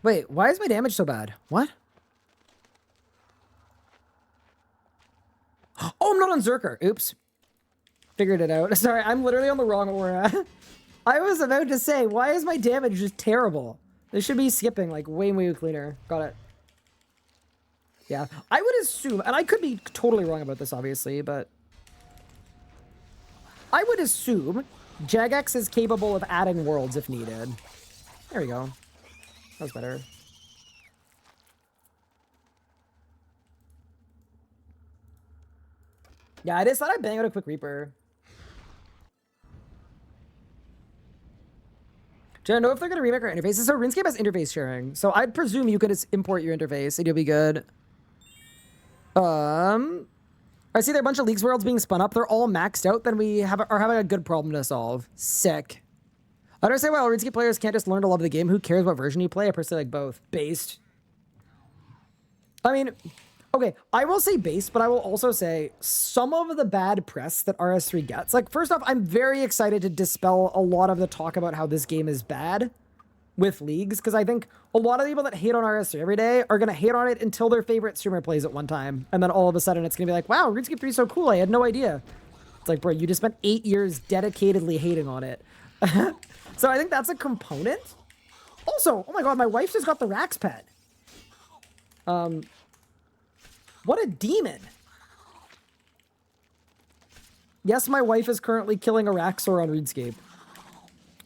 Wait, why is my damage so bad? What? Oh, I'm not on Zerker. Oops. Figured it out. Sorry, I'm literally on the wrong aura. I was about to say, why is my damage just terrible? This should be skipping, like, way, way cleaner. Got it. Yeah, I would assume, and I could be totally wrong about this, obviously, but... I would assume Jagex is capable of adding worlds if needed. There we go. That was better. Yeah, I just thought I'd bang out a quick Reaper. Do I know if they're going to remake our interfaces? So RuneScape has interface sharing. So I'd presume you could just import your interface and you'll be good. I see there are a bunch of Leagues worlds being spun up. They're all maxed out. Then we are having a good problem to solve. Sick. I don't say, well, RuneScape players can't just learn to love the game. Who cares what version you play? I personally like both. Based. I mean, okay, I will say based, but I will also say some of the bad press that RS3 gets. Like, first off, I'm very excited to dispel a lot of the talk about how this game is bad with Leagues, because I think a lot of the people that hate on RS3 every day are going to hate on it until their favorite streamer plays it one time. And then all of a sudden it's going to be like, wow, RuneScape 3 is so cool. I had no idea. It's like, bro, you just spent 8 years dedicatedly hating on it. So I think that's a component. Also, oh my god, my wife just got the Rax pet. What a demon. Yes, my wife is currently killing a Raxor on RuneScape.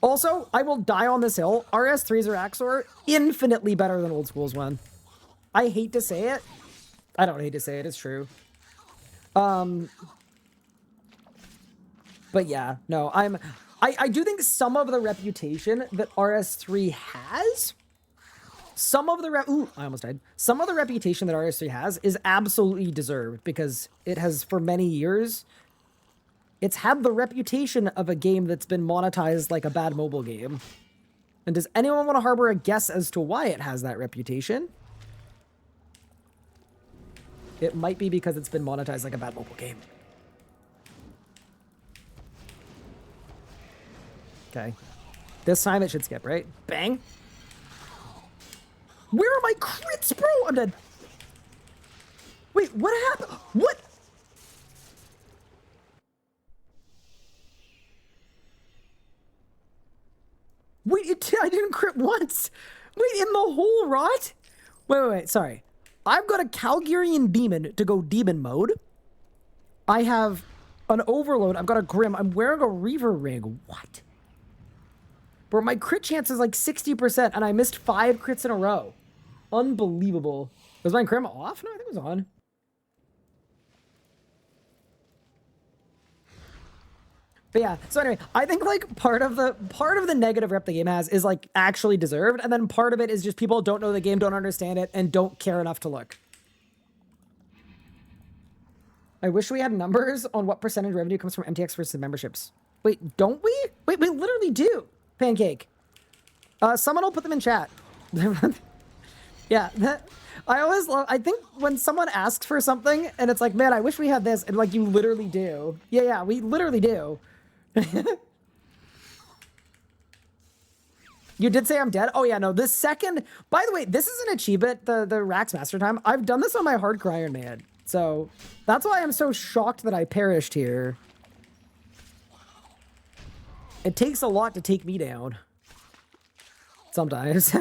Also, I will die on this hill. RS3's Raxor, infinitely better than Old School's one. I hate to say it. I don't hate to say it, it's true. But yeah, no, I do think some of the reputation that RS3 has, some of the I almost died. Some of the reputation that RS3 has is absolutely deserved because it has, for many years, it's had the reputation of a game that's been monetized like a bad mobile game. And does anyone want to harbor a guess as to why it has that reputation? It might be because it's been monetized like a bad mobile game. Okay. This time it should skip, right? Bang. Where are my crits, bro? I'm dead. Wait, what happened? What? Wait, I didn't crit once. Wait, in the whole rot? Wait, sorry. I've got a Calgarian Demon to go demon mode. I have an Overload. I've got a Grim. I'm wearing a Reaver ring. What? Bro, my crit chance is like 60%, and I missed 5 crits in a row. Unbelievable. Was my Grim off? No, I think it was on. But yeah, so anyway, I think like part of the negative rep the game has is like actually deserved, and then part of it is just people don't know the game, don't understand it, and don't care enough to look. I wish we had numbers on what percentage revenue comes from MTX versus memberships. Wait, don't we? Wait, we literally do. Pancake. Someone will put them in chat. Yeah, I always love, I think when someone asks for something and it's like, man, I wish we had this, and like you literally do. Yeah, we literally do. You did say I'm dead? Oh yeah, no, the second, by the way, this is an achievement, the Rax Master Time. I've done this on my Hardcore Iron Man. So that's why I'm so shocked that I perished here. It takes a lot to take me down. Sometimes.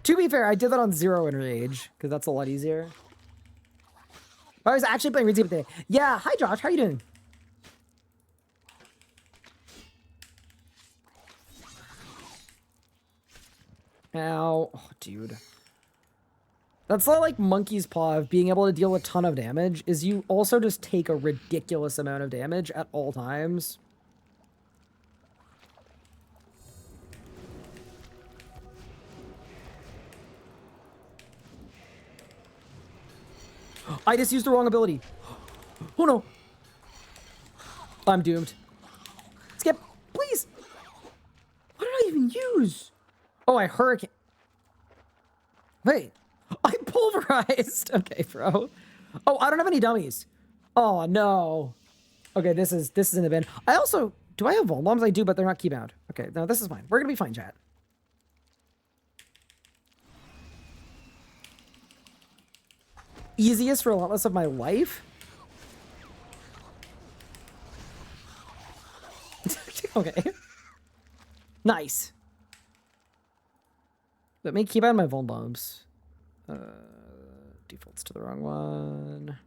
To be fair, I did that on 0 in Rage, because that's a lot easier. I was actually playing RELIC today. Yeah, hi Josh, how you doing? Ow. Oh, dude. That's not like Monkey's Paw of being able to deal a ton of damage, is you also just take a ridiculous amount of damage at all times. I just used the wrong ability. Oh no. I'm doomed. Skip, please. What did I even use? Oh, I hurricane. Wait, I pulverized. Okay, bro. Oh, I don't have any dummies. Oh no. Okay, this is in the bin. I also, do I have Vol Bombs? I do, but they're not keybound. Okay, no, this is fine. We're gonna be fine, chat. Easiest relentless of my life. Okay. Nice. Let me keep out my Vol Bombs. Defaults to the wrong one.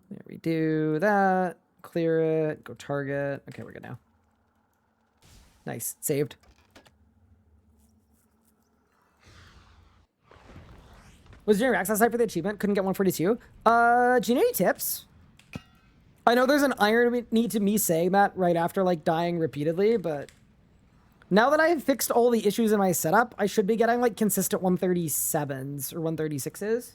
There we do that. Clear it. Go target. Okay, we're good now. Nice. Saved. Was doing access site for the achievement. Couldn't get 142. Do you know any tips? I know there's an irony to me saying that right after like dying repeatedly, but now that I have fixed all the issues in my setup, I should be getting like consistent 137s or 136s.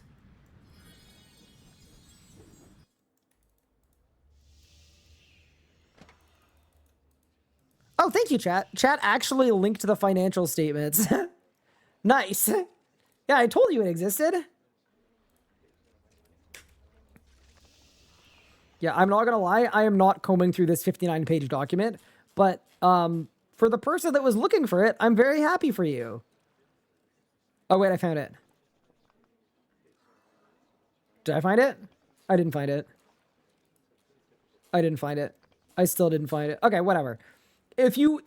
Oh, thank you, chat. Chat actually linked the financial statements. Nice. Yeah, I told you it existed. Yeah, I'm not gonna lie, I am not combing through this 59-page document, but for the person that was looking for it, I'm very happy for you. Oh wait, I found it. Did I find it? I didn't find it. I didn't find it. I still didn't find it. Okay, whatever. If you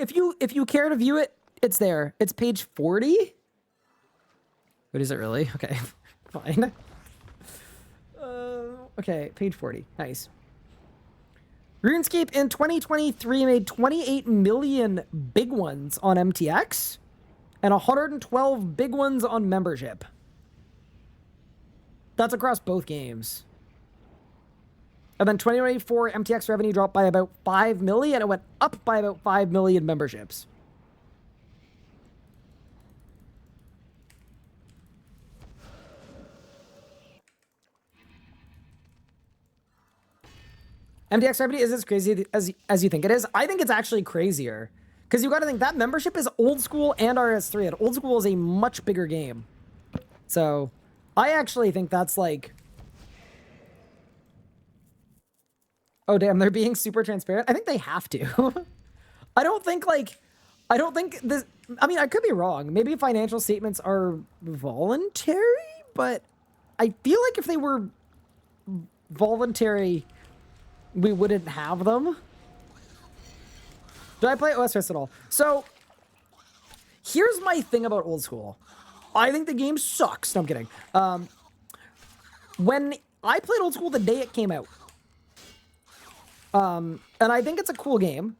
care to view it, it's there. It's page 40. What is it really? Okay, fine. Okay, page 40. Nice. RuneScape in 2023 made 28 million big ones on MTX and 112 big ones on membership. That's across both games. And then 2024 MTX revenue dropped by about 5 million. It went up by about 5 million memberships. MTX revenue is as crazy as you think it is. I think it's actually crazier. Because you got to think that membership is old school and RS3. And old school is a much bigger game. So I actually think that's like... Oh, damn, they're being super transparent. I think they have to. I don't think this, I mean, I could be wrong. Maybe financial statements are voluntary, but I feel like if they were voluntary, we wouldn't have them. Did I play OSRS at all? So, here's my thing about old school. I think the game sucks. No, I'm kidding. When I played old school the day it came out, and I think it's a cool game.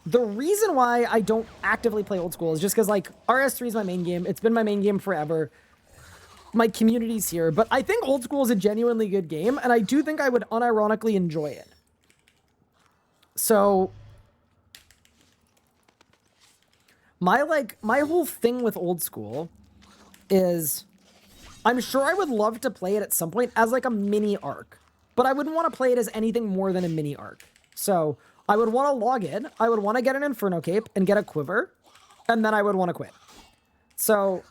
The reason why I don't actively play old school is just because, like, RS3 is my main game. It's been my main game forever. My community's here. But I think old school is a genuinely good game, and I do think I would unironically enjoy it. So, my whole thing with old school is I'm sure I would love to play it at some point as, like, a mini arc. But I wouldn't want to play it as anything more than a mini arc. So, I would want to log in, I would want to get an Inferno Cape and get a Quiver, and then I would want to quit. So,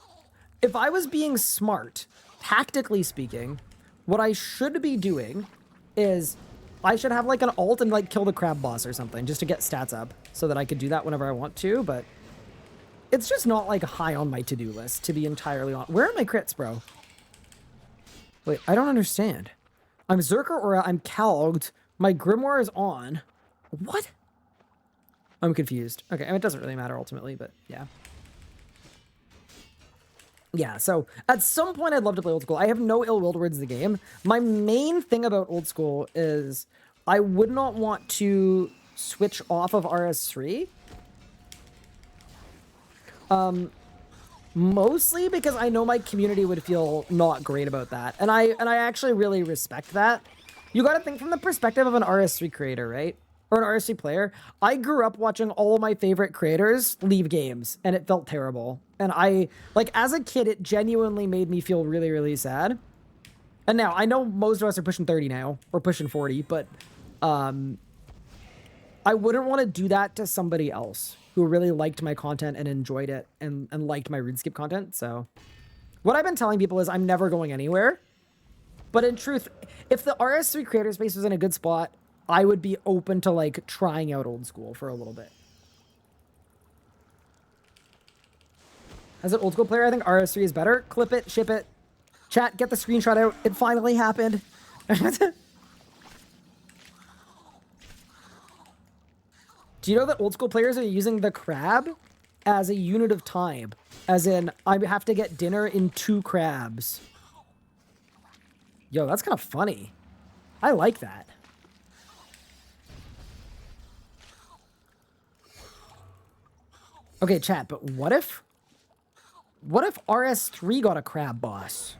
if I was being smart, tactically speaking, what I should be doing is I should have like an alt and like kill the crab boss or something just to get stats up so that I could do that whenever I want to, but it's just not like high on my to-do list, to be entirely honest. Where are my crits, bro? Wait, I don't understand. I'm Zerker or I'm Calged. My Grimoire is on. What? I'm confused. Okay, I mean, it doesn't really matter ultimately, but yeah. Yeah, so at some point I'd love to play old school. I have no ill will towards the game. My main thing about old school is I would not want to switch off of RS3. Mostly because I know my community would feel not great about that. And I actually really respect that. You got to think from the perspective of an RS3 creator, right? Or an RS3 player. I grew up watching all of my favorite creators leave games, and it felt terrible. And like, as a kid, it genuinely made me feel really, really sad. And now, I know most of us are pushing 30 now, or pushing 40, but I wouldn't want to do that to somebody else who really liked my content and enjoyed it and liked my RuneScape content. So what I've been telling people is I'm never going anywhere. But in truth, if the RS3 creator space was in a good spot, I would be open to, like, trying out old school for a little bit. As an old school player, I think RS3 is better. Clip it, ship it. Chat, get the screenshot out. It finally happened. Do you know that old school players are using the crab as a unit of time? As in, I have to get dinner in 2 crabs. Yo, that's kind of funny. I like that. Okay, chat, but what if RS3 got a crab boss?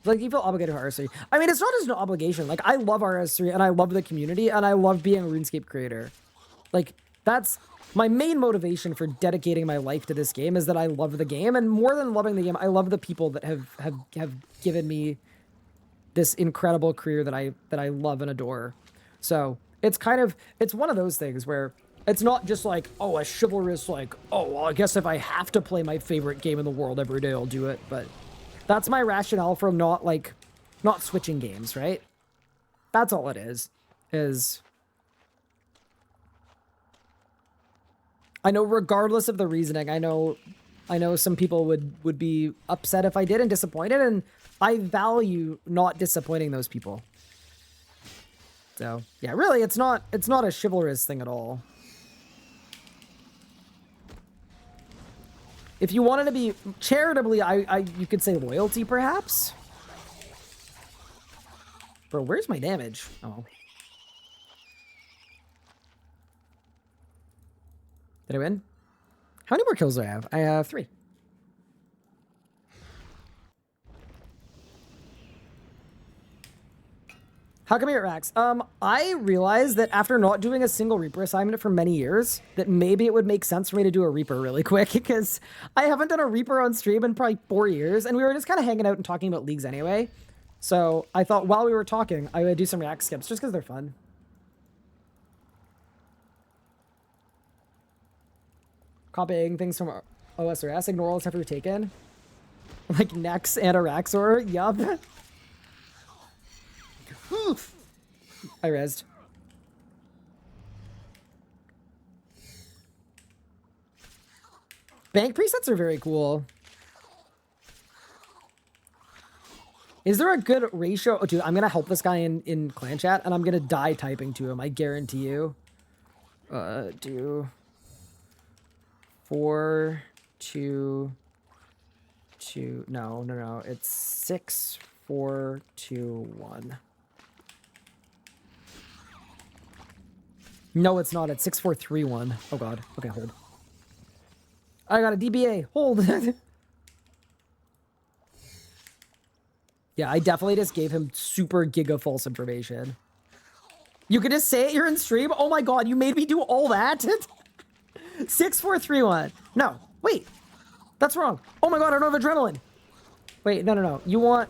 Like, you feel obligated to RS3. I mean, it's not just an obligation. Like, I love RS3, and I love the community, and I love being a RuneScape creator. Like, that's my main motivation for dedicating my life to this game, is that I love the game, and more than loving the game, I love the people that have given me this incredible career that I love and adore. So, it's one of those things where it's not just like, oh, a chivalrous, like, oh, well, I guess if I have to play my favorite game in the world every day, I'll do it. But that's my rationale for not switching games, right? That's all it is I know regardless of the reasoning, I know some people would be upset if I did and disappointed, and I value not disappointing those people. So, yeah, really, it's not a chivalrous thing at all. If you wanted to be charitably, you could say loyalty, perhaps. Bro, where's my damage? Oh. Did I win? How many more kills do I have? I have 3. How come you're at Rax? I realized that after not doing a single Reaper assignment for many years, that maybe it would make sense for me to do a Reaper really quick, because I haven't done a Reaper on stream in probably 4 years, and we were just kind of hanging out and talking about leagues anyway. So I thought while we were talking, I would do some Rax skips, just because they're fun. Copying things from OSRS, ignore all the stuff we've taken. Like Nex and Araxor, yup. I rezzed. Bank presets are very cool. Is there a good ratio? Oh, dude, I'm gonna help this guy in clan chat, and I'm gonna die typing to him. I guarantee you. Do 4, 2, 2. No. It's 6, 4, 2, 1. No, it's not. It's 6, 4, 3, 1. Oh god. Okay, hold. I got a DBA. Hold. Yeah, I definitely just gave him super giga false information. You could just say it, you're in stream? Oh my god, you made me do all that? 6, 4, 3, 1. No, wait. That's wrong. Oh my god, I don't have adrenaline. Wait, no. You want...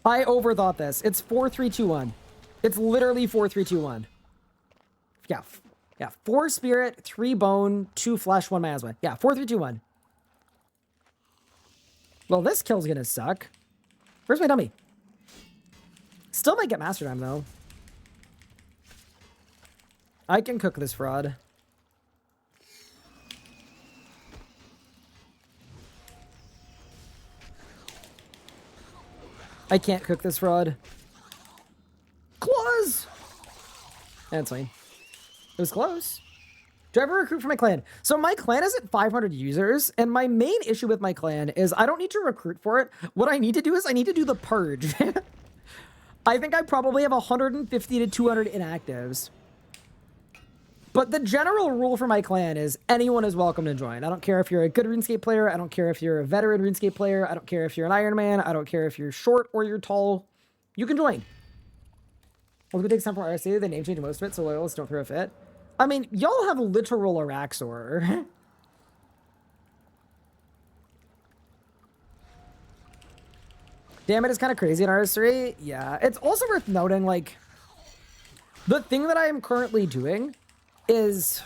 I overthought this. It's 4, 3, 2, 1. It's literally 4, 3, 2, 1. Yeah. 4 spirit, 3 bone, 2 flesh, 1 miasma. Yeah, 4, 3, 2, 1. Well, this kill's gonna suck. Where's my dummy? Still might get master time, though. I can cook this fraud. I can't cook this fraud. Claws! That's fine. It was close. Do I ever recruit for my clan? So my clan is at 500 users, and my main issue with my clan is I don't need to recruit for it. What I need to do is I need to do the purge. I think I probably have 150 to 200 inactives. But the general rule for my clan is anyone is welcome to join. I don't care if you're a good RuneScape player. I don't care if you're a veteran RuneScape player. I don't care if you're an Iron Man. I don't care if you're short or you're tall. You can join. Well, it takes time for RSC. They name change most of it, so loyalists don't throw a fit. I mean, y'all have literal Araxor. Damn, it is kind of crazy in RS3. Yeah, it's also worth noting, like, the thing that I am currently doing is,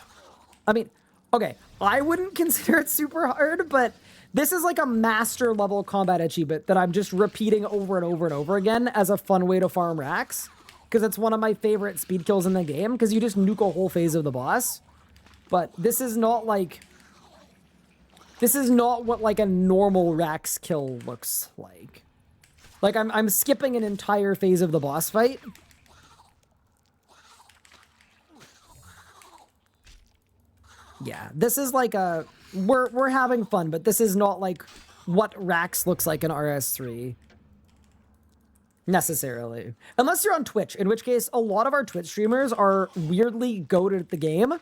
I mean, okay, I wouldn't consider it super hard, but this is like a master level combat achievement that I'm just repeating over and over and over again as a fun way to farm racks. Because it's one of my favorite speed kills in the game, because you just nuke a whole phase of the boss. But this is not like... This is not what, like, a normal Rax kill looks like. Like, I'm skipping an entire phase of the boss fight. Yeah, this is like a... We're having fun, but this is not, like, what Rax looks like in RS3. Necessarily. Unless you're on Twitch, in which case a lot of our Twitch streamers are weirdly goated at the game.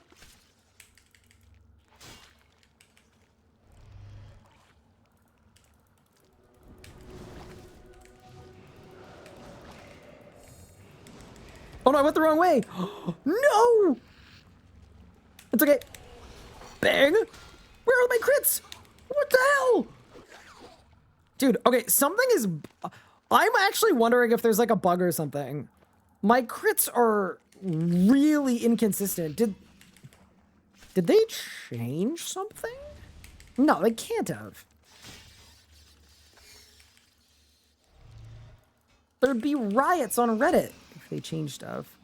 Oh no, I went the wrong way. No! It's okay. Bang! Where are my crits? What the hell? Dude, okay, something is... I'm actually wondering if there's like a bug or something. My crits are really inconsistent. Did they change something? No, they can't have. There'd be riots on Reddit if they changed stuff.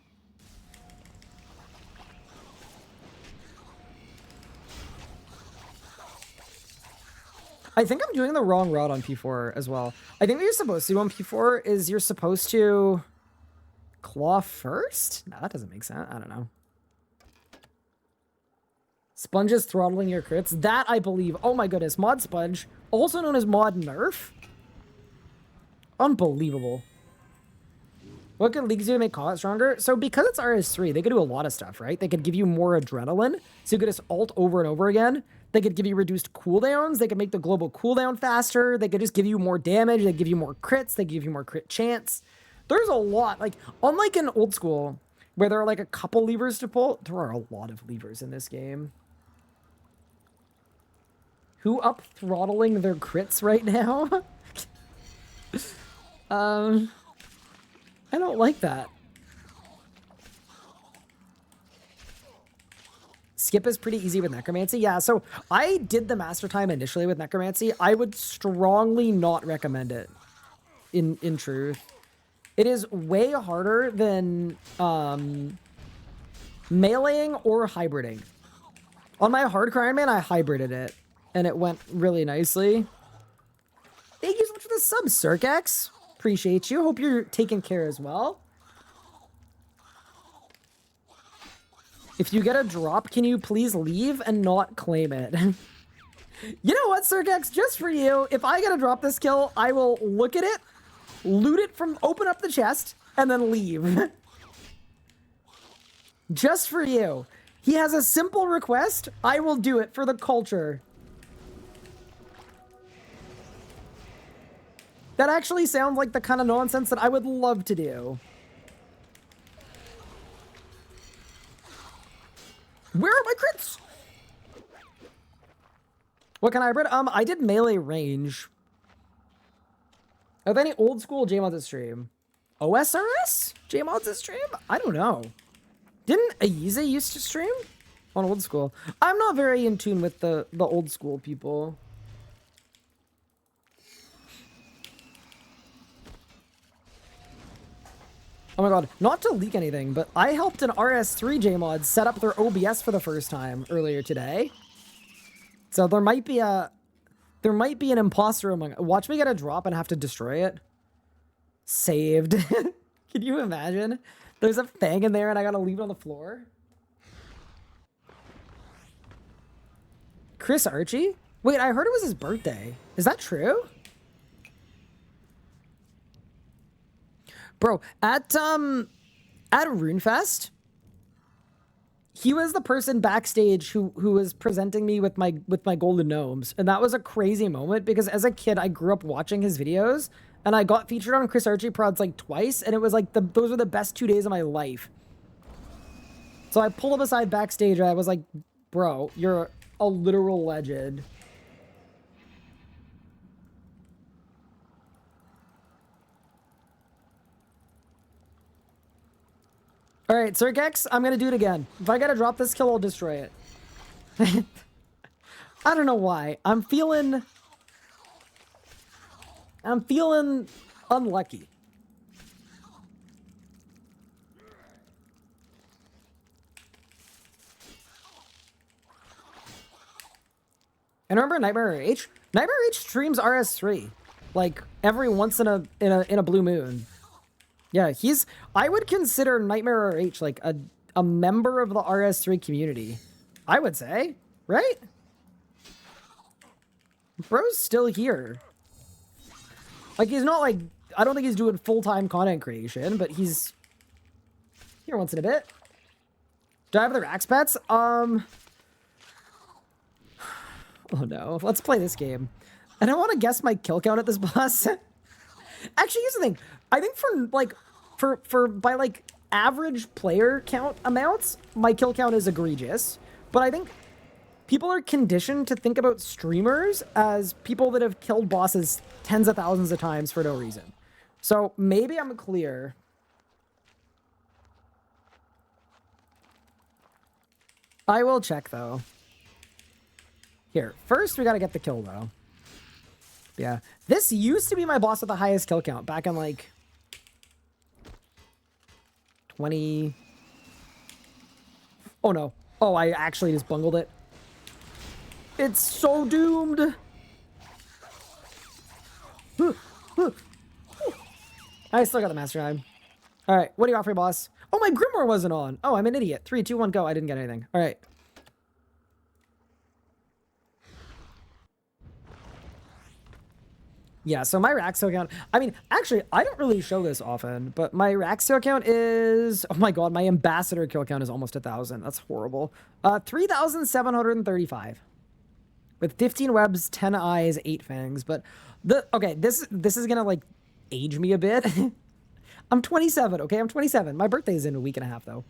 I think I'm doing the wrong route on P4 as well. I think what you're supposed to do on P4 is you're supposed to claw first? No, that doesn't make sense. I don't know. Sponges throttling your crits. That, I believe. Oh my goodness. Mod Sponge, also known as Mod Nerf. Unbelievable. What can leagues do to make combat stronger? So because it's RS3, they could do a lot of stuff, right? They could give you more adrenaline. So you could just ult over and over again. They could give you reduced cooldowns. They could make the global cooldown faster. They could just give you more damage. They give you more crits. They give you more crit chance. There's a lot. Like, unlike in old school, where there are like a couple levers to pull, there are a lot of levers in this game. Who up throttling their crits right now? I don't like that. Skip is pretty easy with Necromancy. Yeah, so I did the Master Time initially with Necromancy. I would strongly not recommend it. in truth. It is way harder than meleeing or hybriding. On my hardcore Iron Man, I hybrided it, and it went really nicely. Thank you so much for the sub, Circax. Appreciate you. Hope you're taking care as well. If you get a drop, can you please leave and not claim it? You know what, Circax? Just for you, if I get a drop this kill, I will look at it, loot it from, open up the chest, and then leave. Just for you. He has a simple request. I will do it for the culture. That actually sounds like the kind of nonsense that I would love to do. Where are my crits? What can I hybrid? I did melee range. Are there any old school JMods to stream? OSRS? JMods to stream? I don't know. Didn't Aize used to stream on old school? I'm not very in tune with the old school people. Oh my god, not to leak anything, but I helped an RS3 JMod set up their OBS for the first time earlier today. So there might be an imposter among... Watch me get a drop and have to destroy it. Saved. Can you imagine? There's a fang in there and I gotta leave it on the floor. Chris Archie? Wait, I heard it was his birthday. Is that true? Bro, at RuneFest, he was the person backstage who was presenting me with my golden gnomes, and that was a crazy moment because as a kid I grew up watching his videos, and I got featured on Chris Archie prods like twice, and it was like those were the best 2 days of my life. So I pulled him aside backstage and I was like, bro, you're a literal legend. All right, Cirgex, I'm gonna do it again. If I gotta drop this kill, I'll destroy it. I don't know why. I'm feeling unlucky. And remember Nightmare H? Nightmare H streams RS3 like every once in a blue moon. Yeah, I would consider Nightmare RH like a member of the RS3 community. I would say, right? Bro's still here. Like, he's not like, I don't think he's doing full-time content creation, but he's here once in a bit. Do I have the Rax pets? Oh no, let's play this game. And I want to guess my kill count at this boss. Actually, here's the thing. I think by like average player count amounts, my kill count is egregious. But I think people are conditioned to think about streamers as people that have killed bosses tens of thousands of times for no reason. So maybe I'm clear. I will check though. Here, first we gotta get the kill though. Yeah, this used to be my boss with the highest kill count back in like 20. Oh no. Oh, I actually just bungled it. It's so doomed. I still got the master eye. All right, what do you offer, boss? Oh, my Grimoire wasn't on. Oh, I'm an idiot. 3, 2, 1, go. I didn't get anything. All right. Yeah, so my Raxo count, I mean, actually, I don't really show this often, but my Raxo count is, oh my god, my Ambassador kill count is almost 1,000. That's horrible. 3,735. With 15 webs, 10 eyes, 8 fangs. But, okay, this is gonna, like, age me a bit. I'm 27, okay? I'm 27. My birthday's in a week and a half, though.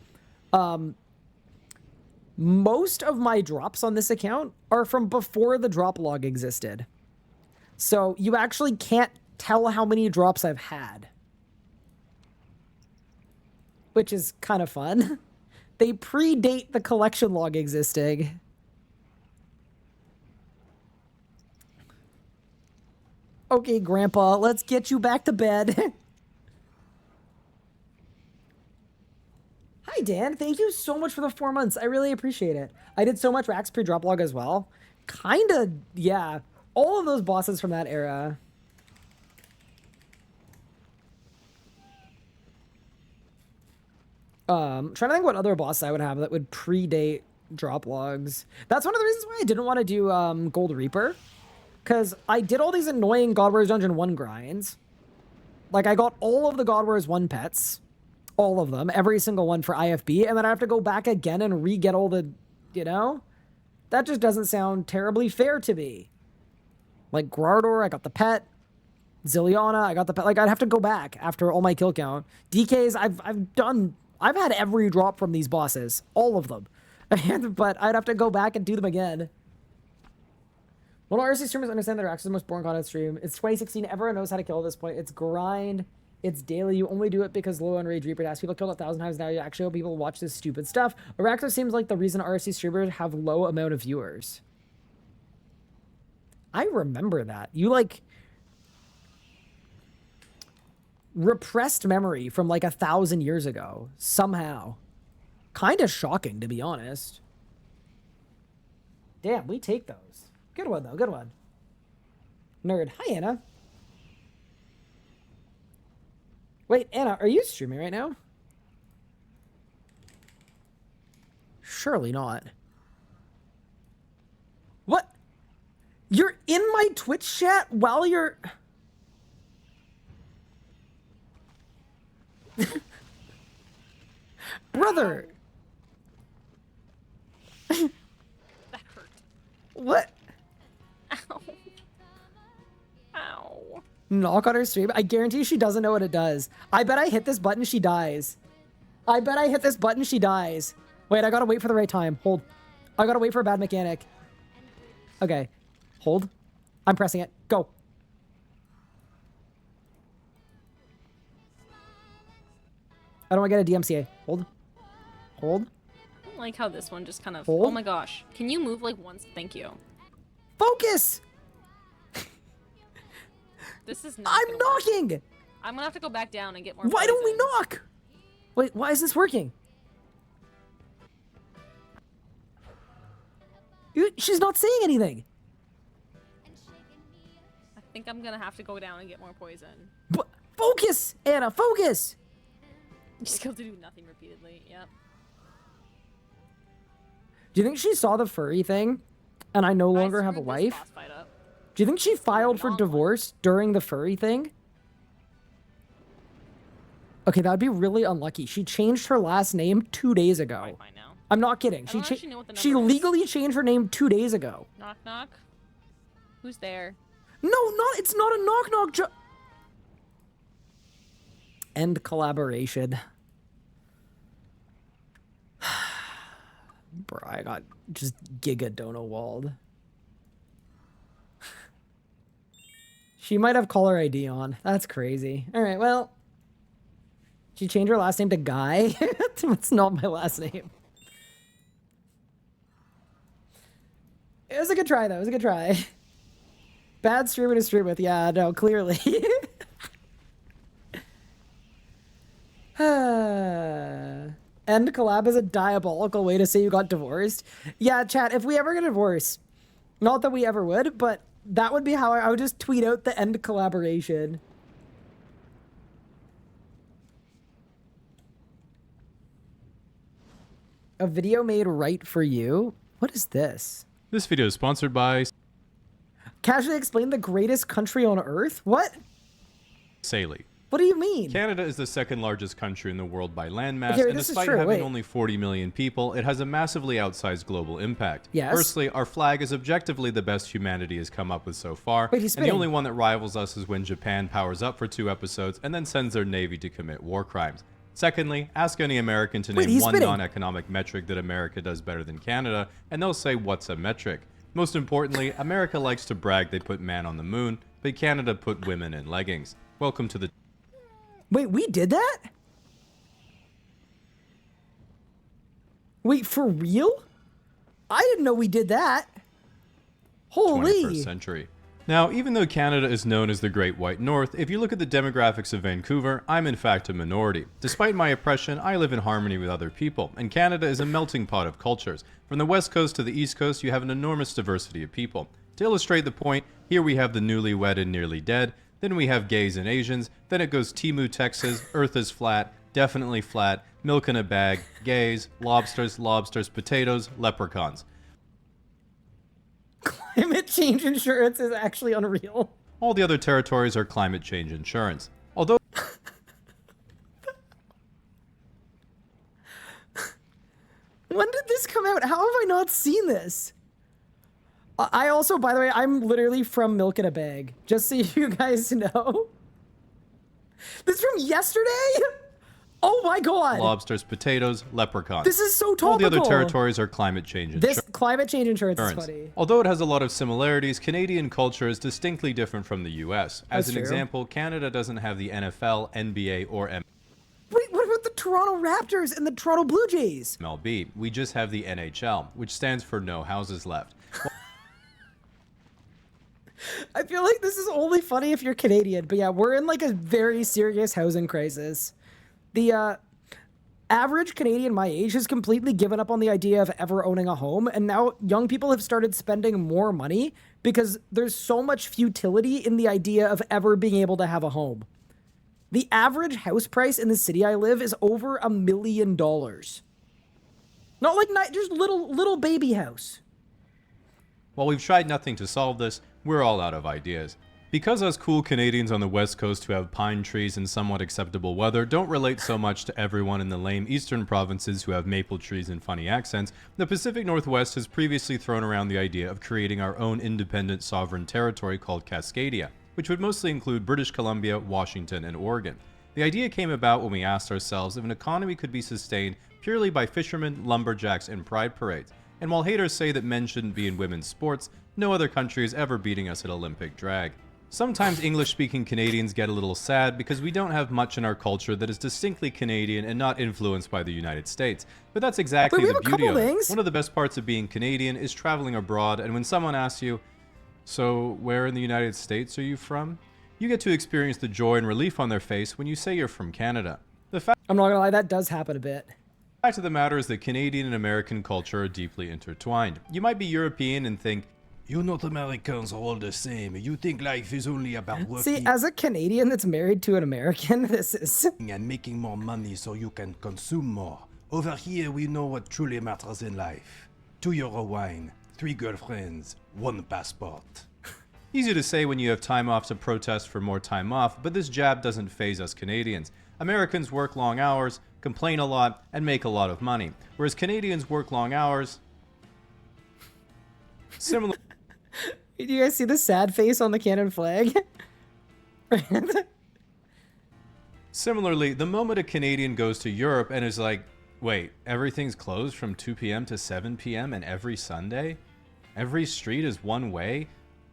Most of my drops on this account are from before the drop log existed. So you actually can't tell how many drops I've had. Which is kind of fun. They predate the collection log existing. Okay, Grandpa, let's get you back to bed. Hi, Dan. Thank you so much for the 4 months. I really appreciate it. I did so much Rax pre-drop log as well. Kinda, yeah. All of those bosses from that era. Trying to think what other boss I would have that would predate drop logs. That's one of the reasons why I didn't want to do Gold Reaper. Because I did all these annoying God Wars Dungeon 1 grinds. Like, I got all of the God Wars 1 pets. All of them. Every single one for IFB. And then I have to go back again and re-get all the, you know? That just doesn't sound terribly fair to me. Like, Grardor, I got the pet. Zilliana, I got the pet. Like, I'd have to go back after all my kill count. DKs, I've had every drop from these bosses. All of them. But I'd have to go back and do them again. Well, RC streamers understand that Rax is the most boring content stream. It's 2016. Everyone knows how to kill at this point. It's grind. It's daily. You only do it because low on Rage Reaper tasks. People killed 1,000 times now. You actually hope people watch this stupid stuff. Araxo seems like the reason RC streamers have low amount of viewers. I remember that. You, like, repressed memory from, like, 1,000 years ago. Somehow. Kind of shocking, to be honest. Damn, we take those. Good one, though. Good one. Nerd. Hi, Anna. Wait, Anna, are you streaming right now? Surely not. What? You're in my Twitch chat while you're... Brother. That hurt. What? Ow. Ow. Knock on her stream? I guarantee she doesn't know what it does. I bet I hit this button, she dies. I bet I hit this button, she dies. Wait, I gotta wait for the right time. Hold. I gotta wait for a bad mechanic. Okay. Hold. I'm pressing it. Go. I don't want to get a DMCA. Hold. Hold. I don't like how this one just kind of... Hold. Oh my gosh. Can you move like once? Thank you. Focus! This is not I'm knocking! Work. I'm gonna have to go back down and get more Why don't we poison. knock? Wait, why is this working? She's not saying anything. I think I'm gonna have to go down and get more poison. But focus, Anna, focus! Just go to do nothing repeatedly. Yep. Do you think she saw the furry thing? And I no longer have a screwed this wife? boss fight up. Do you think she filed for long divorce during the furry thing? Okay, that would be really unlucky. She changed her last name 2 days ago. Alright, fine now. I'm not kidding. I don't actually know what the She number is. legally changed her name 2 days ago. Knock knock. Who's there? No, it's not a knock. End collaboration. Bro, I got just giga dono walled. She might have caller ID on. That's crazy. All right, well. She changed her last name to Guy. That's not my last name. It was a good try, though. It was a good try. Bad streamer to stream with. Yeah, no, clearly. End collab is a diabolical way to say you got divorced. Yeah, chat, if we ever get a divorce, not that we ever would, but that would be how I would just tweet out the end collaboration. A video made right for you? What is this? This video is sponsored by Casually explain the greatest country on earth? What? Saley. What do you mean? Canada is the second largest country in the world by landmass, Okay, and this is despite true. having Wait. only 40 million people, it has a massively outsized global impact. Yes. Firstly, our flag is objectively the best humanity has come up with so far, Wait, he's and the spinning. only one that rivals us is when Japan powers up for 2 episodes and then sends their navy to commit war crimes. Secondly, ask any American to Wait, name he's one spinning. non-economic metric that America does better than Canada, and they'll say, what's a metric? Most importantly, America likes to brag they put man on the moon, but Canada put women in leggings. Welcome to the... Wait, we did that? Wait, for real? I didn't know we did that. 21st Holy. century. Now, even though Canada is known as the Great White North, if you look at the demographics of Vancouver, I'm in fact a minority. Despite my oppression, I live in harmony with other people, and Canada is a melting pot of cultures. From the west coast to the east coast, you have an enormous diversity of people. To illustrate the point, here we have the newlywed and nearly dead, then we have gays and Asians, then it goes Timu, Texas, Earth is flat, definitely flat, milk in a bag, gays, lobsters, potatoes, leprechauns. Climate change insurance is actually unreal. All the other territories are climate change insurance. Although When did this come out? How have I not seen this? I also, by the way, I'm literally from Milk in a Bag. Just so you guys know. This is from yesterday? Oh my god. lobsters, potatoes, leprechauns. This is so topical. All the other territories are climate change insurance. This climate change insurance is funny. Although it has a lot of similarities, Canadian culture is distinctly different from the US. As That's an true. example, Canada doesn't have the NFL, NBA, or Wait, what about the Toronto Raptors and the Toronto Blue Jays? MLB. We just have the NHL, which stands for No Houses Left. I feel like this is only funny if you're Canadian, but yeah, we're in like a very serious housing crisis. The average Canadian my age has completely given up on the idea of ever owning a home, and now young people have started spending more money because there's so much futility in the idea of ever being able to have a home. The average house price in the city I live is over $1 million. Not like just little baby house. While we've tried nothing to solve this, we're all out of ideas. Because us cool Canadians on the west coast who have pine trees and somewhat acceptable weather don't relate so much to everyone in the lame eastern provinces who have maple trees and funny accents, the Pacific Northwest has previously thrown around the idea of creating our own independent sovereign territory called Cascadia, which would mostly include British Columbia, Washington, and Oregon. The idea came about when we asked ourselves if an economy could be sustained purely by fishermen, lumberjacks, and pride parades. And while haters say that men shouldn't be in women's sports, no other country is ever beating us at Olympic drag. Sometimes English-speaking Canadians get a little sad because we don't have much in our culture that is distinctly Canadian and not influenced by the United States. But that's exactly we the have a beauty couple of it. things. One of the best parts of being Canadian is traveling abroad, and when someone asks you, "So where in the United States are you from?" you get to experience the joy and relief on their face when you say you're from Canada. The I'm not gonna lie, that does happen a bit. fact of the matter is that Canadian and American culture are deeply intertwined. You might be European and think, "You not Americans are all the same. You think life is only about working See, as a Canadian that's married to an American, this is... and making more money so you can consume more. Over here, we know what truly matters in life. €2 wine, 3 girlfriends, 1 passport." Easy to say when you have time off to protest for more time off, but this jab doesn't faze us Canadians. Americans work long hours, complain a lot, and make a lot of money, whereas Canadians work long hours. Similar. Do you guys see the sad face on the Canada flag? Similarly, the moment a Canadian goes to Europe and is like, "Wait, everything's closed from 2 p.m. to 7 p.m. and every Sunday? Every street is one way?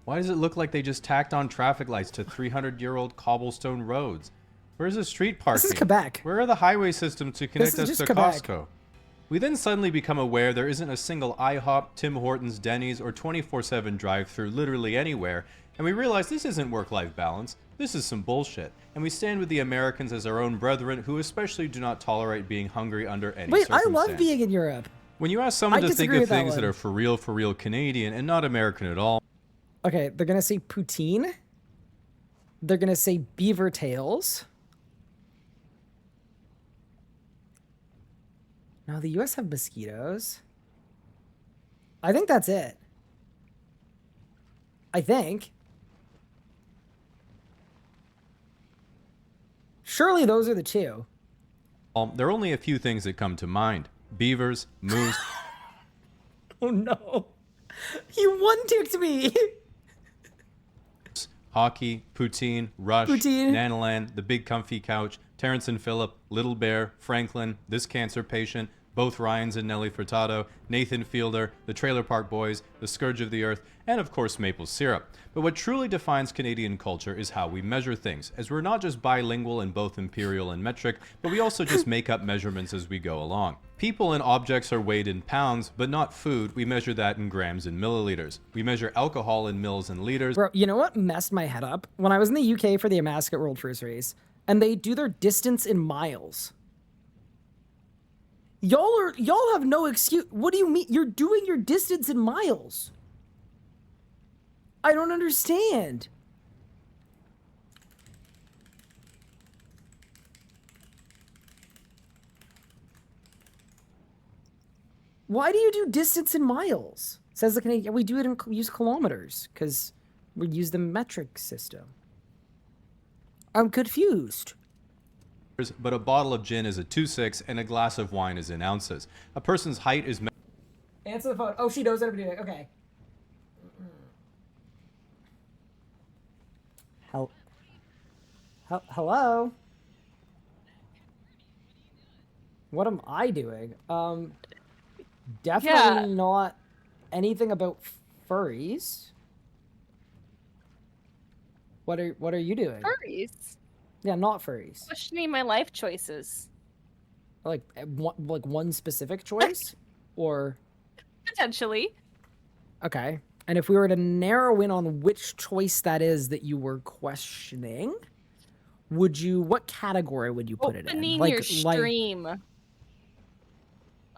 Why does it look like they just tacked on traffic lights to 300-year-old cobblestone roads? Where's the street parking? This is Quebec. Where are the highway systems to connect is us just to Quebec. Costco?" We then suddenly become aware there isn't a single IHOP, Tim Hortons, Denny's, or 24/7 drive-thru literally anywhere, and we realize this isn't work-life balance. This is some bullshit, and we stand with the Americans as our own brethren who especially do not tolerate being hungry under any Wait, I circumstance. love being in Europe. When you ask someone I to think disagree of with that things that one. are for real Canadian and not American at all, Okay, they're gonna say poutine. They're gonna say beaver tails. Now, the US have mosquitoes. I think that's it. I think. Surely those are the two. there are only a few things that come to mind. Beavers, moose, Oh no. You one-ticked me. hockey, poutine, Rush, Poutine. Nanaland, The Big Comfy Couch, Terrence and Phillip, Little Bear, Franklin, This Cancer Patient, Both Ryans and Nelly Furtado, Nathan Fielder, the Trailer Park Boys, the Scourge of the Earth, and of course maple syrup. But what truly defines Canadian culture is how we measure things, as we're not just bilingual in both imperial and metric, but we also just make up measurements as we go along. People and objects are weighed in pounds, but not food. We measure that in grams and milliliters. We measure alcohol in mils and liters. Bro, you know what messed my head up? When I was in the UK for the Amascot World First Race, and they do their distance in miles. Y'all have no excuse. What do you mean? You're doing your distance in miles. I don't understand. Why do you do distance in miles? Says the Canadian. We do it in use kilometers because we use the metric system. I'm confused. But a bottle of gin is a 2/6 and a glass of wine is in ounces. A person's height is Answer the phone. Oh, she knows how to do it. Okay. Hello? What am I doing? Definitely not anything about furries. What are you doing? Furries. Yeah, not furries. Questioning my life choices. Like one specific choice, or Potentially. okay. And if we were to narrow in on which choice that is that you were questioning, what category would you put it in? Opening your stream.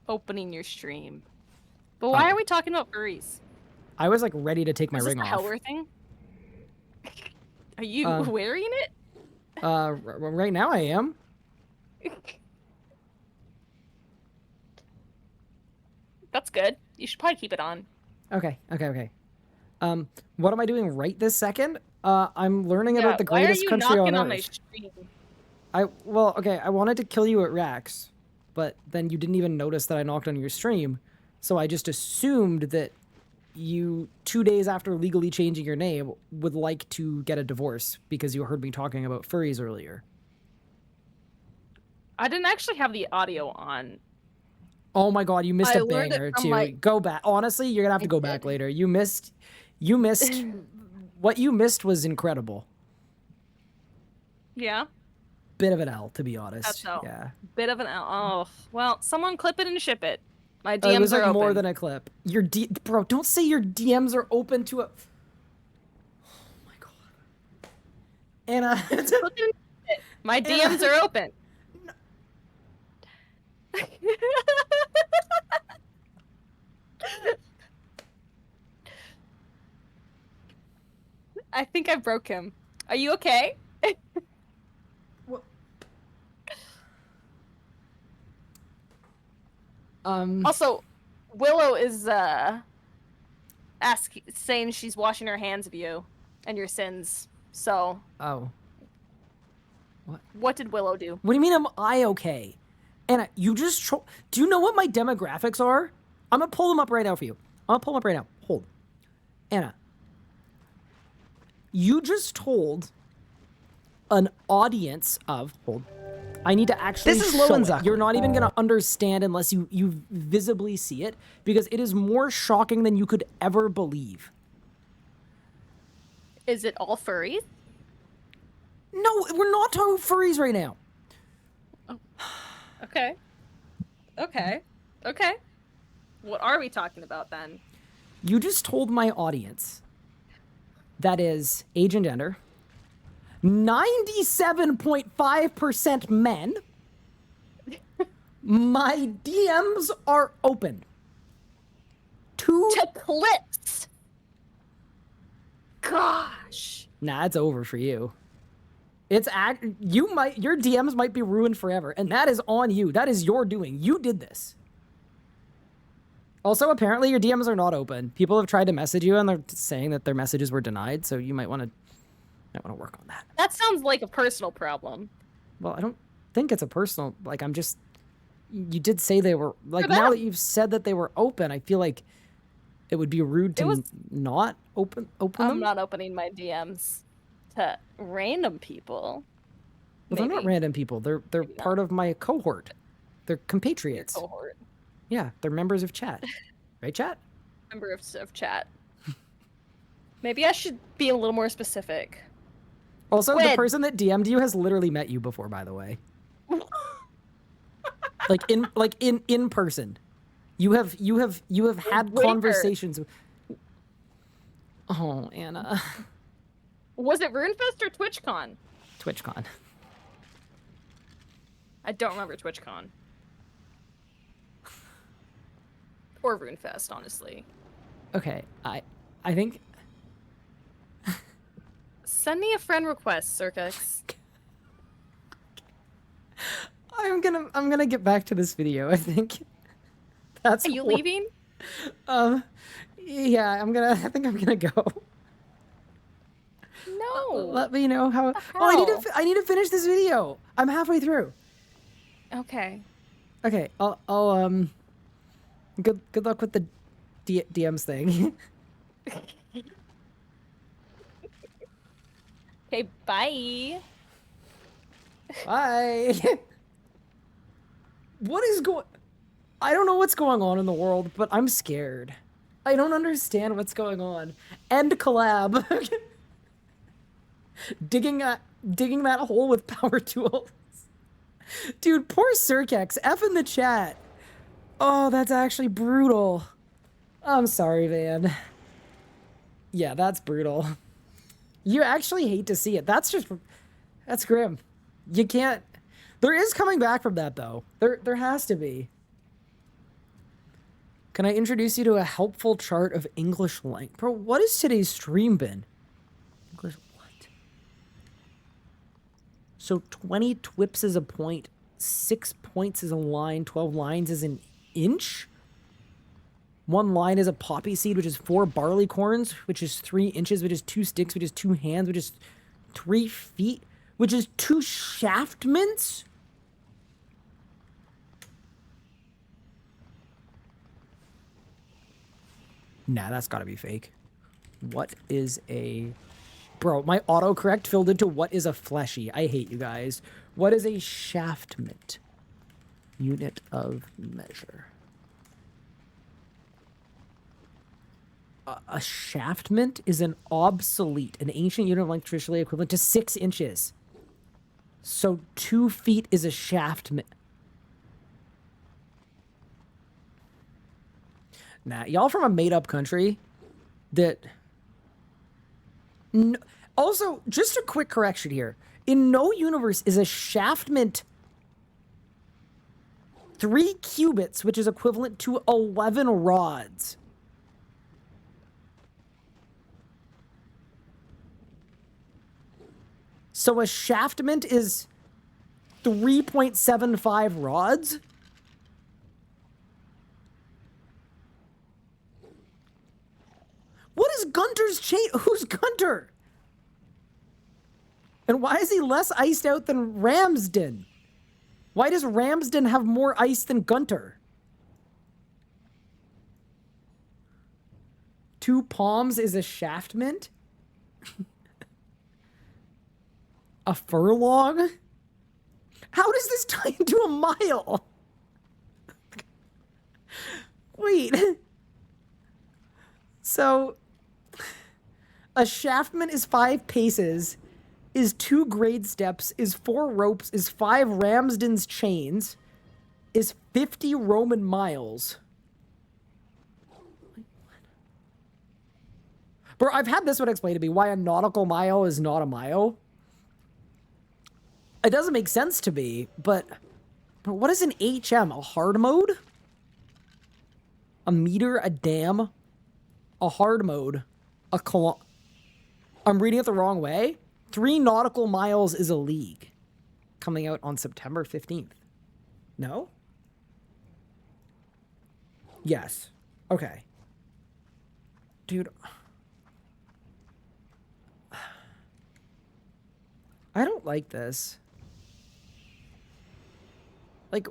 Opening your stream. But why are we talking about furries? I was like ready to take my Is this ring the off. Helwer thing? Are you wearing it? Right now I am. That's good. You should probably keep it on. Okay. What am I doing right this second? I'm learning about the greatest country on on my earth. stream? I wanted to kill you at Rax, but then you didn't even notice that I knocked on your stream, so I just assumed that you 2 days after legally changing your name would like to get a divorce because you heard me talking about furries earlier. I didn't actually have the audio on. Oh my god, you missed I a learned it banger from too. my- Go back. Honestly, you're gonna have to go back later. You missed what you missed was incredible. Yeah? Bit of an L, to be honest. That's L. Yeah. Bit of an L. Oh, well, someone clip it and ship it. My It DMs was are like open. more than a clip. Bro, don't say your DMs are open to a. Oh my god. Anna. Clip it and ship it. My DMs are open. I think I broke him. Are you okay? Also, Willow is saying she's washing her hands of you and your sins. So, Oh. what did Willow do? What do you mean am I okay? Anna, you just do you know what my demographics are? I'm gonna pull them up right now for you. I'm gonna pull them up right now. Hold. Anna. You just told an audience of I need to actually This is show Lowen it. Zucker. You're not even gonna understand unless you visibly see it, because it is more shocking than you could ever believe. Is it all furries? No, we're not talking furries right now. Okay. Okay. Okay. What are we talking about then? You just told my audience, that is age and gender, 97.5% men, my DMs are open. To clips. Gosh. Nah, it's over for you. Your DMs might be ruined forever, and that is on you. That is your doing. You did this. Also, apparently your DMs are not open. People have tried to message you, and they're saying that their messages were denied. So you might want to work on that. That sounds like a personal problem. Well, I don't think it's a personal. Like, I'm just. You did say they were like. For Now them. that you've said that they were open, I feel like it would be rude to not open I'm them. not opening my DMs to random people. Well, they're not Maybe. random people. They're Maybe part of my cohort. They're compatriots. Cohort. Yeah, they're members of chat. Right, chat? Member of chat. Maybe I should be a little more specific. Also, the Squid. person that DM'd you has literally met you before, by the way. like in person. You have had Wait, conversations. Oh, Anna. Was it RuneFest or TwitchCon? TwitchCon. I don't remember TwitchCon. Or RuneFest, honestly. Okay, I think Send me a friend request, Circux. I'm gonna get back to this video. I think that's. Are you leaving? Yeah, I think I'm gonna go. No. Let me know how. the Oh, hell? I need to finish this video. I'm halfway through. Okay. Okay, I'll good luck with the DMs thing. Okay, bye. Bye. What is going? I don't know what's going on in the world, but I'm scared. I don't understand what's going on. End collab. digging that hole with power tools. Dude, poor Circex. F in the chat. Oh, that's actually brutal. I'm sorry, Van. Yeah, that's brutal. You actually hate to see it. That's grim. You can't. There is coming back from that, though. There has to be. Can I introduce you to a helpful chart of English length? Bro, what has today's stream been? English what? So 20 twips is a point, 6 points is a line, 12 lines is an inch? 1 line is a poppy seed, which is 4 barley corns, which is 3 inches, which is 2 sticks, which is 2 hands, which is 3 feet, which is 2 shaftments? Nah, that's gotta be fake. What is a... Bro, my autocorrect filled into what is a fleshy. I hate you guys. What is a shaftment? Unit of measure. A shaftment is an ancient unit of length traditionally equivalent to 6 inches. So 2 feet is a shaftment. Nah, y'all from a made-up country that... No, also, just a quick correction here. In no universe is a shaftment 3 cubits, which is equivalent to 11 rods. So a shaftment is 3.75 rods? What is Gunter's chain? Who's Gunter? And why is he less iced out than Ramsden? Why does Ramsden have more ice than Gunter? 2 palms is a shaftment? A furlong? How does this tie into a mile? Wait. So, a shaftment is 5 paces, is 2 grade steps, is 4 ropes, is 5 Ramsden's chains, is 50 Roman miles. Bro, I've had this one explained to me, why a nautical mile is not a mile. It doesn't make sense to me, but what is an HM? A hard mode? A meter, a dam, a hard mode, a I'm reading it the wrong way. 3 nautical miles is a league. Coming out on September 15th. No? Yes. Okay. Dude. I don't like this. Like,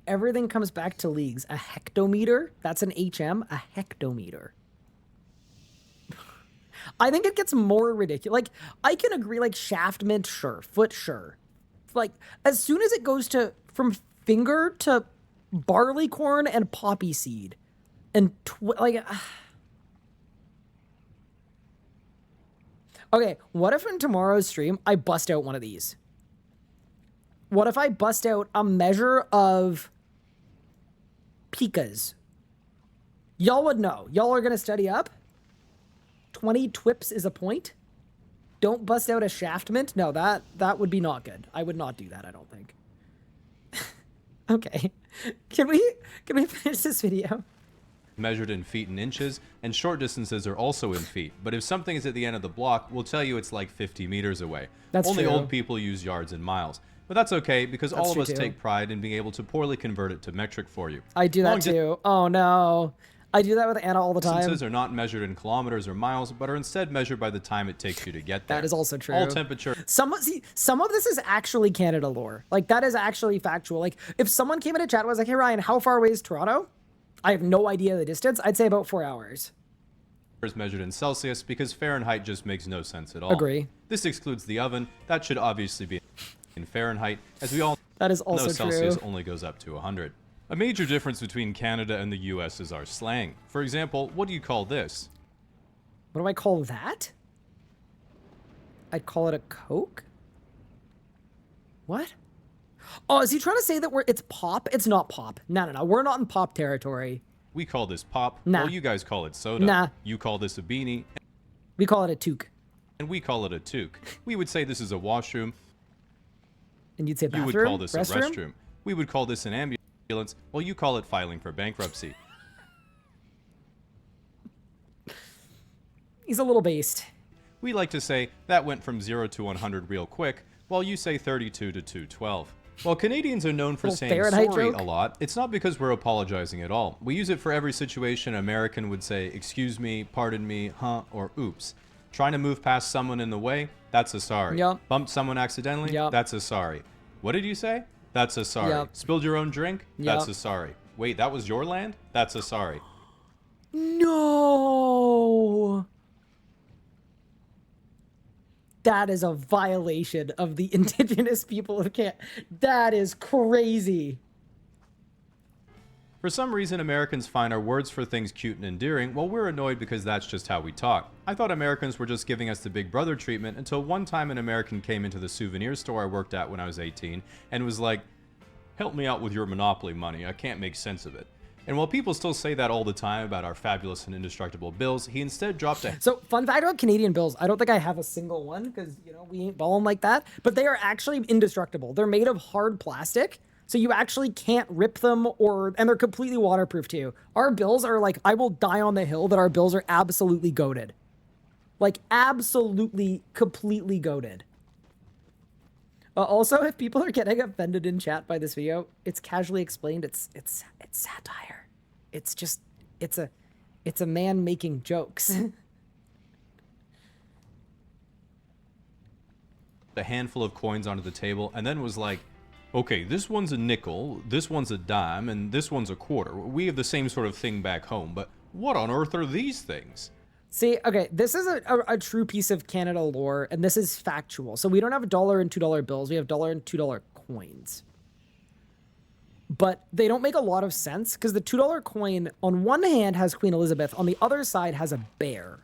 everything comes back to leagues. A hectometer, that's an HM, a hectometer. I think it gets more ridiculous. Like, I can agree, like, shaftment, sure. Foot, sure. like, as soon as it goes to from finger to barley corn and poppy seed, and okay, what if in tomorrow's stream I bust out one of these? What if I bust out a measure of pikas? Y'all would know. Y'all are gonna study up. 20 twips is a point. Don't bust out a shaft mint. No, that would be not good. I would not do that, I don't think. Okay. Can we finish this video? Measured in feet and inches, and short distances are also in feet. But if something is at the end of the block, we'll tell you it's like 50 meters away. That's Only true. old people use yards and miles. But that's okay, because all of true us too. take pride in being able to poorly convert it to metric for you. I do Long that too. Oh no. I do that with Anna all the time. Distances are not measured in kilometers or miles, but are instead measured by the time it takes you to get there. That is also true. All temperature Some of this is actually Canada lore. Like, that is actually factual. Like, if someone came into chat and was like, hey Ryan, how far away is Toronto? I have no idea the distance. I'd say about 4 hours. is measured in Celsius because Fahrenheit just makes no sense at all. Agree. This excludes the oven. That should obviously be in Fahrenheit, as we all That is also know Celsius true. only goes up to 100. A major difference between Canada and the US is our slang. For example, what do you call this? What do I call that? I'd call it a Coke? What? Oh, is he trying to say that it's pop? It's not pop. No. We're not in pop territory. We call this pop. Nah. Well, you guys call it soda. Nah. You call this a beanie, We call it a toque. and we call it a toque. We would say this is a washroom. And you'd say You bathroom? would call this restroom? a restroom. We would call this an ambulance. Well, you call it filing for bankruptcy. He's a little based. We like to say that went from 0 to 100 real quick, while you say 32 to 212. While Canadians are known for Little saying Fahrenheit sorry joke? a lot, it's not because we're apologizing at all. We use it for every situation an American would say, excuse me, pardon me, huh, or oops. Trying to move past someone in the way, that's a sorry. Yup. Bumped someone accidentally, Yup. that's a sorry. What did you say? That's a sorry. Yup. Spilled your own drink? That's Yup. a sorry. Wait, that was your land? That's a sorry. No. That is a violation of the indigenous people of Canada. That is crazy. For some reason, Americans find our words for things cute and endearing, while we're annoyed because that's just how we talk. I thought Americans were just giving us the big brother treatment until one time an American came into the souvenir store I worked at when I was 18 and was like, help me out with your Monopoly money, I can't make sense of it. And while people still say that all the time about our fabulous and indestructible bills, he instead dropped a So, fun fact about Canadian bills, I don't think I have a single one because, we ain't balling like that, but they are actually indestructible. They're made of hard plastic, so you actually can't rip them and they're completely waterproof too. Our bills are like, I will die on the hill that our bills are absolutely goated. Like, absolutely, completely goated. Also, if people are getting offended in chat by this video, it's casually explained. It's satire. It's just it's a man making jokes. a handful of coins onto the table and then was like, okay, this one's a nickel, this one's a dime, and this one's a quarter. We have the same sort of thing back home, but what on earth are these things? See, okay, this is a true piece of Canada lore, and this is factual. So we don't have $1 and $2 bills. We have $1 and $2 coins. But they don't make a lot of sense because the $2 coin on one hand has Queen Elizabeth, on the other side has a bear.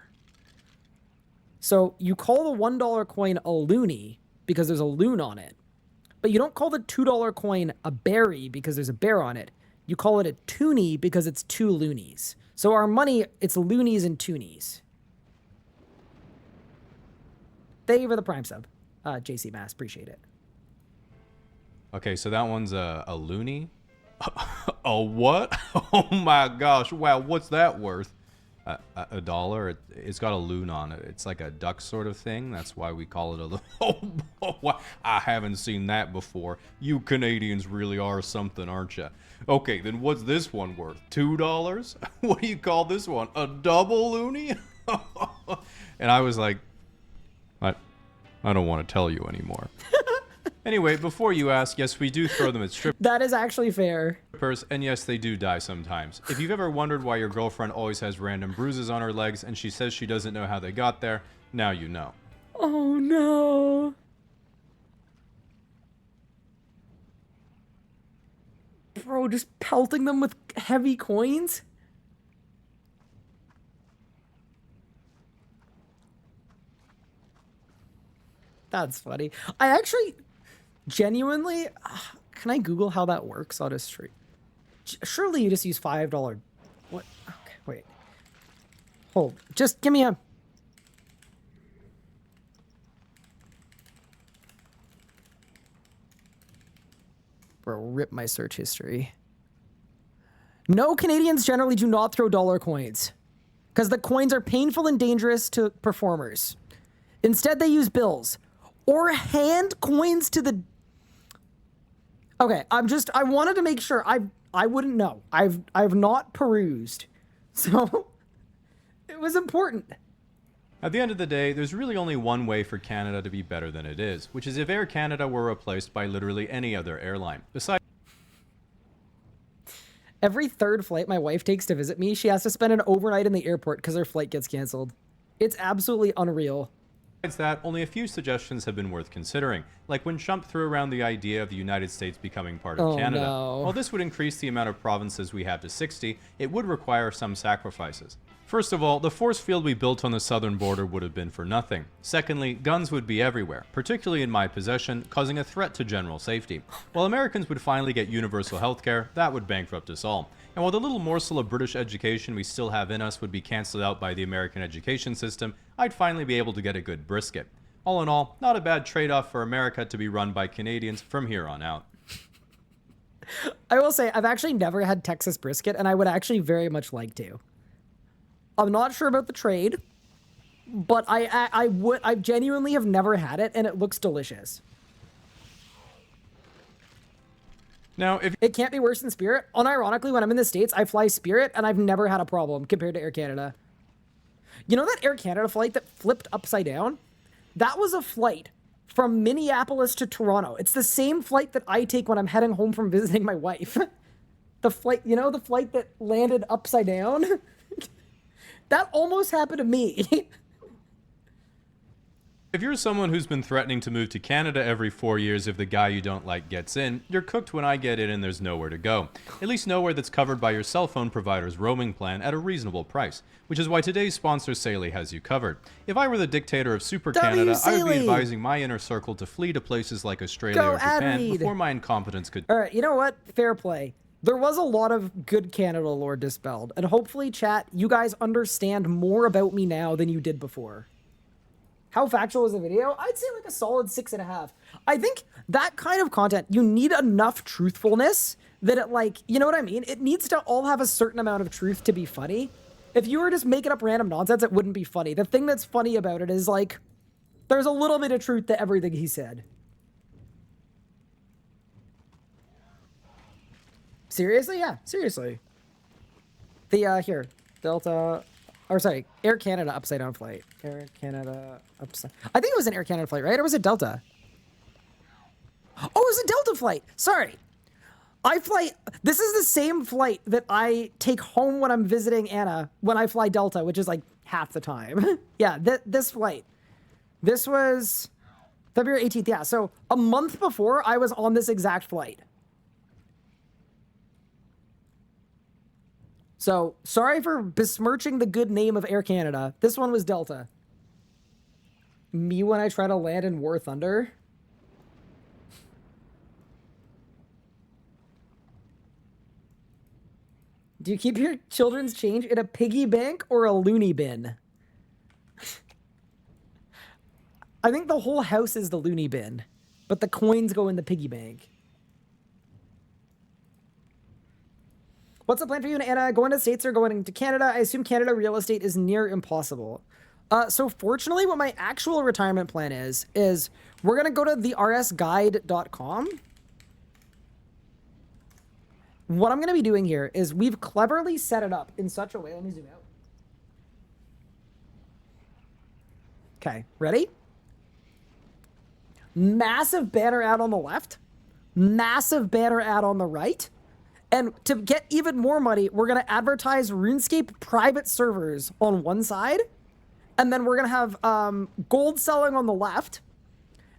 So you call the $1 coin a loonie because there's a loon on it. But you don't call the $2 coin a berry because there's a bear on it. You call it a toonie because it's two loonies. So our money, it's loonies and toonies. Thank you for the Prime sub, JC Mass. Appreciate it. Okay, so that one's a loony? A what? Oh my gosh, wow, what's that worth? A dollar? It's got a loon on it. It's like a duck sort of thing. That's why we call it a loon. Oh, I haven't seen that before. You Canadians really are something, aren't you? Okay, then what's this one worth? $2? What do you call this one? A double loony? And I was like, I don't want to tell you anymore. Anyway, before you ask, yes, we do throw them at That is actually fair. strippers, and yes, they do die sometimes. If you've ever wondered why your girlfriend always has random bruises on her legs and she says she doesn't know how they got there, now you know. Oh no. Bro, just pelting them with heavy coins? That's funny. I actually genuinely, can I Google how that works? I'll just surely you just use $5. What? Okay, wait. Hold. Just give me a. Bro, rip my search history. No, Canadians generally do not throw dollar coins because the coins are painful and dangerous to performers. Instead, they use bills or hand coins to the. Okay, I wanted to make sure. I wouldn't know. I've not perused, so it was important. At the end of the day, there's really only one way for Canada to be better than it is, which is if Air Canada were replaced by literally any other airline. Besides Every third flight my wife takes to visit me, she has to spend an overnight in the airport because her flight gets canceled. It's absolutely unreal. Besides that, only a few suggestions have been worth considering, like when Trump threw around the idea of the United States becoming part of Canada. No. While this would increase the amount of provinces we have to 60, it would require some sacrifices. First of all, the force field we built on the southern border would have been for nothing. Secondly, guns would be everywhere, particularly in my possession, causing a threat to general safety. While Americans would finally get universal healthcare, that would bankrupt us all. And while the little morsel of British education we still have in us would be cancelled out by the American education system, I'd finally be able to get a good brisket. All in all, not a bad trade-off for America to be run by Canadians from here on out. I will say, I've actually never had Texas brisket, and I would actually very much like to. I'm not sure about the trade, but I genuinely have never had it, and it looks delicious. Now, if It can't be worse than Spirit. Unironically, when I'm in the States, I fly Spirit, and I've never had a problem compared to Air Canada. You know that Air Canada flight that flipped upside down? That was a flight from Minneapolis to Toronto. It's the same flight that I take when I'm heading home from visiting my wife. The flight, you know, the flight that landed upside down? That almost happened to me. If you're someone who's been threatening to move to Canada every 4 years if the guy you don't like gets in, you're cooked when I get in and there's nowhere to go. At least nowhere that's covered by your cell phone provider's roaming plan at a reasonable price, which is why today's sponsor Saley has you covered. If I were the dictator of Super Canada, I would be advising my inner circle to flee to places like Australia or Japan before my incompetence could... All right, you know what? Fair play. There was a lot of good Canada lore dispelled, and hopefully, chat, you guys understand more about me now than you did before. How factual is the video? I'd say like a solid 6.5. I think that kind of content, you need enough truthfulness that it like, you know what I mean? It needs to all have a certain amount of truth to be funny. If you were just making up random nonsense, it wouldn't be funny. The thing that's funny about it is like, there's a little bit of truth to everything he said. Seriously? Yeah, seriously. The, here, Delta, or sorry, Air Canada upside down flight. Air Canada upside, I think it was an Air Canada flight, right? Or was it Delta? Oh, it was a Delta flight. Sorry. This is the same flight that I take home when I'm visiting Anna when I fly Delta, which is like half the time. Yeah, this flight. This was February 18th. Yeah, so a month before I was on this exact flight. So, sorry for besmirching the good name of Air Canada. This one was Delta. Me when I try to land in War Thunder. Do you keep your children's change in a piggy bank or a loony bin? I think the whole house is the loony bin, but the coins go in the piggy bank. What's the plan for you and Anna? Going to the States or going to Canada? I assume Canada real estate is near impossible. So fortunately, what my actual retirement plan is we're going to go to the rsguide.com. What I'm going to be doing here is we've cleverly set it up in such a way. Let me zoom out. Okay, ready? Massive banner ad on the left. Massive banner ad on the right. And to get even more money, we're going to advertise RuneScape private servers on one side. And then we're going to have gold selling on the left.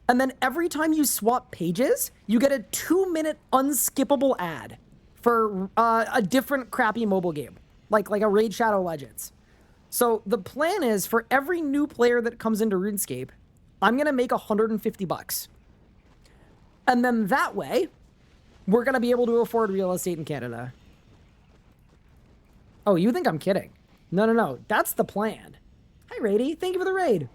And then every time you swap pages, you get a 2-minute unskippable ad for a different crappy mobile game, like a Raid Shadow Legends. So the plan is for every new player that comes into RuneScape, I'm gonna make $150. And then that way, we're gonna be able to afford real estate in Canada. Oh, you think I'm kidding? No. That's the plan. Hi, Rady. Thank you for the raid.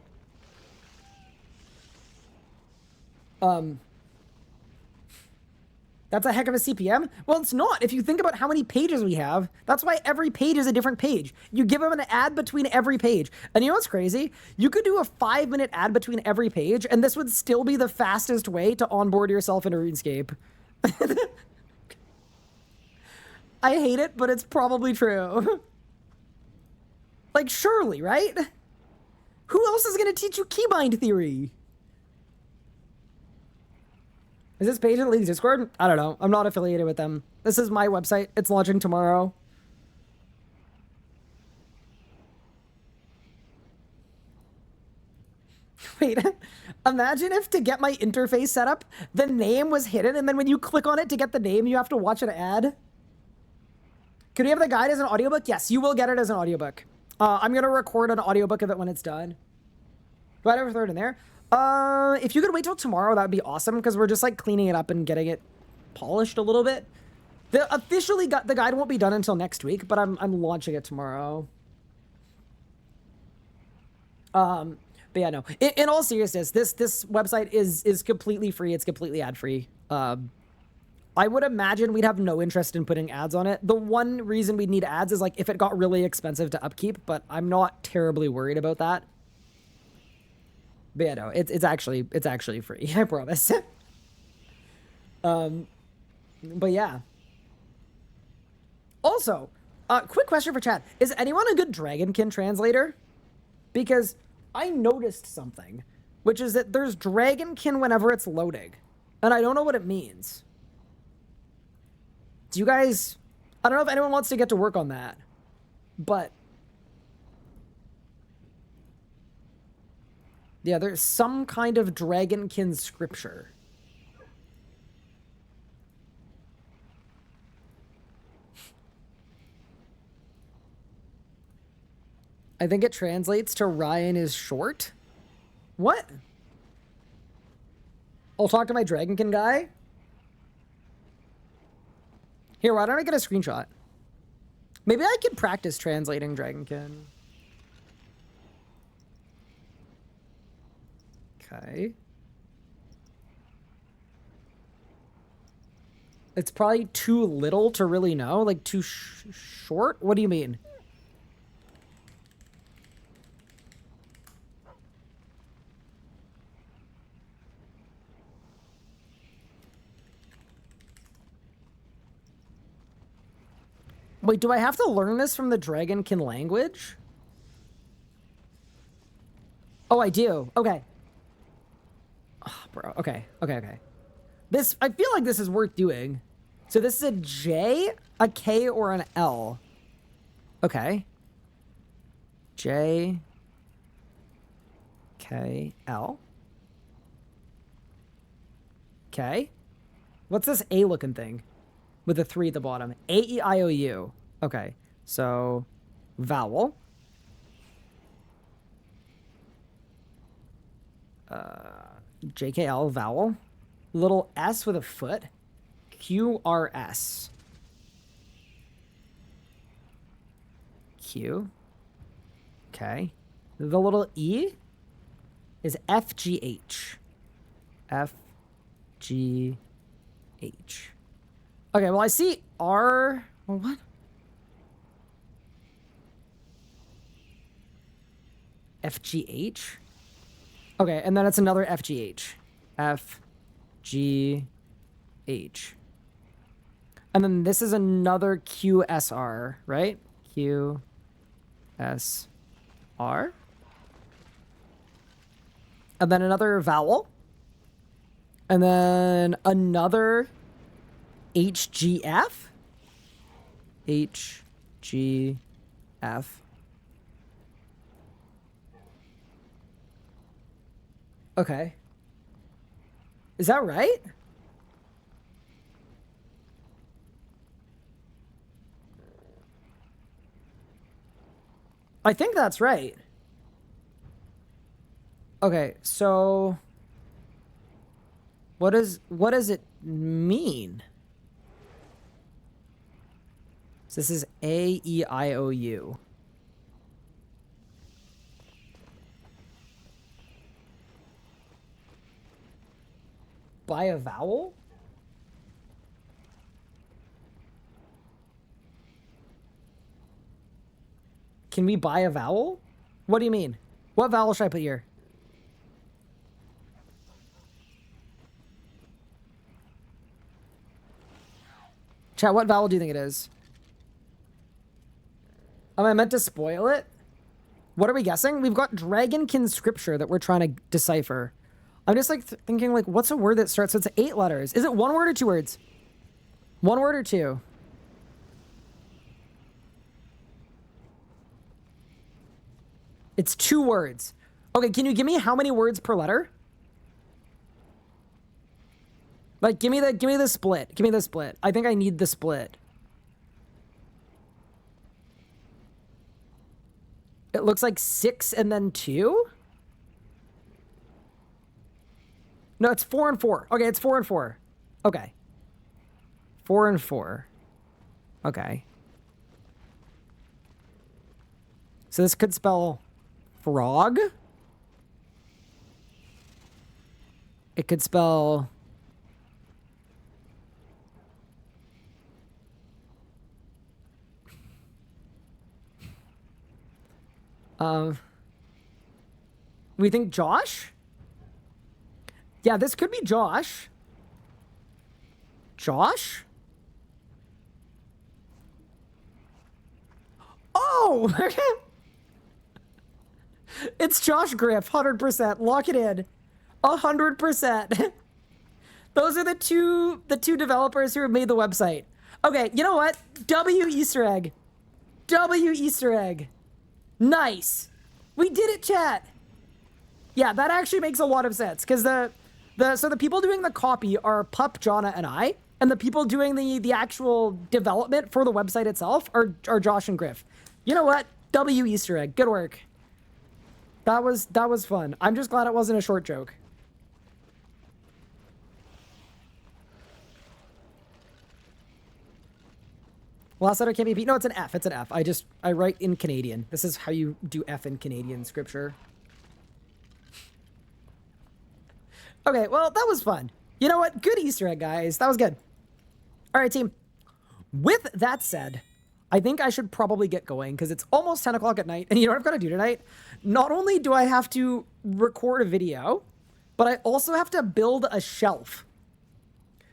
That's a heck of a CPM. Well, it's not. If you think about how many pages we have, that's why every page is a different page. You give them an ad between every page. And you know what's crazy? You could do a 5-minute ad between every page, and this would still be the fastest way to onboard yourself into RuneScape. I hate it, but it's probably true. Like, surely, right? Who else is going to teach you keybind theory? Is this page in the League's Discord? I don't know. I'm not affiliated with them. This is my website. It's launching tomorrow. Wait, imagine if to get my interface set up, the name was hidden, and then when you click on it to get the name, you have to watch an ad. Could we have the guide as an audiobook? Yes, you will get it as an audiobook. I'm going to record an audiobook of it when it's done. Do I ever throw it in there? If you could wait till tomorrow, that would be awesome, because we're just like cleaning it up and getting it polished a little bit. The guide won't be done until next week, but I'm launching it tomorrow. But yeah, no. In all seriousness, this website is completely free. It's completely ad free. I would imagine we'd have no interest in putting ads on it. The one reason we'd need ads is like if it got really expensive to upkeep, but I'm not terribly worried about that. But yeah, no, it's actually free. I promise. But yeah. Also, quick question for chat: is anyone a good Dragonkin translator? Because I noticed something, which is that there's Dragonkin whenever it's loading, and I don't know what it means. Do you guys? I don't know if anyone wants to get to work on that, but. Yeah, there's some kind of Dragonkin scripture. I think it translates to Ryan is short. What? I'll talk to my Dragonkin guy. Here, why don't I get a screenshot? Maybe I could practice translating Dragonkin. Okay. It's probably too little to really know. Like, too short? What do you mean? Wait, do I have to learn this from the Dragonkin language? Oh, I do. Okay. Oh, bro. Okay. This, I feel like this is worth doing. So this is a J, a K, or an L. Okay. J, K, L. Okay. What's this A looking thing? With a 3 at the bottom. A, E, I, O, U. Okay. So, vowel. JKL, vowel. Little S with a foot. QRS. Q. Okay. The little E is FGH. FGH. Okay, well, I see R... Well, what? FGH? Okay, and then it's another FGH. FGH. And then this is another QSR, right? QSR. And then another vowel. And then another HGF. HGF. Okay. Is that right? I think that's right. Okay, so what does it mean? So this is A, E, I, O, U. By a vowel? Can we buy a vowel? What do you mean? What vowel should I put here? Chat, what vowel do you think it is? Am I meant to spoil it? What are we guessing? We've got Dragonkin scripture that we're trying to decipher. I'm just like thinking like, what's a word that starts with 8 letters? Is it 1 word or 2 words? 1 word or 2? It's 2 words. Okay, can you give me how many words per letter? Like, give me the split. Give me the split. I think I need the split. It looks like 6 and then 2? No, it's 4 and 4. Okay, it's 4 and 4. Okay. 4 and 4. Okay. So this could spell frog. It could spell we think Josh? Yeah, this could be Josh. Josh? Oh! It's Josh Griff, 100%. Lock it in. 100%. Those are the two developers who have made the website. Okay, you know what? W Easter egg. W Easter egg. Nice. We did it, chat. Yeah, that actually makes a lot of sense because so the people doing the copy are Pup, Jonna, and I, and the people doing the actual development for the website itself are Josh and Griff. You know what? W Easter egg. Good work. That was fun. I'm just glad it wasn't a short joke. Last letter can't be P. No, it's an F. It's an F. I write in Canadian. This is how you do F in Canadian scripture. Okay, well, that was fun. You know what? Good Easter egg, guys. That was good. All right, team. With that said, I think I should probably get going because it's almost 10 o'clock at night. And you know what I've got to do tonight? Not only do I have to record a video, but I also have to build a shelf.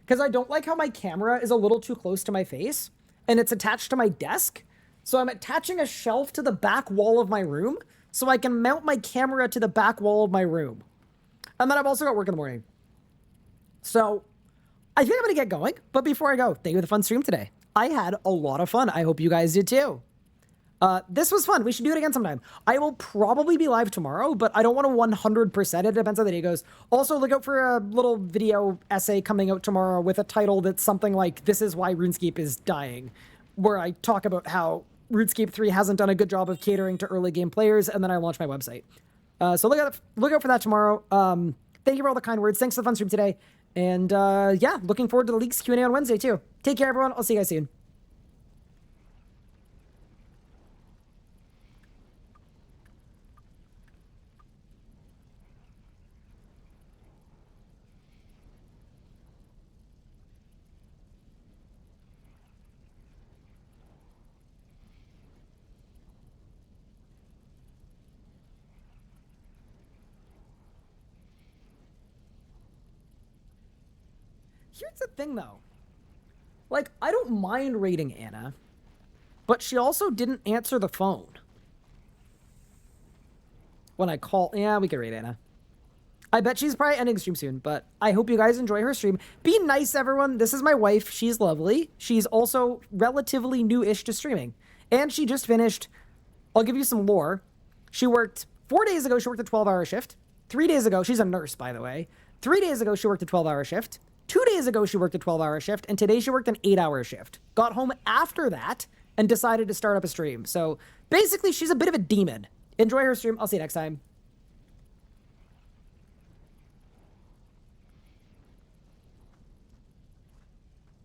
Because I don't like how my camera is a little too close to my face and it's attached to my desk. So I'm attaching a shelf to the back wall of my room so I can mount my camera to the back wall of my room. And then I've also got work in the morning. So I think I'm going to get going. But before I go, thank you for the fun stream today. I had a lot of fun. I hope you guys did too. This was fun. We should do it again sometime. I will probably be live tomorrow, but I don't want to 100%. It depends how the day goes. Also, look out for a little video essay coming out tomorrow with a title that's something like, "This is why RuneScape is dying," where I talk about how RuneScape 3 hasn't done a good job of catering to early game players, and then I launch my website. So look out for that tomorrow. Thank you for all the kind words. Thanks for the fun stream today. And yeah, looking forward to the Leaks Q&A on Wednesday too. Take care, everyone. I'll see you guys soon. Here's the thing, though. Like, I don't mind rating Anna, but she also didn't answer the phone. When I call... Yeah, we can rate Anna. I bet she's probably ending stream soon, but I hope you guys enjoy her stream. Be nice, everyone. This is my wife. She's lovely. She's also relatively new-ish to streaming. And she just finished... I'll give you some lore. She worked... 4 days ago, she worked a 12-hour shift. 3 days ago... She's a nurse, by the way. 3 days ago, she worked a 12-hour shift. 2 days ago, she worked a 12-hour shift, and today she worked an 8-hour shift. Got home after that, and decided to start up a stream. So basically, she's a bit of a demon. Enjoy her stream. I'll see you next time.